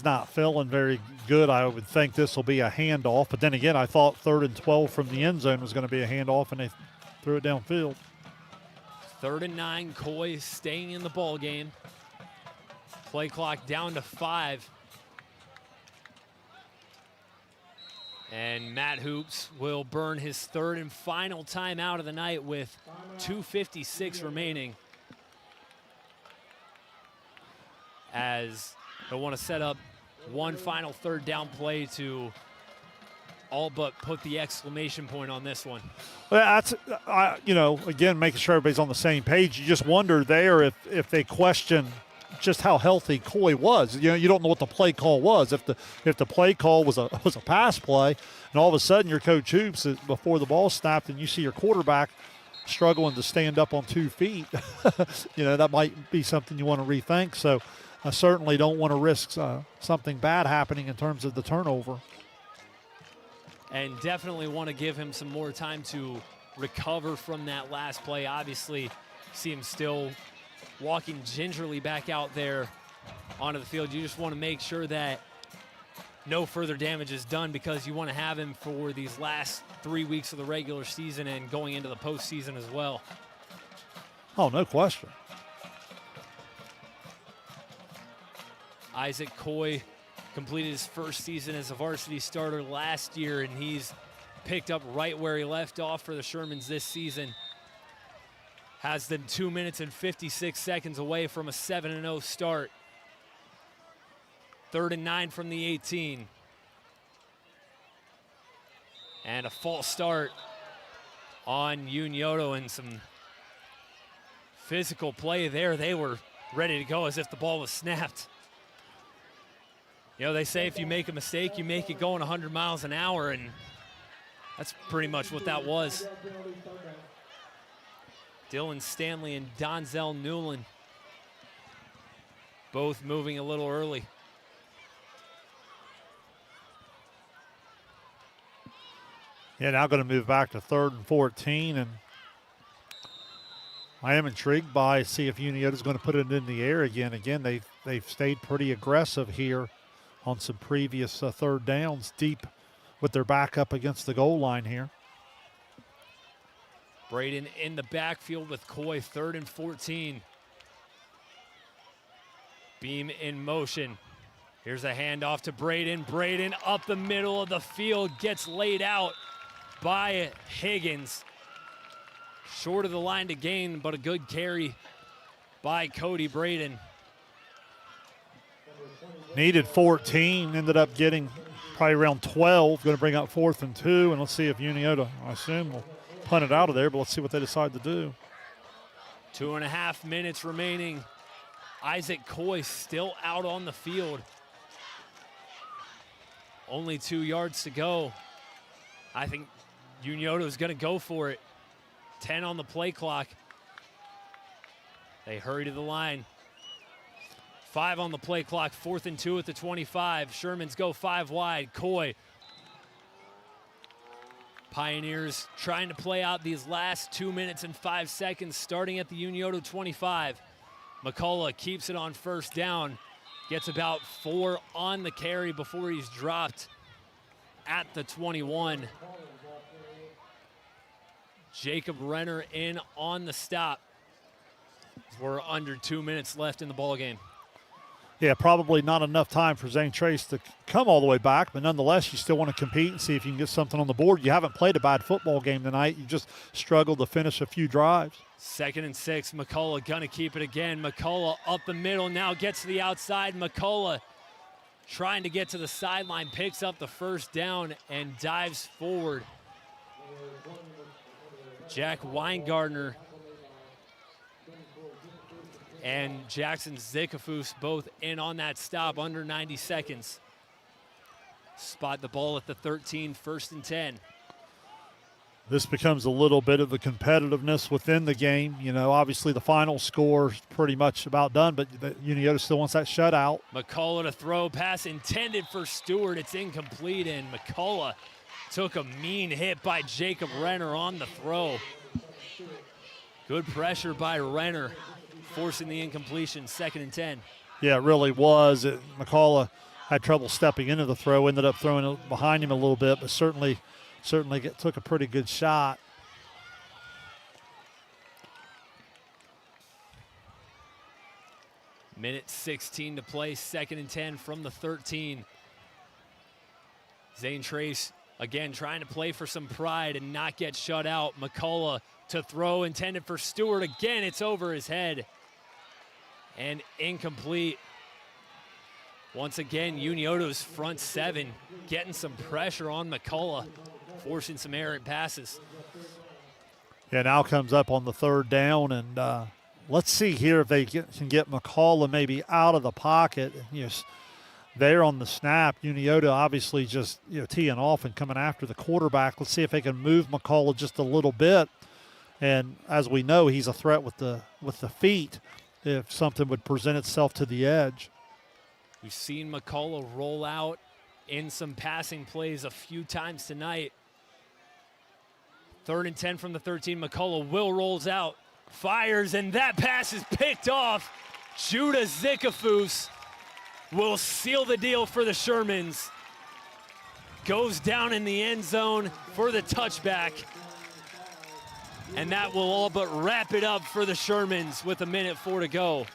not feeling very good, I would think this will be a handoff. But then again, I thought 3rd and 12 from the end zone was going to be a handoff, and they threw it downfield. 3rd and 9, Coy staying in the ball game. Play clock down to 5. And Matt Hoops will burn his 3rd and final timeout of the night with 2:56 remaining, as he'll want to set up one final 3rd down play to all but put the exclamation point on this one. Well, that's, again, making sure everybody's on the same page. You just wonder there if they question just how healthy Coy was. You don't know what the play call was. If the play call was a pass play, and all of a sudden your coach Hoops, before the ball snapped, and you see your quarterback struggling to stand up on 2 feet, that might be something you want to rethink. So I certainly don't want to risk something bad happening in terms of the turnover. And definitely want to give him some more time to recover from that last play. Obviously, see him still walking gingerly back out there onto the field. You just want to make sure that no further damage is done, because you want to have him for these last 3 weeks of the regular season and going into the postseason as well. Oh, no question. Isaac Coy completed his first season as a varsity starter last year, and he's picked up right where he left off for the Shermans this season. Has them 2 minutes and 56 seconds away from a 7-0 start. 3rd and 9 from the 18. And a false start on Unioto, and some physical play there. They were ready to go as if the ball was snapped. They say if you make a mistake, you make it going 100 miles an hour, and that's pretty much what that was. Dylan Stanley and Donzel Newland both moving a little early. Yeah, now going to move back to 3rd and 14, and I am intrigued by see if Unioto is going to put it in the air again. Again, they've stayed pretty aggressive here on some previous 3rd downs, deep with their back up against the goal line here. Braden in the backfield with Coy, 3rd and 14. Beam in motion. Here's a handoff to Braden. Braden up the middle of the field, gets laid out by Higgins. Short of the line to gain, but a good carry by Cody Braden. Needed 14, ended up getting probably around 12. Going to bring up 4th and 2, and let's see if Unioto, I assume, will punt it out of there, but let's see what they decide to do. 2.5 minutes remaining. Isaac Coy still out on the field. Only 2 yards to go. I think Unioto is going to go for it. 10 on the play clock. They hurry to the line. 5 on the play clock, 4th and 2 at the 25. Shermans go 5 wide. Coy. Pioneers trying to play out these last 2 minutes and 5 seconds, starting at the Unioto 25. McCullough keeps it on 1st down. Gets about 4 on the carry before he's dropped at the 21. Jacob Renner in on the stop. We're under 2 minutes left in the ball game. Yeah, probably not enough time for Zane Trace to come all the way back, but nonetheless, you still want to compete and see if you can get something on the board. You haven't played a bad football game tonight. You just struggled to finish a few drives. 2nd and 6, McCullough gonna keep it again. McCullough up the middle, now gets to the outside. McCullough trying to get to the sideline, picks up the first down and dives forward. Jack Weingartner and Jackson Zikafus both in on that stop, under 90 seconds. Spot the ball at the 13, 1st and 10. This becomes a little bit of the competitiveness within the game. You know, obviously the final score is pretty much about done, but Unioto still wants that shutout. McCullough to throw, pass intended for Stewart. It's incomplete, and McCullough took a mean hit by Jacob Renner on the throw. Good pressure by Renner, forcing the incompletion, 2nd and 10. Yeah, it really was. McCullough had trouble stepping into the throw, ended up throwing it behind him a little bit, but certainly took a pretty good shot. Minute 16 to play, 2nd and 10 from the 13. Zane Trace again trying to play for some pride and not get shut out. McCullough to throw, intended for Stewart. Again, it's over his head and incomplete. Once again, Unioto's front 7 getting some pressure on McCullough, forcing some errant passes. Yeah, now comes up on the 3rd down, and let's see here if they can get McCullough maybe out of the pocket. You know, there on the snap, Unioto obviously just teeing off and coming after the quarterback. Let's see if they can move McCullough just a little bit. And as we know, he's a threat with the feet if something would present itself to the edge. We've seen McCullough roll out in some passing plays a few times tonight. 3rd and 10 from the 13. McCullough rolls out, fires, and that pass is picked off. Judah Zikafus will seal the deal for the Shermans. Goes down in the end zone for the touchback. And that will all but wrap it up for the Shermans with 1:04 to go.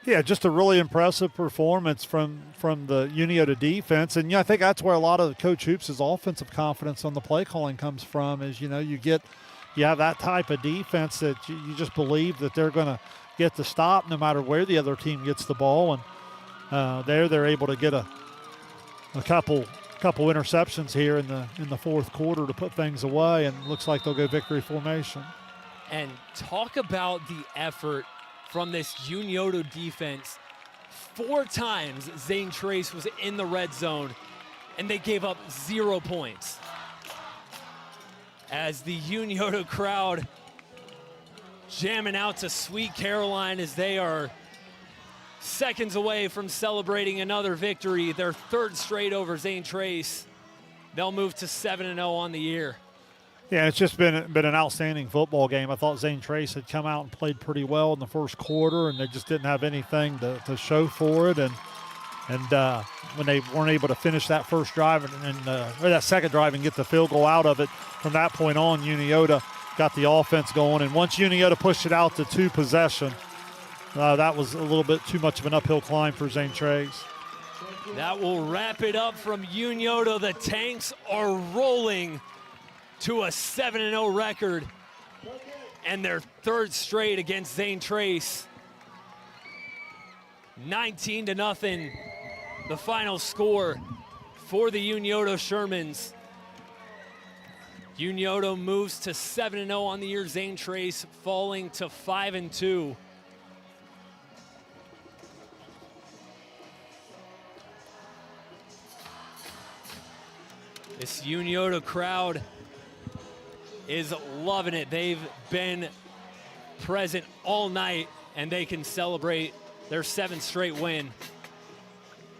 Yeah, just a really impressive performance from the Unioto defense. And I think that's where a lot of Coach Hoops' offensive confidence on the play calling comes from is, you have that type of defense that you just believe that they're going to get the stop no matter where the other team gets the ball. And they're able to get a couple interceptions here in the 4th quarter to put things away, and looks like they'll go victory formation. And talk about the effort from this Unioto defense. 4 times Zane Trace was in the red zone, and they gave up 0 points. As the Unioto crowd jamming out to Sweet Caroline as they are seconds away from celebrating another victory, their 3rd straight over Zane Trace. They'll move to 7-0 on the year. Yeah, it's just been an outstanding football game. I thought Zane Trace had come out and played pretty well in the 1st quarter, and they just didn't have anything to show for it. And when they weren't able to finish that first drive or that second drive and get the field goal out of it, from that point on, Unioto got the offense going. And once Unioto pushed it out to 2 possession, that was a little bit too much of an uphill climb for Zane Trace. That will wrap it up from Unioto. The Tanks are rolling to a 7-0 record and their 3rd straight against Zane Trace. 19-0, the final score for the Unioto Shermans. Unioto moves to 7-0 on the year. Zane Trace falling to 5-2. This Unioto crowd is loving it. They've been present all night, and they can celebrate their 7th straight win.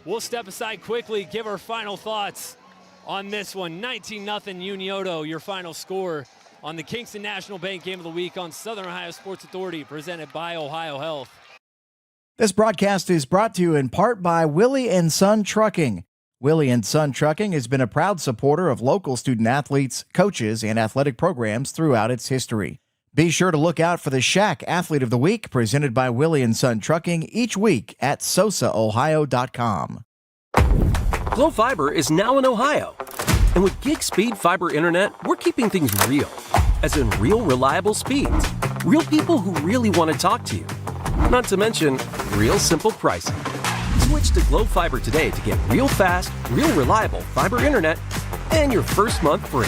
We'll step aside quickly, give our final thoughts on this one. 19-0 Unioto, your final score on the Kingston National Bank Game of the Week on Southern Ohio Sports Authority, presented by Ohio Health. This broadcast is brought to you in part by Willie & Son Trucking. Willie & Son Trucking has been a proud supporter of local student athletes, coaches, and athletic programs throughout its history. Be sure to look out for the Shack Athlete of the Week presented by Willie & Son Trucking each week at sosaohio.com. Glow Fiber is now in Ohio. And with gig speed fiber internet, we're keeping things real. As in real reliable speeds. Real people who really want to talk to you. Not to mention, real simple pricing. Switch to Glow Fiber today to get real fast, real reliable fiber internet and your first month free.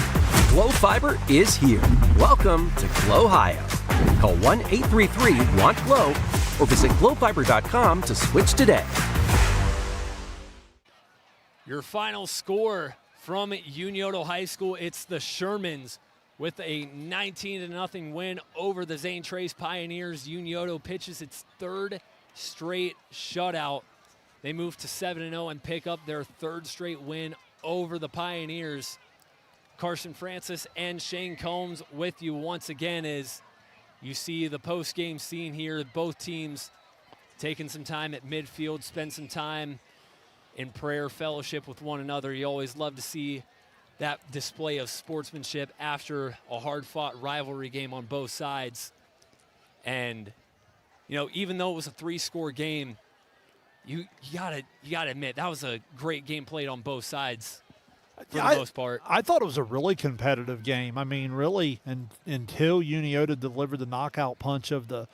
Glow Fiber is here. Welcome to Glow Ohio. Call 1-833-WANT-GLOW or visit glowfiber.com to switch today. Your final score from Unioto High School, it's the Shermans with a 19-0 win over the Zane Trace Pioneers. Unioto pitches its third straight shutout. They move to 7-0 and pick up their third straight win over the Pioneers. Carson Francis and Shane Combs with you once again as you see the post-game scene here. Both teams taking some time at midfield, spend some time in prayer, fellowship with one another. You always love to see that display of sportsmanship after a hard-fought rivalry game on both sides. And, you know, even though it was a 3-score game, you gotta admit that was a great game played on both sides for the most part. I thought it was a really competitive game. I mean, really, until Unioto delivered the knockout punch of the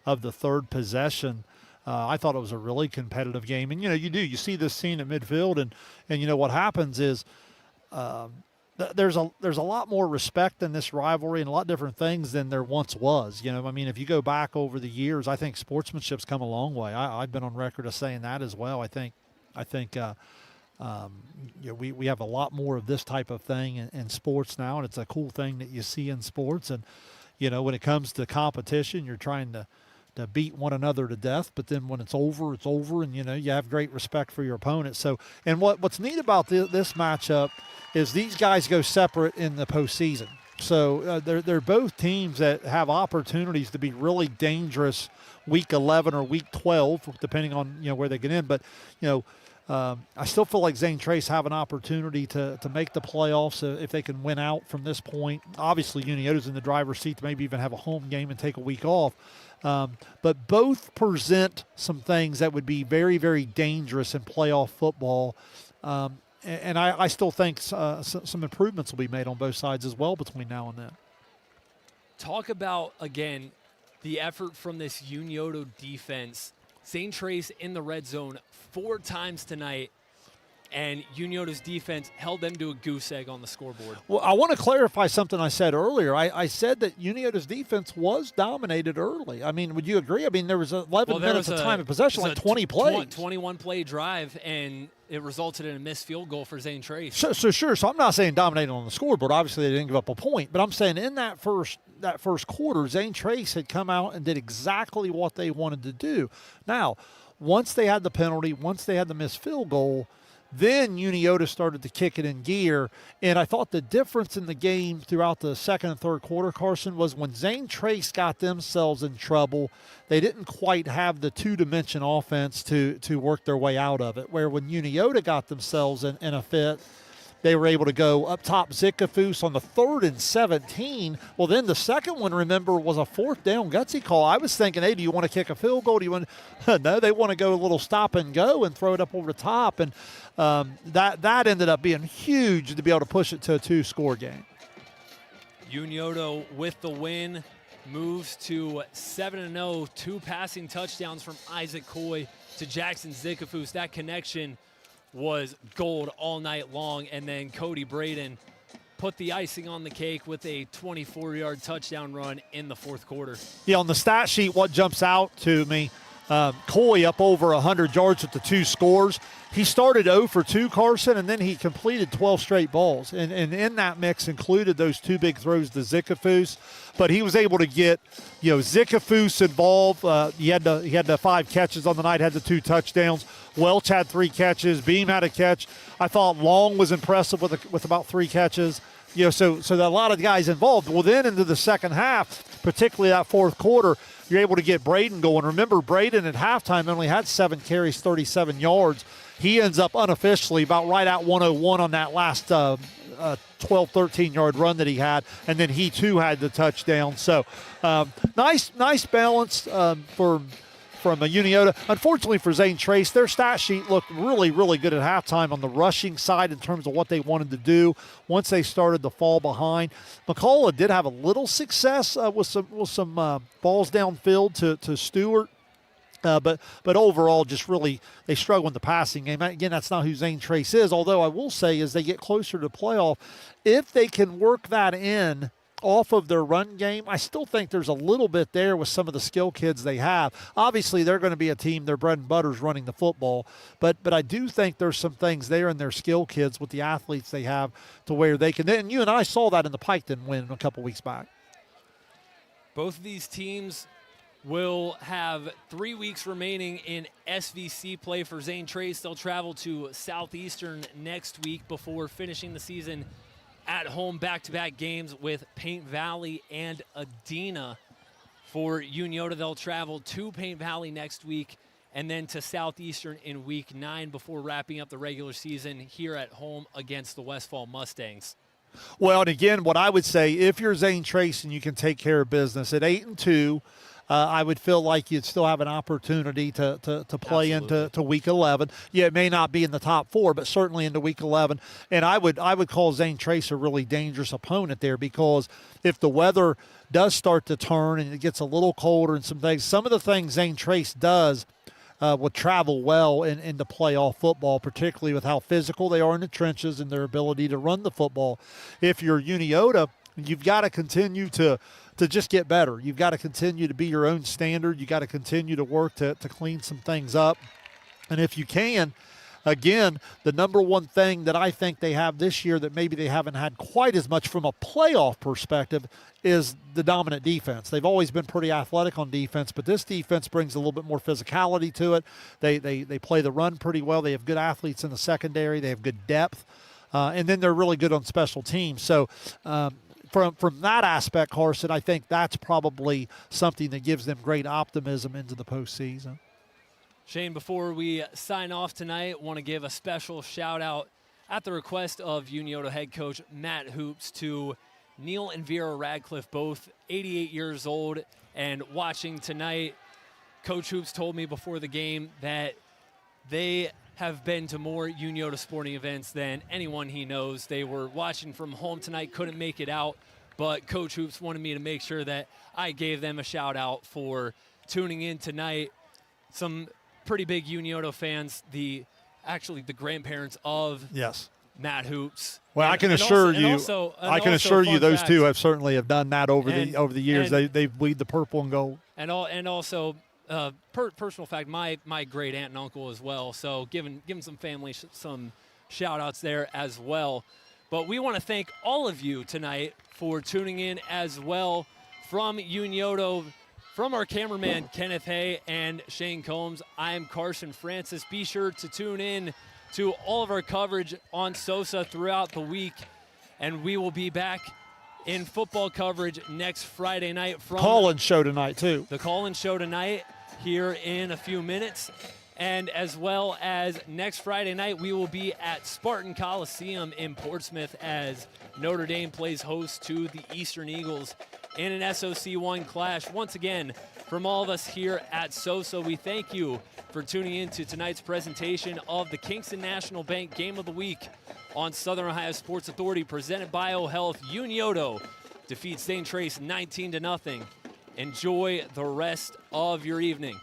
third possession, I thought it was a really competitive game. And you see this scene at midfield, and you know what happens is there's a lot more respect in this rivalry and a lot different things than there once was. You know, I mean, if you go back over the years, I think sportsmanship's come a long way. I've been on record of saying that as well. I think we have a lot more of this type of thing in sports now, and it's a cool thing that you see in sports. And when it comes to competition, you're trying to beat one another to death, but then when it's over, and you have great respect for your opponent. So, and what's neat about this matchup is these guys go separate in the postseason. So they're both teams that have opportunities to be really dangerous week 11 or week 12, depending on where they get in. But I still feel like Zane Trace have an opportunity to make the playoffs if they can win out from this point. Obviously, Unioto's in the driver's seat to maybe even have a home game and take a week off. But both present some things that would be very, very dangerous in playoff football. And I still think some improvements will be made on both sides as well between now and then. Talk about, again, the effort from this Unioto defense. Zane Trace in the red zone 4 times tonight, and Unioto's defense held them to a goose egg on the scoreboard. Well, I want to clarify something I said earlier. I said that Unioto's defense was dominated early. I mean, would you agree? I mean, there was 11 minutes of time of possession, like 20 plays. 21-play drive, and it resulted in a missed field goal for Zane Trace. So I'm not saying dominated on the scoreboard. Obviously, they didn't give up a point. But I'm saying in that first quarter, Zane Trace had come out and did exactly what they wanted to do. Now, once they had the penalty, once they had the missed field goal, then Unioto started to kick it in gear. And I thought the difference in the game throughout the second and third quarter, Carson, was when Zane Trace got themselves in trouble, they didn't quite have the two-dimension offense to work their way out of it. Where when Unioto got themselves in a fit, they were able to go up top Zickafoos on the 3rd and 17. Well, then the second one, remember, was a 4th down gutsy call. I was thinking, hey, do you want to kick a field goal? Do you want? No, they want to go a little stop and go and throw it up over the top. And that ended up being huge to be able to push it to a 2-score game. Unioto with the win moves to 7-0. 2 passing touchdowns from Isaac Coy to Jackson Zickafoos. That connection was gold all night long, and then Cody Braden put the icing on the cake with a 24-yard touchdown run in the 4th quarter. Yeah, on the stat sheet, what jumps out to me, Coy up over 100 yards with the 2 scores. He started 0 for 2, Carson, and then he completed 12 straight balls. And in that mix included those 2 big throws to Zickafoos. But he was able to get, Zickafoos involved. He had the 5 catches on the night, had the 2 touchdowns. Welch had 3 catches. Beam had a catch. I thought Long was impressive with about 3 catches. So a lot of guys involved. Well, then into the second half, particularly that 4th quarter, you're able to get Braden going. Remember, Braden at halftime only had 7 carries, 37 yards. He ends up unofficially about right at 101 on that last a 12, 13-yard run that he had, and then he too had the touchdown. So nice balance from a Unioto. Unfortunately for Zane Trace, their stat sheet looked really, really good at halftime on the rushing side in terms of what they wanted to do once they started to fall behind. McCullough did have a little success with some balls downfield to Stewart. But overall, just really, they struggle in the passing game. Again, that's not who Zane Trace is, although I will say as they get closer to playoff, if they can work that in off of their run game, I still think there's a little bit there with some of the skill kids they have. Obviously, they're going to be a team, their bread and butter is running the football, but I do think there's some things there in their skill kids with the athletes they have to where they can, and you and I saw that in the Piketon win a couple weeks back. Both of these teams will have 3 weeks remaining in SVC play. For Zane Trace, they'll travel to Southeastern next week before finishing the season at home, back-to-back games with Paint Valley and Adena. For Unioto, they'll travel to Paint Valley next week and then to Southeastern in Week 9 before wrapping up the regular season here at home against the Westfall Mustangs. Well, and again, what I would say, if you're Zane Trace and you can take care of business at 8-2, I would feel like you'd still have an opportunity to play Absolutely. into Week 11. Yeah, it may not be in the top 4, but certainly into Week 11. And I would call Zane Trace a really dangerous opponent there, because if the weather does start to turn and it gets a little colder and some of the things Zane Trace does would travel well into playoff football, particularly with how physical they are in the trenches and their ability to run the football. If you're Unioto, you've got to continue to just get better. You've got to continue to be your own standard. You got to continue to work to clean some things up. And if you can, again, the number one thing that I think they have this year that maybe they haven't had quite as much from a playoff perspective is the dominant defense. They've always been pretty athletic on defense, but this defense brings a little bit more physicality to it. They play the run pretty well. They have good athletes in the secondary. They have good depth. And then they're really good on special teams. So, From that aspect, Carson, I think that's probably something that gives them great optimism into the postseason. Shane, before we sign off tonight, I want to give a special shout-out at the request of Unioto head coach Matt Hoops to Neil and Vera Radcliffe, both 88 years old, and watching tonight. Coach Hoops told me before the game that they have been to more Unioto sporting events than anyone he knows. They were watching from home tonight, couldn't make it out, but Coach Hoops wanted me to make sure that I gave them a shout out for tuning in tonight. Some pretty big Unioto fans, the grandparents of Matt Hoops. Well, I can assure you, those two have certainly have done that over the years. They bleed the purple and gold. And also. Personal fact, my great aunt and uncle as well. So giving some family some shout outs there as well. But we want to thank all of you tonight for tuning in as well. From Unioto, from our cameraman Kenneth Hay and Shane Combs, I'm Carson Francis. Be sure to tune in to all of our coverage on SOSA throughout the week, and we will be back in football coverage next Friday night from call-in show tonight too. The call-in show tonight here in a few minutes. And as well as next Friday night, we will be at Spartan Coliseum in Portsmouth as Notre Dame plays host to the Eastern Eagles in an SOC1 clash. Once again, from all of us here at SOSA, we thank you for tuning in to tonight's presentation of the Kingston National Bank Game of the Week on Southern Ohio Sports Authority, presented by OHealth. Unioto defeats Zane Trace 19-0. Enjoy the rest of your evening.